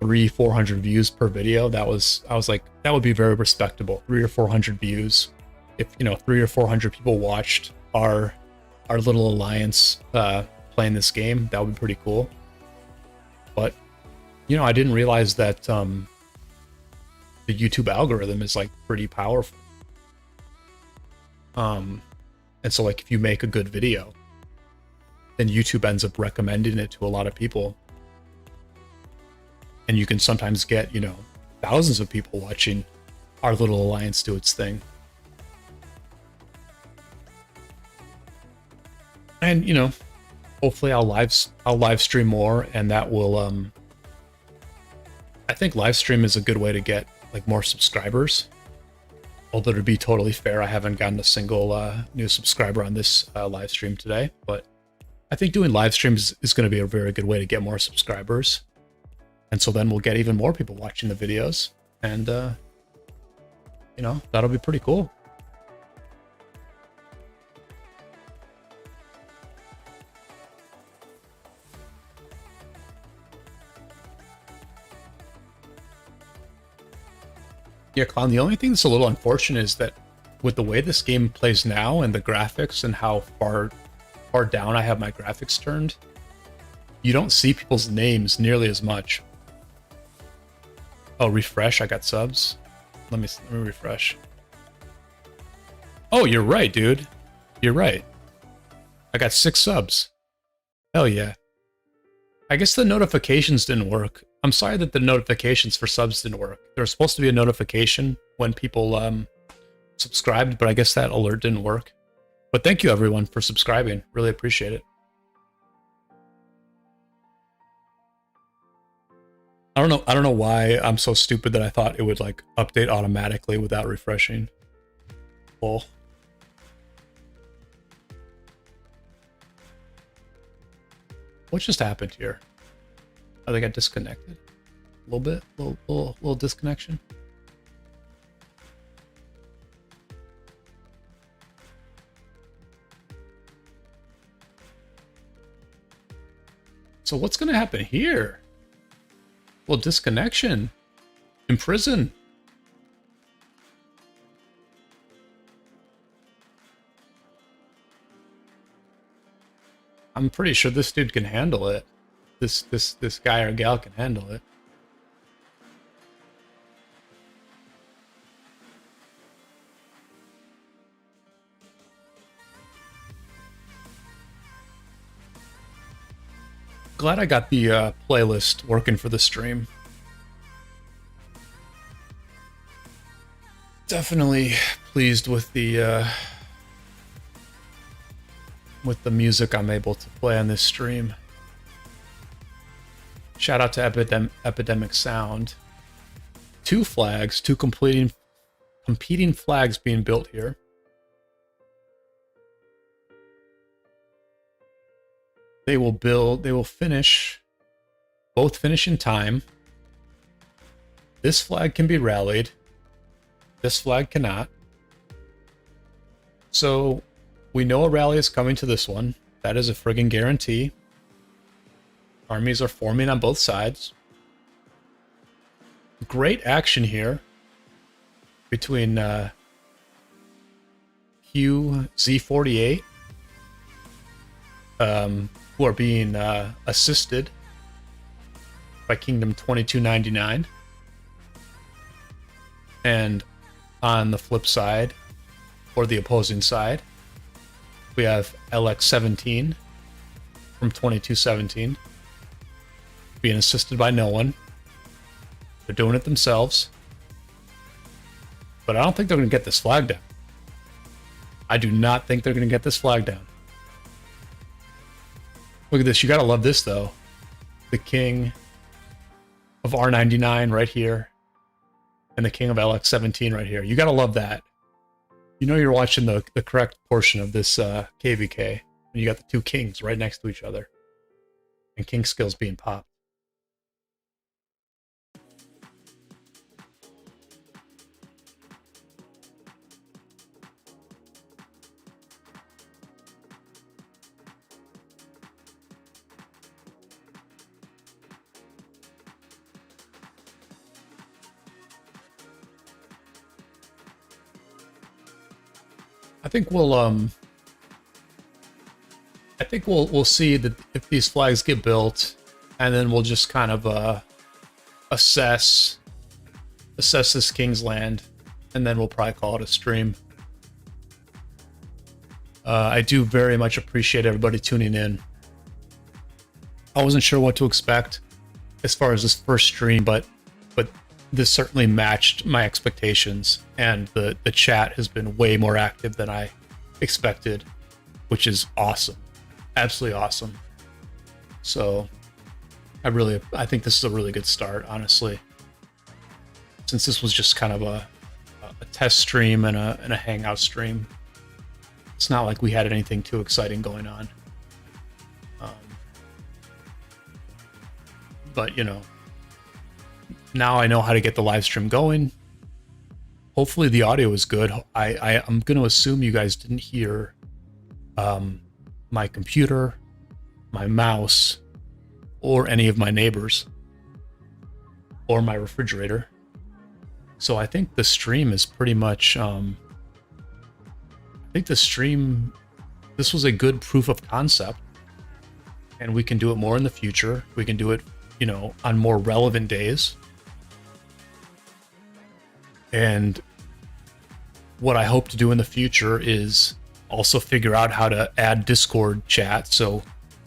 300-400 views per video. I was like, that would be very respectable. 300 or 400 views. If, you know, 300 or 400 people watched our little alliance playing this game, that would be pretty cool. But, you know, I didn't realize that the YouTube algorithm is like pretty powerful. And so like if you make a good video, then YouTube ends up recommending it to a lot of people. And you can sometimes get, you know, thousands of people watching our little alliance do its thing. And, you know, hopefully I'll live stream more, and that will I think live stream is a good way to get like more subscribers. Although to be totally fair, I haven't gotten a single new subscriber on this live stream today, but I think doing live streams is going to be a very good way to get more subscribers. And so then we'll get even more people watching the videos, and you know, that'll be pretty cool. Yeah, Clown, the only thing that's a little unfortunate is that with the way this game plays now and the graphics and how far down I have my graphics turned, you don't see people's names nearly as much. Oh, refresh, I got subs. Let me refresh. Oh, you're right, dude. You're right. I got 6 subs. Hell yeah. I guess the notifications didn't work. I'm sorry that the notifications for subs didn't work. There was supposed to be a notification when people subscribed, but I guess that alert didn't work. But thank you everyone for subscribing. Really appreciate it. I don't know why I'm so stupid that I thought it would like update automatically without refreshing. Well, what just happened here? I think I disconnected a little bit, little disconnection. So what's going to happen here? Well, disconnection. In prison. I'm pretty sure this dude can handle it. This guy or gal can handle it. Glad I got the playlist working for the stream. Definitely pleased with the music I'm able to play on this stream. Shout out to Epidemic Sound. 2 flags, 2 competing flags being built here. They will finish, both finish in time. This flag can be rallied. This flag cannot. So we know a rally is coming to this one. That is a friggin' guarantee. Armies are forming on both sides. Great action here between QZ48 who are being assisted by Kingdom 2299. And on the flip side, or the opposing side, we have LX17 from 2217 being assisted by no one. They're doing it themselves. But I don't think they're going to get this flag down. I do not think they're going to get this flag down. Look at this. You got to love this, though. The king of R99 right here. And the king of LX17 right here. You got to love that. You know you're watching the correct portion of this KVK. And you got the two kings right next to each other. And king skills being popped. I think we'll see that if these flags get built, and then we'll just kind of assess this King's Land, and then we'll probably call it a stream. I do very much appreciate everybody tuning in. I wasn't sure what to expect as far as this first stream, but this certainly matched my expectations, and the chat has been way more active than I expected, which is awesome. Absolutely awesome. So I think this is a really good start, honestly. Since this was just kind of a test stream and a hangout stream, it's not like we had anything too exciting going on. But you know, now I know how to get the live stream going. Hopefully the audio is good. I'm going to assume you guys didn't hear my computer, my mouse, or any of my neighbors, or my refrigerator. So I think the stream is pretty much, this was a good proof of concept, and we can do it more in the future. We can do it, you know, on more relevant days. And what I hope to do in the future is also figure out how to add Discord chat. So,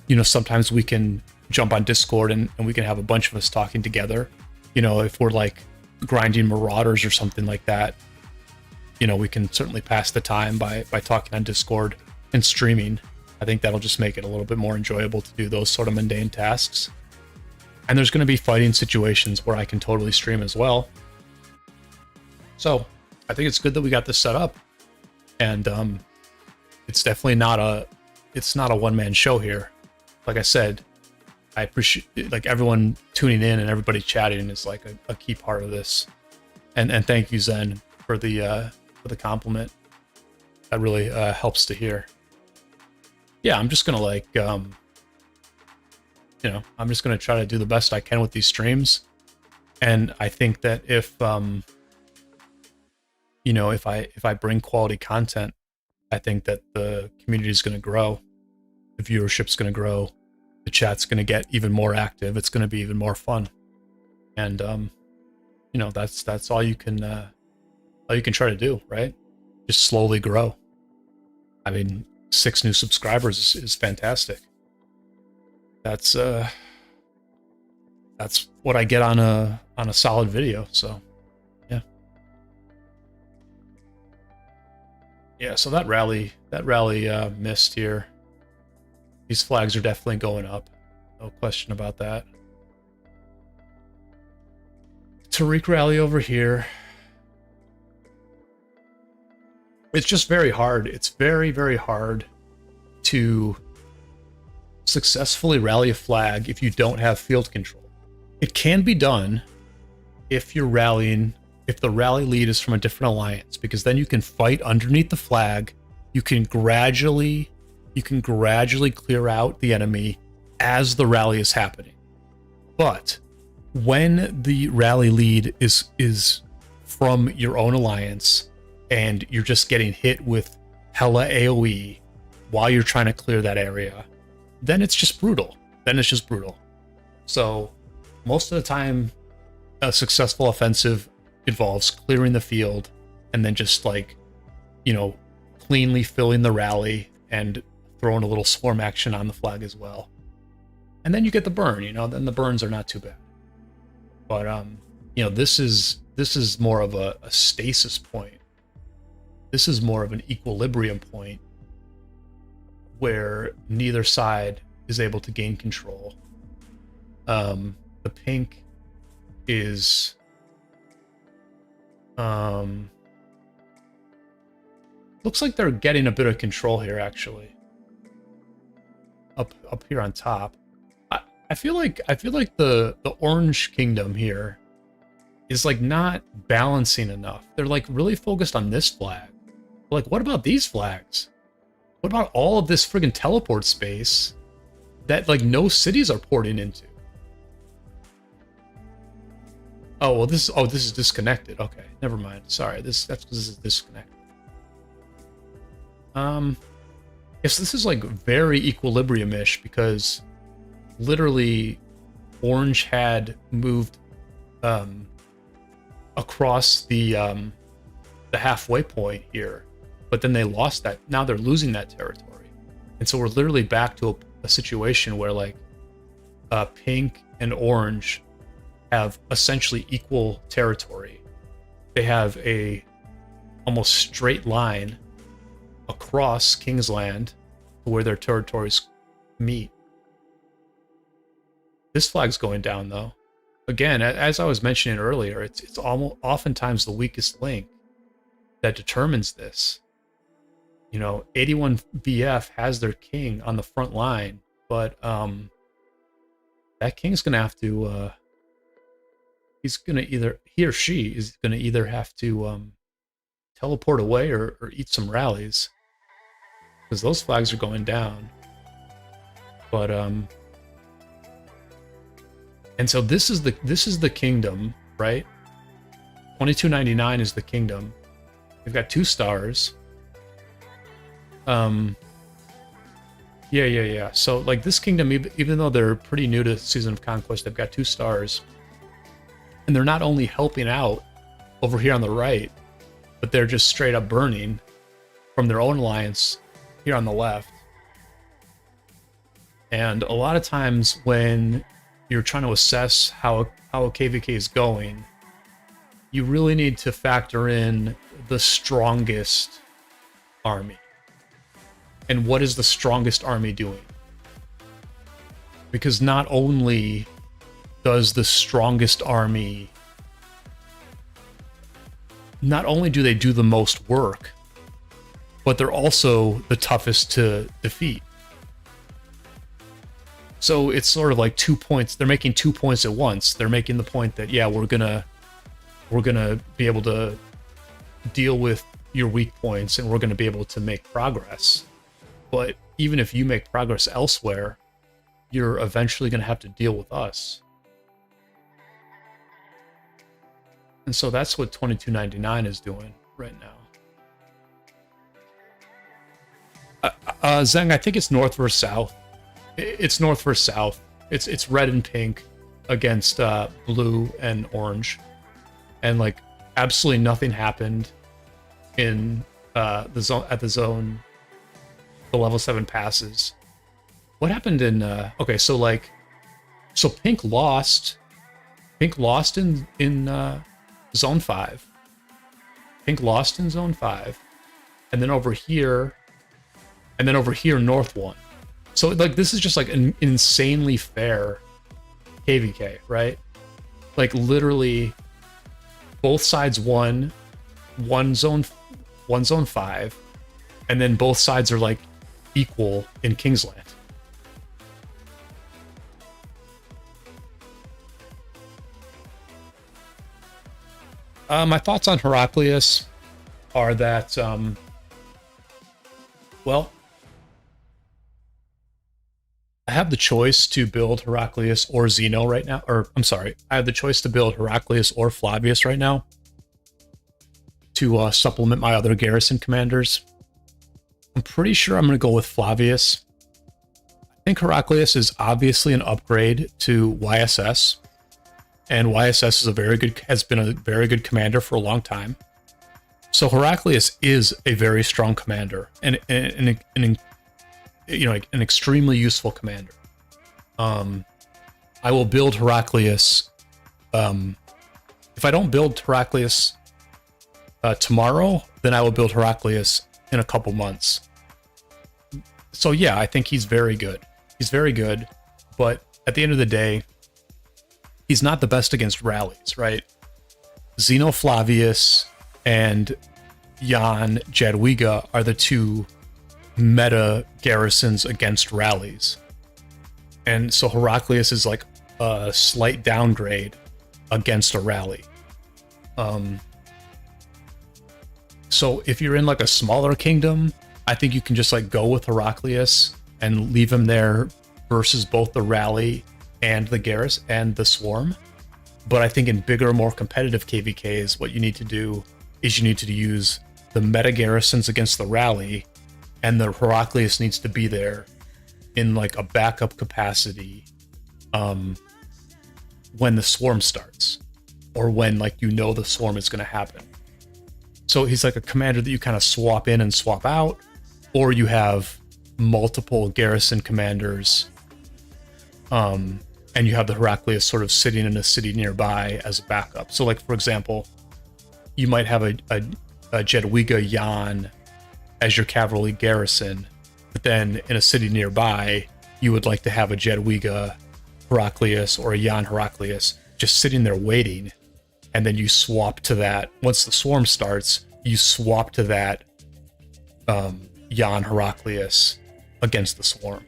you know, sometimes we can jump on Discord and we can have a bunch of us talking together. You know, if we're like grinding Marauders or something like that, you know, we can certainly pass the time by talking on Discord and streaming. I think that'll just make it a little bit more enjoyable to do those sort of mundane tasks. And there's going to be fighting situations where I can totally stream as well. So I think it's good that we got this set up, and it's definitely not a one-man show here. Like I said, I appreciate like everyone tuning in and everybody chatting is like a key part of this. And thank you, Zen, for the compliment. That really helps to hear. Yeah, I'm just gonna like you know, I'm just gonna try to do the best I can with these streams, and I think that if you know, if I bring quality content, I think that the community is going to grow, the viewership's going to grow, the chat's going to get even more active. It's going to be even more fun, and you know, that's all you can try to do, right? Just slowly grow. I mean, 6 new subscribers is fantastic. That's what I get on a solid video. So. Yeah, so that rally missed here. These flags are definitely going up. No question about that. Tariq rally over here. It's just very hard. It's very, very hard to successfully rally a flag if you don't have field control. It can be done if you're rallying, if the rally lead is from a different alliance, because then you can fight underneath the flag. You can gradually clear out the enemy as the rally is happening. But when the rally lead is from your own alliance and you're just getting hit with hella AoE while you're trying to clear that area, then it's just brutal. Then it's just brutal. So most of the time, a successful offensive involves clearing the field and then just like, cleanly filling the rally and throwing a little swarm action on the flag as well. And then you get the burn, then the burns are not too bad. But this is more of a stasis point. This is more of an equilibrium point where neither side is able to gain control. The pink is looks like they're getting a bit of control here, actually. Up here on top. I feel like the Orange Kingdom here is like not balancing enough. They're like really focused on this flag. Like, what about these flags? What about all of this friggin' teleport space that like no cities are porting into? Oh well, this is disconnected. Okay, never mind. Sorry, that's because this is disconnected. Yes, this is like very equilibrium-ish because literally Orange had moved across the halfway point here, but then they lost that. Now they're losing that territory, and so we're literally back to a situation where like pink and orange have essentially equal territory. They have a almost straight line across Kingsland to where their territories meet. This flag's going down though. Again, as I was mentioning earlier, it's almost oftentimes the weakest link that determines this. 81 VF has their king on the front line, but that king's gonna have to he or she is gonna either have to teleport away or eat some rallies, because those flags are going down. But and so this is the kingdom, right? 2299 is the kingdom. We've got 2 stars. Yeah. So like this kingdom, even though they're pretty new to Season of Conquest, they've got 2 stars. And they're not only helping out over here on the right, but they're just straight up burning from their own alliance here on the left. And a lot of times when you're trying to assess how a KVK is going, you really need to factor in the strongest army. And what is the strongest army doing? Because not only does the strongest army, not only do they do the most work, but they're also the toughest to defeat. So it's sort of like 2 points. They're making 2 points at once. They're making the point that, yeah, we're gonna be able to deal with your weak points and we're gonna be able to make progress. But even if you make progress elsewhere, you're eventually gonna have to deal with us. And so that's what 2299 is doing right now. Zeng, I think it's north versus south. It's north versus south. It's red and pink against blue and orange, and like absolutely nothing happened in the zone. The level 7 passes. What happened in? Okay, so pink lost. Pink lost in Zone 5. Pink lost in Zone 5. And then over here, North won. So like this is just like an insanely fair KVK, right? Like literally both sides won one zone 5, and then both sides are like equal in Kingsland. My thoughts on Heraclius are that, well, I have the choice to build Heraclius or Zeno right now, or I'm sorry, I have the choice to build Heraclius or Flavius right now to supplement my other garrison commanders. I'm pretty sure I'm going to go with Flavius. think Heraclius is obviously an upgrade to YSS, and YSS is has been a very good commander for a long time. So Heraclius is a very strong commander and an extremely useful commander. I will build Heraclius. If I don't build Heraclius tomorrow, then I will build Heraclius in a couple months. So yeah, I think he's very good. He's very good, but at the end of the day, he's not the best against rallies, right? Zeno Flavius and Jan Jadwiga are the two meta garrisons against rallies. And so Heraclius is like a slight downgrade against a rally. So if you're in like a smaller kingdom, I think you can just like go with Heraclius and leave him there versus both the rally and the garrison and the swarm. But I think in bigger, more competitive KVKs, what you need to do is you need to use the meta garrisons against the rally, and the Heraclius needs to be there in like a backup capacity when the swarm starts, or when like the swarm is going to happen. So he's like a commander that you kind of swap in and swap out, or you have multiple garrison commanders, and you have the Heraclius sort of sitting in a city nearby as a backup. So like, for example, you might have a Jadwiga Jan as your cavalry garrison, but then in a city nearby, you would like to have a Jadwiga Heraclius or a Jan Heraclius just sitting there waiting, and then you swap to that. Once the swarm starts, you swap to that Jan Heraclius against the swarm.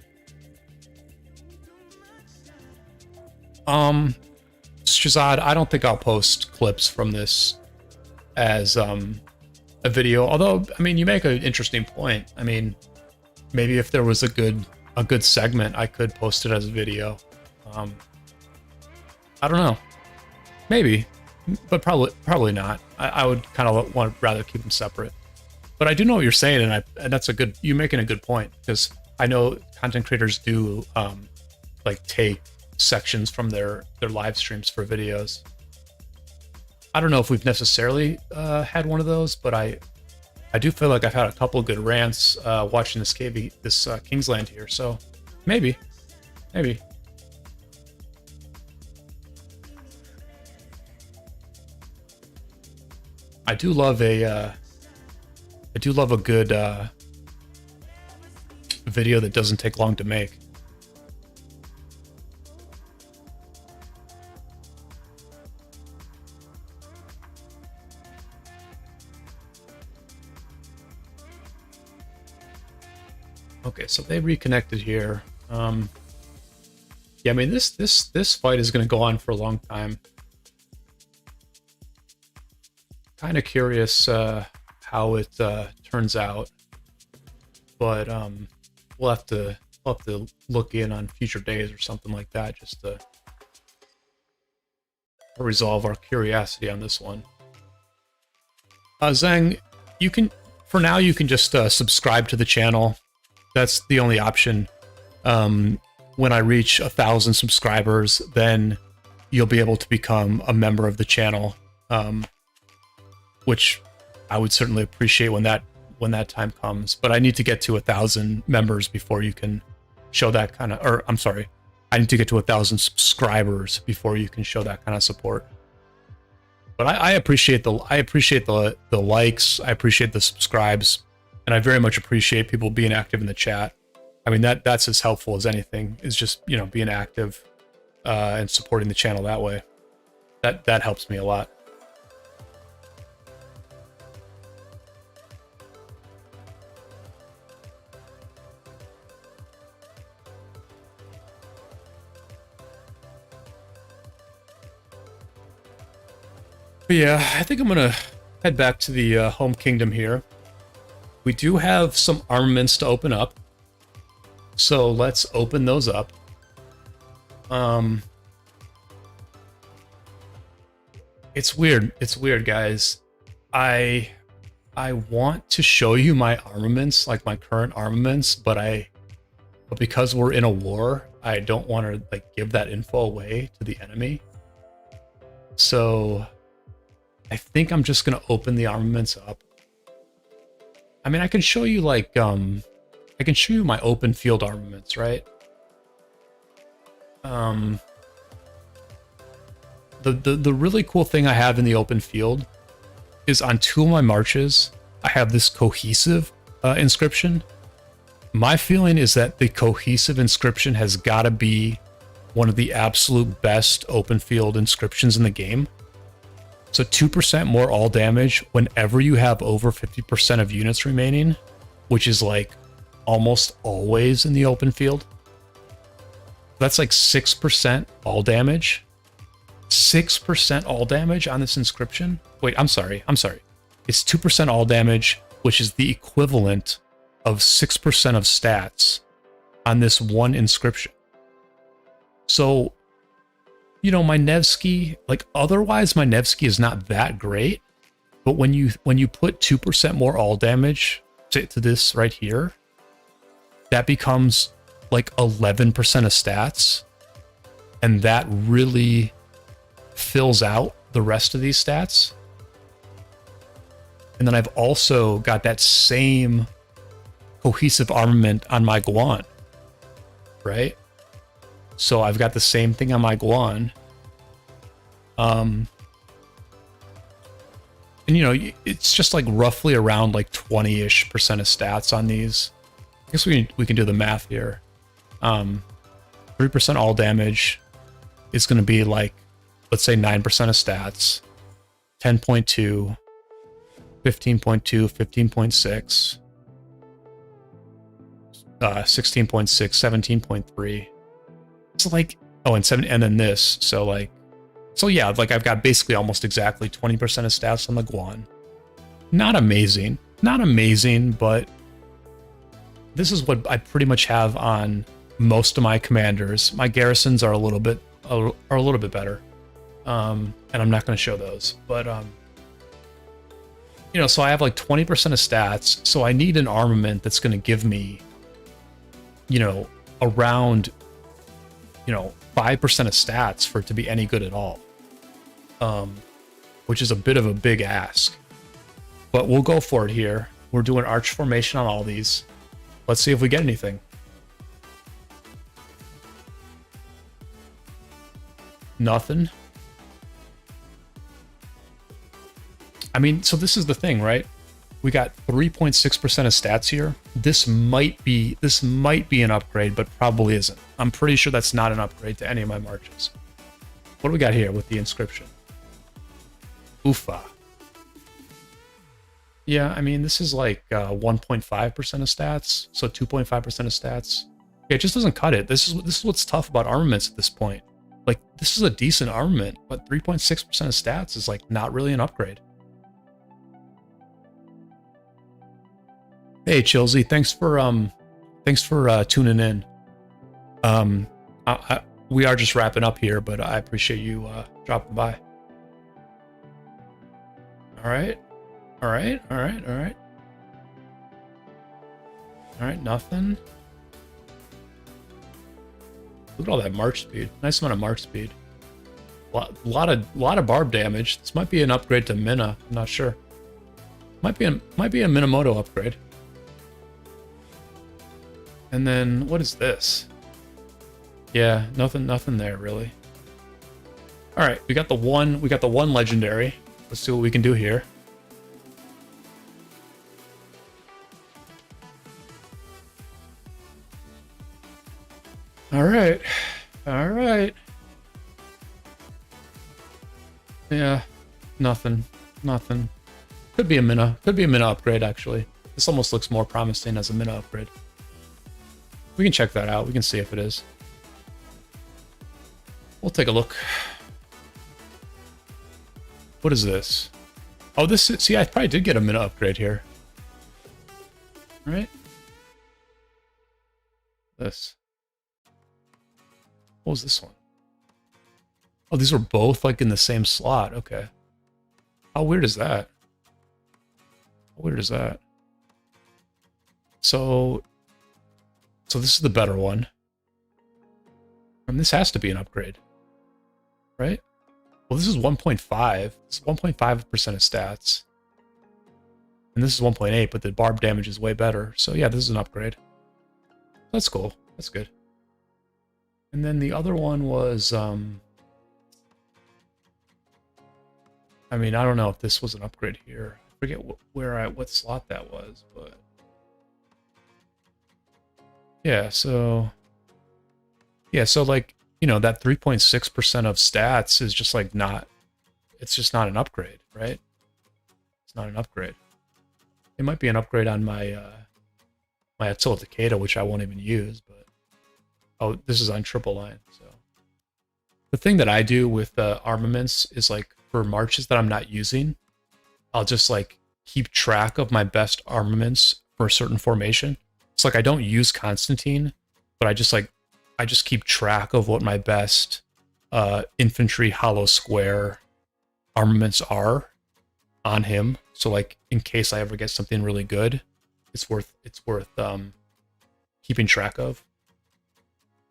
Shazad, I don't think I'll post clips from this as a video, although I mean, you make an interesting point. I mean, maybe if there was a good segment, I could post it as a video. I don't know, maybe, but probably not. I would kind of rather keep them separate. But I do know what you're saying, and that's you're making a good point, because I know content creators do like take sections from their live streams for videos. I don't know if we've necessarily had one of those, but I do feel like I've had a couple good rants watching this Kingsland here, so maybe. I do love a good video that doesn't take long to make. Okay, so they reconnected here. Yeah, I mean, this fight is going to go on for a long time. Kind of curious how it turns out, but we'll have to look in on future days or something like that, just to resolve our curiosity on this one. Zhang, for now you can just subscribe to the channel. That's the only option. When I reach 1,000 subscribers, then you'll be able to become a member of the channel, which I would certainly appreciate when that time comes. But I need to get to 1,000 members before you can show that kind of, or I'm sorry, I need to get to 1,000 subscribers before you can show that kind of support. But I appreciate the likes, I appreciate the subscribes, and I very much appreciate people being active in the chat. I mean, that's as helpful as anything, is just, being active and supporting the channel that way. That helps me a lot. But yeah, I think I'm gonna head back to the home kingdom here. We do have some armaments to open up, so let's open those up. It's weird, guys. I want to show you my armaments, like my current armaments, but I But because we're in a war, I don't want to like give that info away to the enemy. So I think I'm just gonna open the armaments up. I mean, I can show you like I can show you my open field armaments, right? The really cool thing I have in the open field is on 2 of my marches, I have this cohesive inscription. My feeling is that the cohesive inscription has got to be one of the absolute best open field inscriptions in the game. So 2% more all damage whenever you have over 50% of units remaining, which is like almost always in the open field. That's like 6% all damage. 6% all damage on this inscription. Wait, I'm sorry. It's 2% all damage, which is the equivalent of 6% of stats on this one inscription. So, you know, my Nevsky, like otherwise my Nevsky is not that great, but when you put 2% more all damage to this right here, that becomes like 11% of stats, and that really fills out the rest of these stats. And then I've also got that same cohesive armament on my Guan, right? So I've got the same thing on my Guan. And you know, it's just like roughly around like 20-ish% of stats on these. I guess we can do the math here. 3% all damage is going to be like, let's say 9% of stats, 10.2, 15.2, 15.6, 16.6, 17.3. So like, oh, and 7, and then this. So like, so yeah, like I've got basically almost exactly 20% of stats on the Guan. Not amazing, but this is what I pretty much have on most of my commanders. My garrisons are a little bit better. And I'm not going to show those, but you know, so I have like 20% of stats, so I need an armament that's going to give me, you know, around, you know, 5% of stats for it to be any good at all, which is a bit of a big ask, but we'll go for it here. We're doing arch formation on all these. Let's see if we get anything. Nothing. I mean, so this is the thing, right? We got 3.6% of stats here. This might be an upgrade, but probably isn't. I'm pretty sure that's not an upgrade to any of my marches. What do we got here with the inscription? Ufa. Yeah, I mean, this is like 1.5% of stats, so 2.5% of stats. Yeah, it just doesn't cut it. This is what's tough about armaments at this point. Like, this is a decent armament, but 3.6% of stats is like not really an upgrade. Hey, Chilsey, thanks for tuning in. We are just wrapping up here, but I appreciate you dropping by. All right. Nothing. Look at all that march speed. Nice amount of march speed. A lot of barb damage. This might be an upgrade to Mina. I'm not sure. Might be a Minamoto upgrade. And then what is this? Yeah, nothing there really. All right, we got the one legendary. Let's see what we can do here. All right. Yeah, nothing. Could be a Mina upgrade actually. This almost looks more promising as a Mina upgrade. We can check that out. We can see if it is. We'll take a look. What is this? Oh, this is, see, I probably did get a Mina upgrade here. Right? This. What was this one? Oh, these were both like in the same slot. Okay. How weird is that? So So this is the better one. And this has to be an upgrade, right? Well, this is 1.5. This is 1.5% of stats. And this is 1.8, but the barb damage is way better. So yeah, this is an upgrade. That's cool. That's good. And then the other one was, I mean, I don't know if this was an upgrade here. I forget what slot that was, but yeah, so like, you know, that 3.6% of stats is just like not, it's just not an upgrade, right? It's not an upgrade. It might be an upgrade on my my Attila Takeda, which I won't even use, but oh, this is on triple line. So the thing that I do with armaments is like for marches that I'm not using, I'll just like keep track of my best armaments for a certain formation. It's like I don't use Constantine, but I just keep track of what my best infantry hollow square armaments are on him. So like in case I ever get something really good, it's worth keeping track of.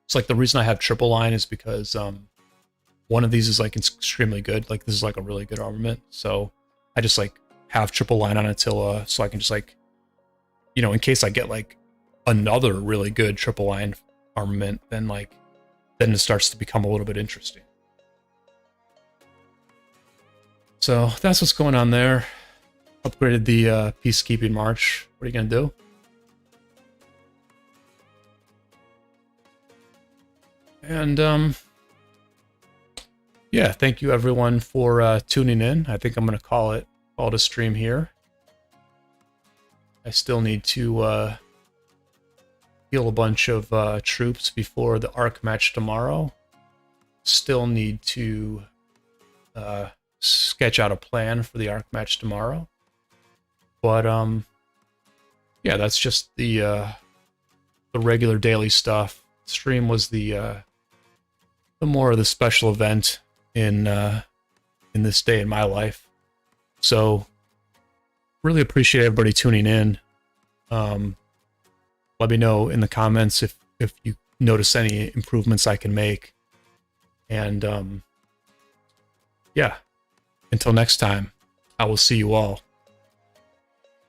It's like the reason I have triple line is because one of these is like extremely good. Like this is like a really good armament. So I just like have triple line on Attila, so I can just like, you know, in case I get like another really good triple line armament, then it starts to become a little bit interesting. So that's what's going on there. Upgraded the peacekeeping march. What are you gonna do? And yeah, thank you everyone for tuning in. I think I'm gonna call it a stream here. I still need to heal a bunch of troops before the ARC match tomorrow. Still need to sketch out a plan for the ARC match tomorrow. But yeah, that's just the regular daily stuff. Stream was the more of the special event in this day in my life. So really appreciate everybody tuning in. Let me know in the comments if you notice any improvements I can make. And yeah, until next time, I will see you all